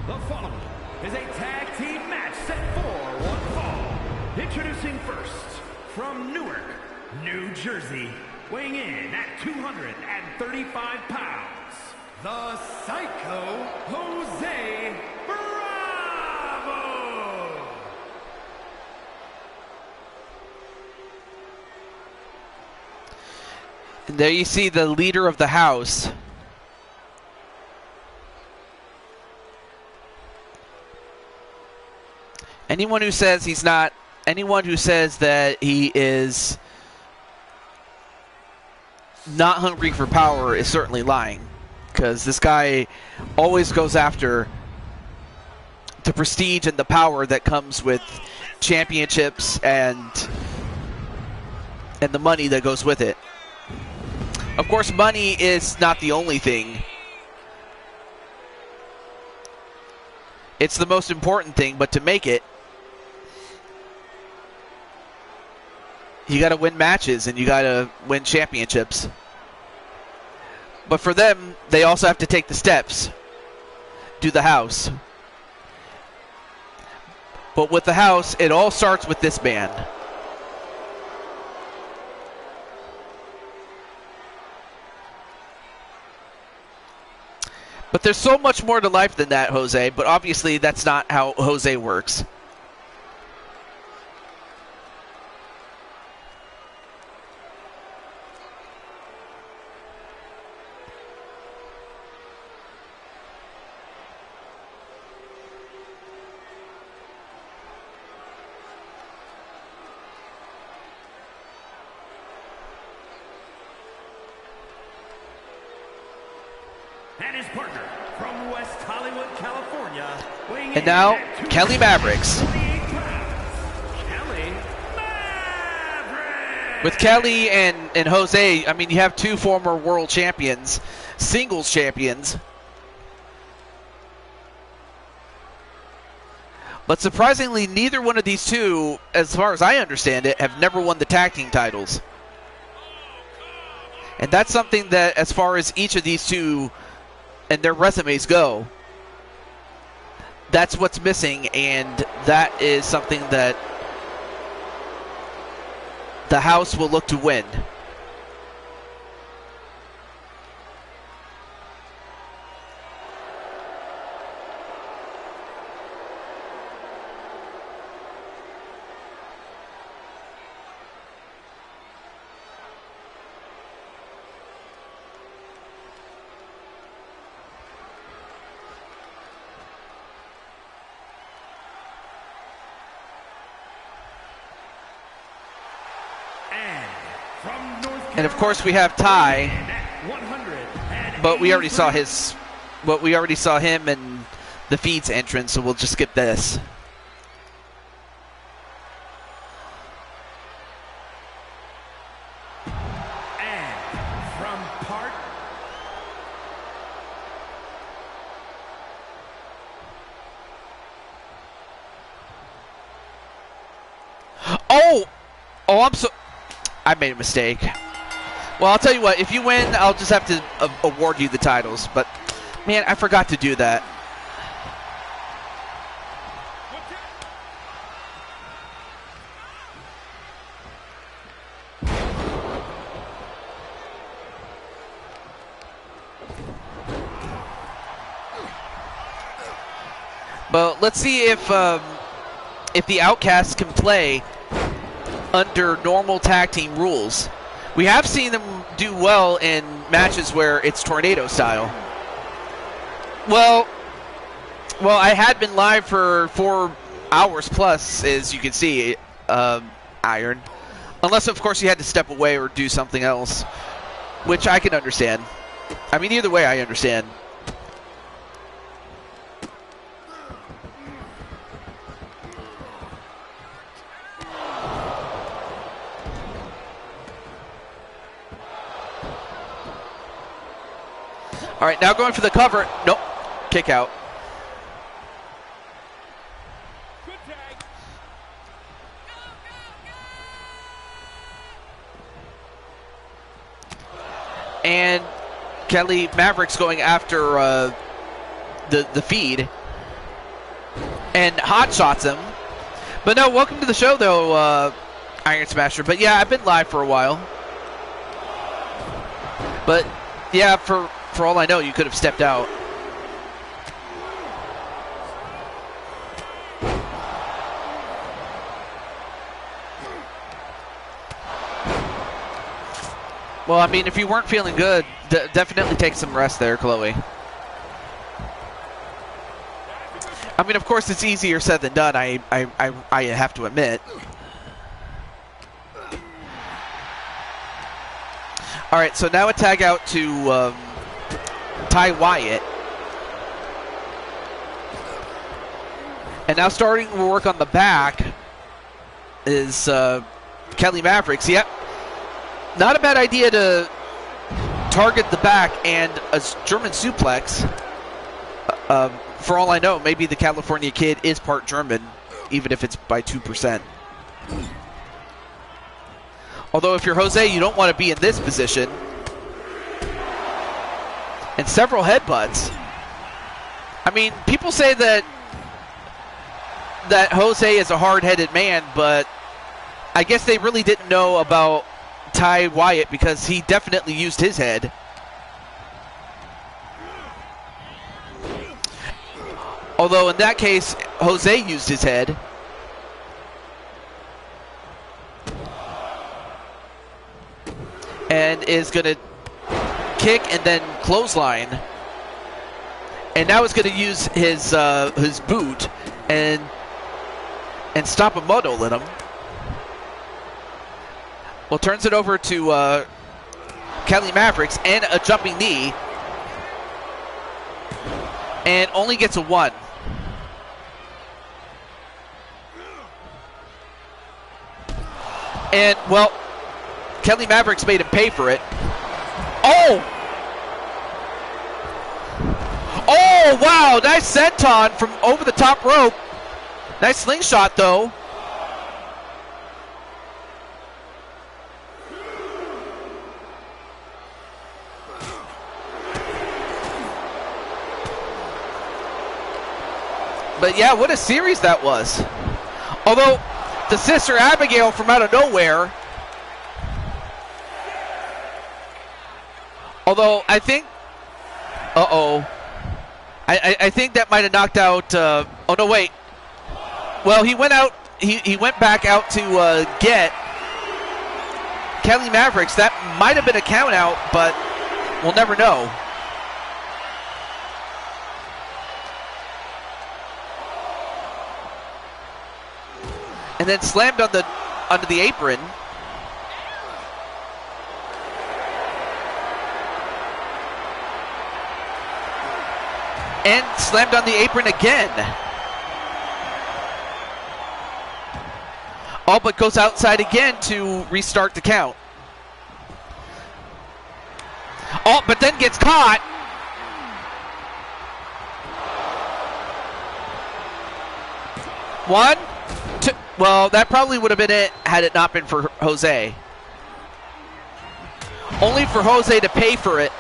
The following is a tag team match set for one fall. Introducing first, from Newark, New Jersey, weighing in at 235 pounds, the Psycho Jose Bravo. And there you see the leader of the house. Anyone who says he's not, anyone who says that he is not hungry for power is certainly lying, because this guy always goes after the prestige and the power that comes with championships and the money that goes with it. Of course, money is not the only thing. It's the most important thing, but to make it, you got to win matches and you got to win championships. But for them, they also have to take the steps, do the house. But with the house, it all starts with this band. But there's so much more to life than that, Jose, but obviously that's not how Jose works. And his partner from West Hollywood, California. And now, Kelly Mavericks. Kelly Mavericks. With Kelly and Jose, I mean, you have two former world champions, singles champions. But surprisingly, neither one of these two, as far as I understand it, have never won the tag team titles. And that's something that, as far as each of these two and their resumes go, that's what's missing, and that is something that the house will look to win. And of course we have Ty, but we already saw him in the feeds entrance, so we'll just skip this. I made a mistake. Well, I'll tell you what, if you win, I'll just have to award you the titles. But, man, I forgot to do that. But let's see if the Outcasts can play under normal tag team rules. We have seen them do well in matches where it's tornado style. Well, I had been live for 4 hours plus, as you can see, Iron. Unless, of course, you had to step away or do something else, which I can understand. I mean, either way, I understand. All right, now going for the cover. Nope, kick out. And Kelly Mavericks going after the feed and hot shots him. But no, welcome to the show though, Iron Smasher. But yeah, I've been live for a while. But yeah, for For all I know, you could have stepped out. Well, I mean, if you weren't feeling good, definitely take some rest there, Chloe. I mean, of course, it's easier said than done, I have to admit. All right, so now a tag out to Ty Wyatt. And now starting to work on the back is Kelly Mavericks. Yep. Not a bad idea to target the back and a German suplex. For all I know, maybe the California Kid is part German, even if it's by 2%. Although if you're Jose, you don't want to be in this position. And several headbutts. I mean, people say that Jose is a hard-headed man, but I guess they really didn't know about Ty Wyatt because he definitely used his head. Although in that case, Jose used his head. And is going to kick and then clothesline. And now is going to use his boot and stop a muddle in him. Well, turns it over to Kelly Mavericks and a jumping knee. And only gets a 1. And, well, Kelly Mavericks made him pay for it. Oh! Oh, wow! Nice senton from over the top rope. Nice slingshot, though. But yeah, what a series that was. Although, the Sister Abigail from out of nowhere. Although, I think... Uh-oh. I think that might have knocked out... oh, no, wait. Well, he went out... He went back out to get Kelly Mavericks. That might have been a count out, but we'll never know. And then slammed on under the apron. And slammed on the apron again. All but goes outside again to restart the count. Oh, but then gets caught. One, two. Well, that probably would have been it had it not been for Jose. Only for Jose to pay for it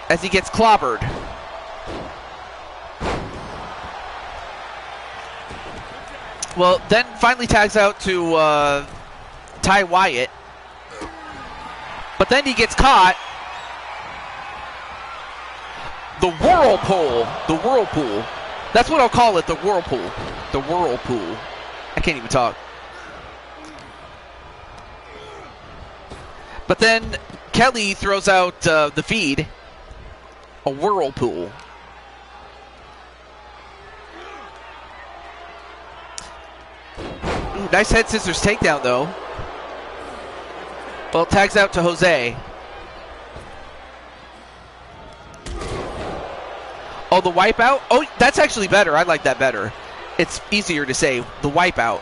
as he gets clobbered. Well, then finally tags out to Ty Wyatt. But then he gets caught. The whirlpool. The whirlpool. That's what I'll call it, the whirlpool. The whirlpool. I can't even talk. But then Kelly throws out the feed. A whirlpool. Ooh, nice head scissors takedown, though. Well, tags out to Jose. Oh, the wipeout? Oh, that's actually better. I like that better. It's easier to say, the wipeout.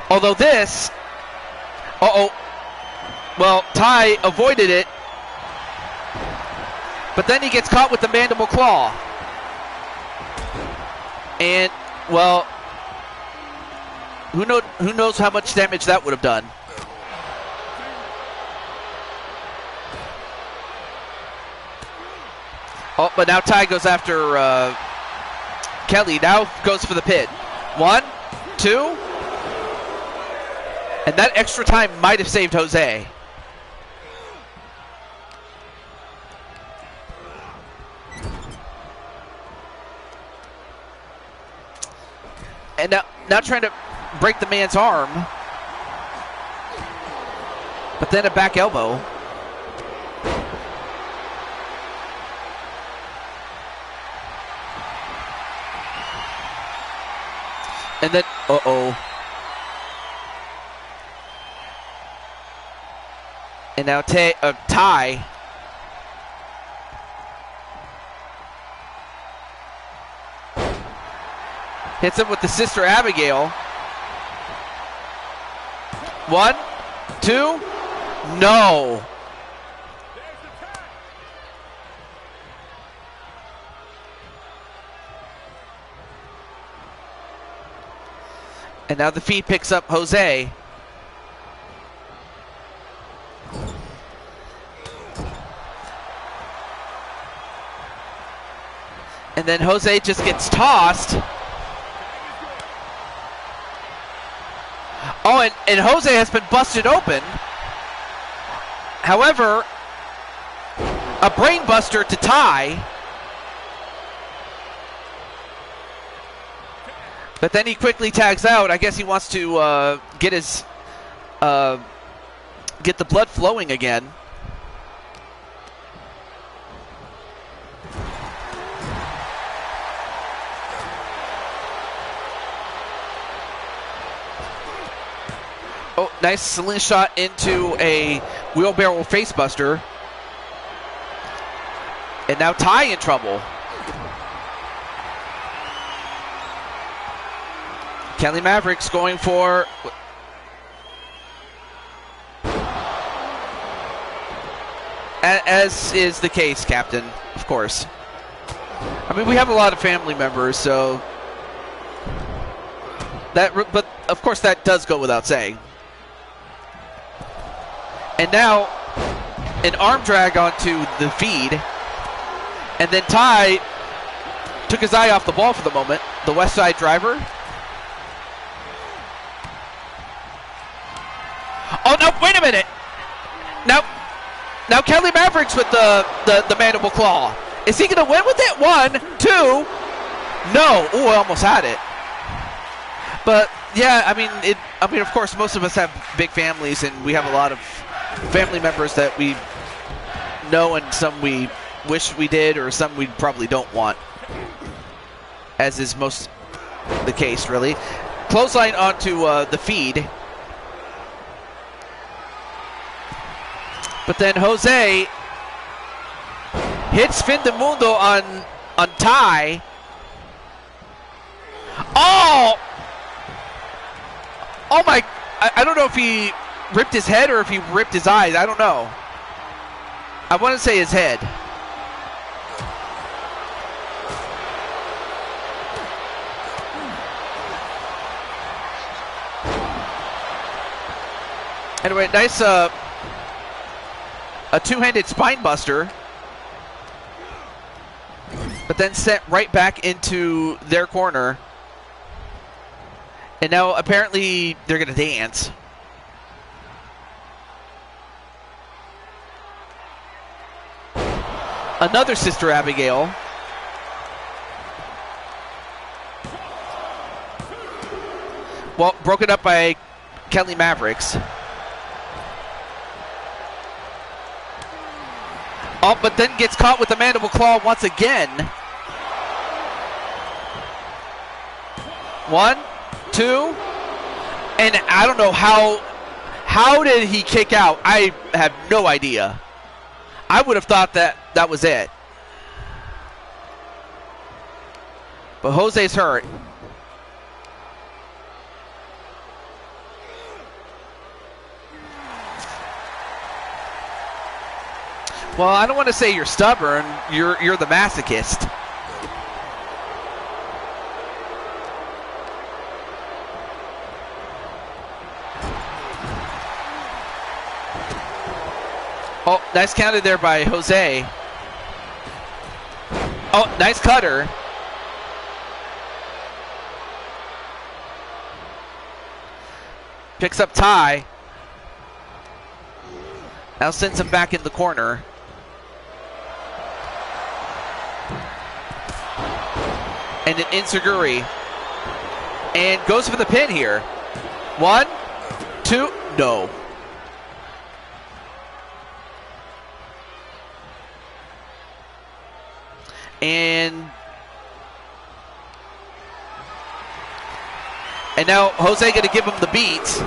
Although this... Uh-oh. Well, Ty avoided it. But then he gets caught with the mandible claw. And, well... Who knows how much damage that would have done. Oh, but now Ty goes after Kelly. Now goes for the pin. 1, 2. And that extra time might have saved Jose. And now trying to break the man's arm. But then a back elbow. And then, uh-oh. And now Ty. Hits him with the Sister Abigail. 1, 2, no. And now the feed picks up Jose. And then Jose just gets tossed. Oh, and Jose has been busted open. However, a brain buster to Ty. But then he quickly tags out. I guess he wants to get the blood flowing again. Oh, nice slingshot into a wheelbarrow facebuster. And now Ty in trouble. Kelly Mavericks going for... As is the case, Captain, of course. I mean, we have a lot of family members, so... But, of course, that does go without saying. And now, an arm drag onto the feed. And then Ty took his eye off the ball for the moment. The West Side driver. Oh, no, wait a minute. Now Kelly Mavericks with the mandible claw. Is he going to win with it? 1, 2. No. Oh, I almost had it. But, yeah, I mean, of course, most of us have big families, and we have a lot of family members that we know, and some we wish we did, or some we probably don't want, as is most the case, really. Clothesline onto the feed. But then Jose hits Fin de Mundo on Ty. Oh! Oh my, I don't know if he ripped his head or if he ripped his eyes. I don't know. I want to say his head. Anyway, nice a two-handed spine buster. But then sent right back into their corner. And now apparently they're going to dance. Another Sister Abigail. Well, broken up by Kelly Mavericks. Oh, but then gets caught with the mandible claw once again. 1, 2, and I don't know how did he kick out? I have no idea. I would have thought that was it. But Jose's hurt. Well, I don't want to say you're stubborn. You're the masochist. Oh, nice counter there by Jose. Oh, nice cutter. Picks up Ty. Now sends him back in the corner. And an enziguri. and goes for the pin here. 1, 2, no. And now Jose going to give him the beats.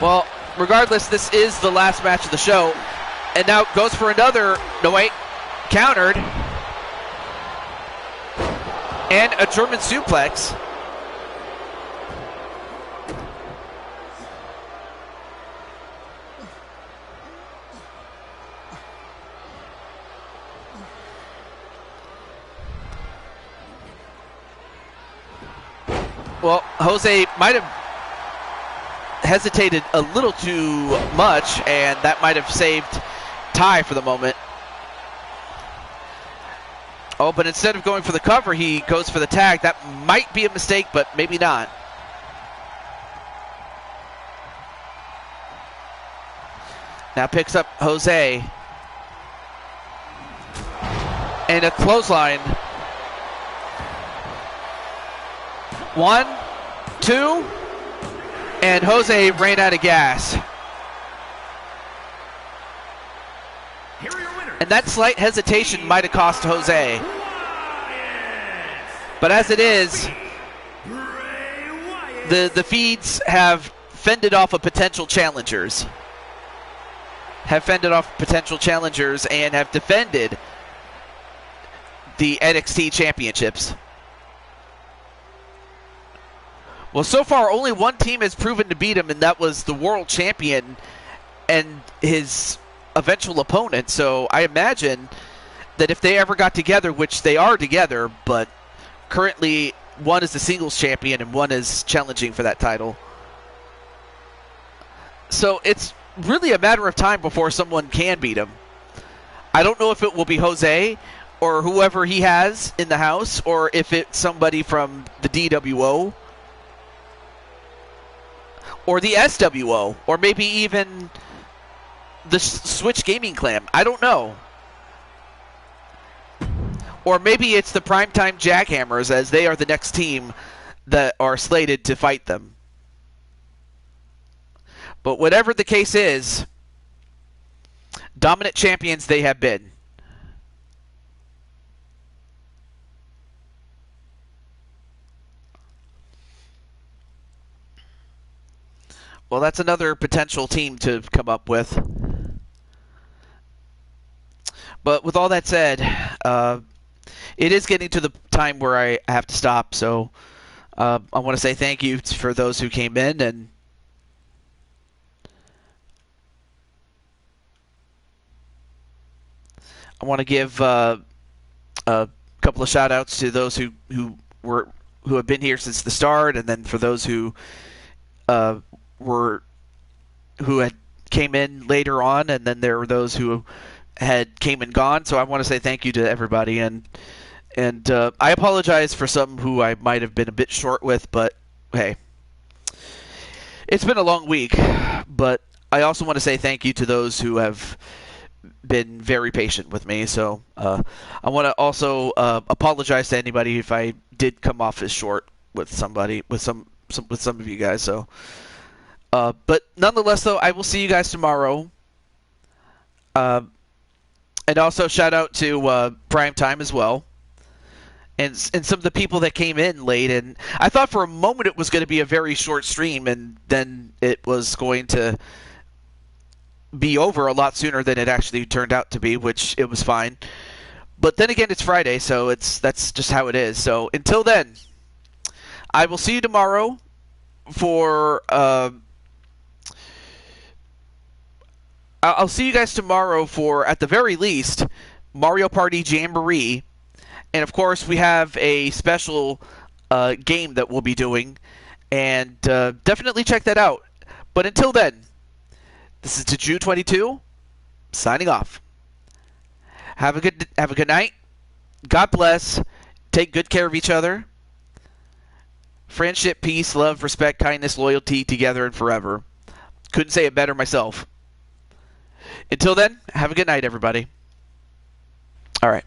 Well, regardless, this is the last match of the show. And now goes for another, no wait, countered. And a German suplex. Well, Jose might have hesitated a little too much, and that might have saved Ty for the moment. Oh, but instead of going for the cover, he goes for the tag. That might be a mistake, but maybe not. Now picks up Jose. And a clothesline. 1, 2, and Jose ran out of gas. And that slight hesitation might have cost Jose. But as it is, the feeds have fended off potential challengers. And have defended the NXT championships. Well, so far, only one team has proven to beat him, and that was the world champion and his eventual opponent. So I imagine that if they ever got together, which they are together, but currently one is the singles champion and one is challenging for that title. So it's really a matter of time before someone can beat him. I don't know if it will be Jose or whoever he has in the house, or if it's somebody from the DWO. Or the SWO, or maybe even the Switch Gaming Clan. I don't know. Or maybe it's the Primetime Jackhammers, as they are the next team that are slated to fight them. But whatever the case is, dominant champions they have been. Well, that's another potential team to come up with. But with all that said, it is getting to the time where I have to stop. So I want to say thank you for those who came in. And I want to give a couple of shout-outs to those who have been here since the start, and then for those who had came in later on, and then there were those who had came and gone. So I want to say thank you to everybody, and I apologize for some who I might have been a bit short with, but hey, it's been a long week. But I also want to say thank you to those who have been very patient with me. So I want to also apologize to anybody if I did come off as short with some of you guys. So. But nonetheless, though, I will see you guys tomorrow. And also shout out to Prime Time as well. And some of the people that came in late. And I thought for a moment it was going to be a very short stream, and then it was going to be over a lot sooner than it actually turned out to be, which it was fine. But then again, it's Friday, so that's just how it is. So until then, I will see you tomorrow for... I'll see you guys tomorrow for, at the very least, Mario Party Jamboree. And, of course, we have a special game that we'll be doing. And definitely check that out. But until then, this is Jew22, signing off. Have a good night. God bless. Take good care of each other. Friendship, peace, love, respect, kindness, loyalty, together and forever. Couldn't say it better myself. Until then, have a good night, everybody. All right.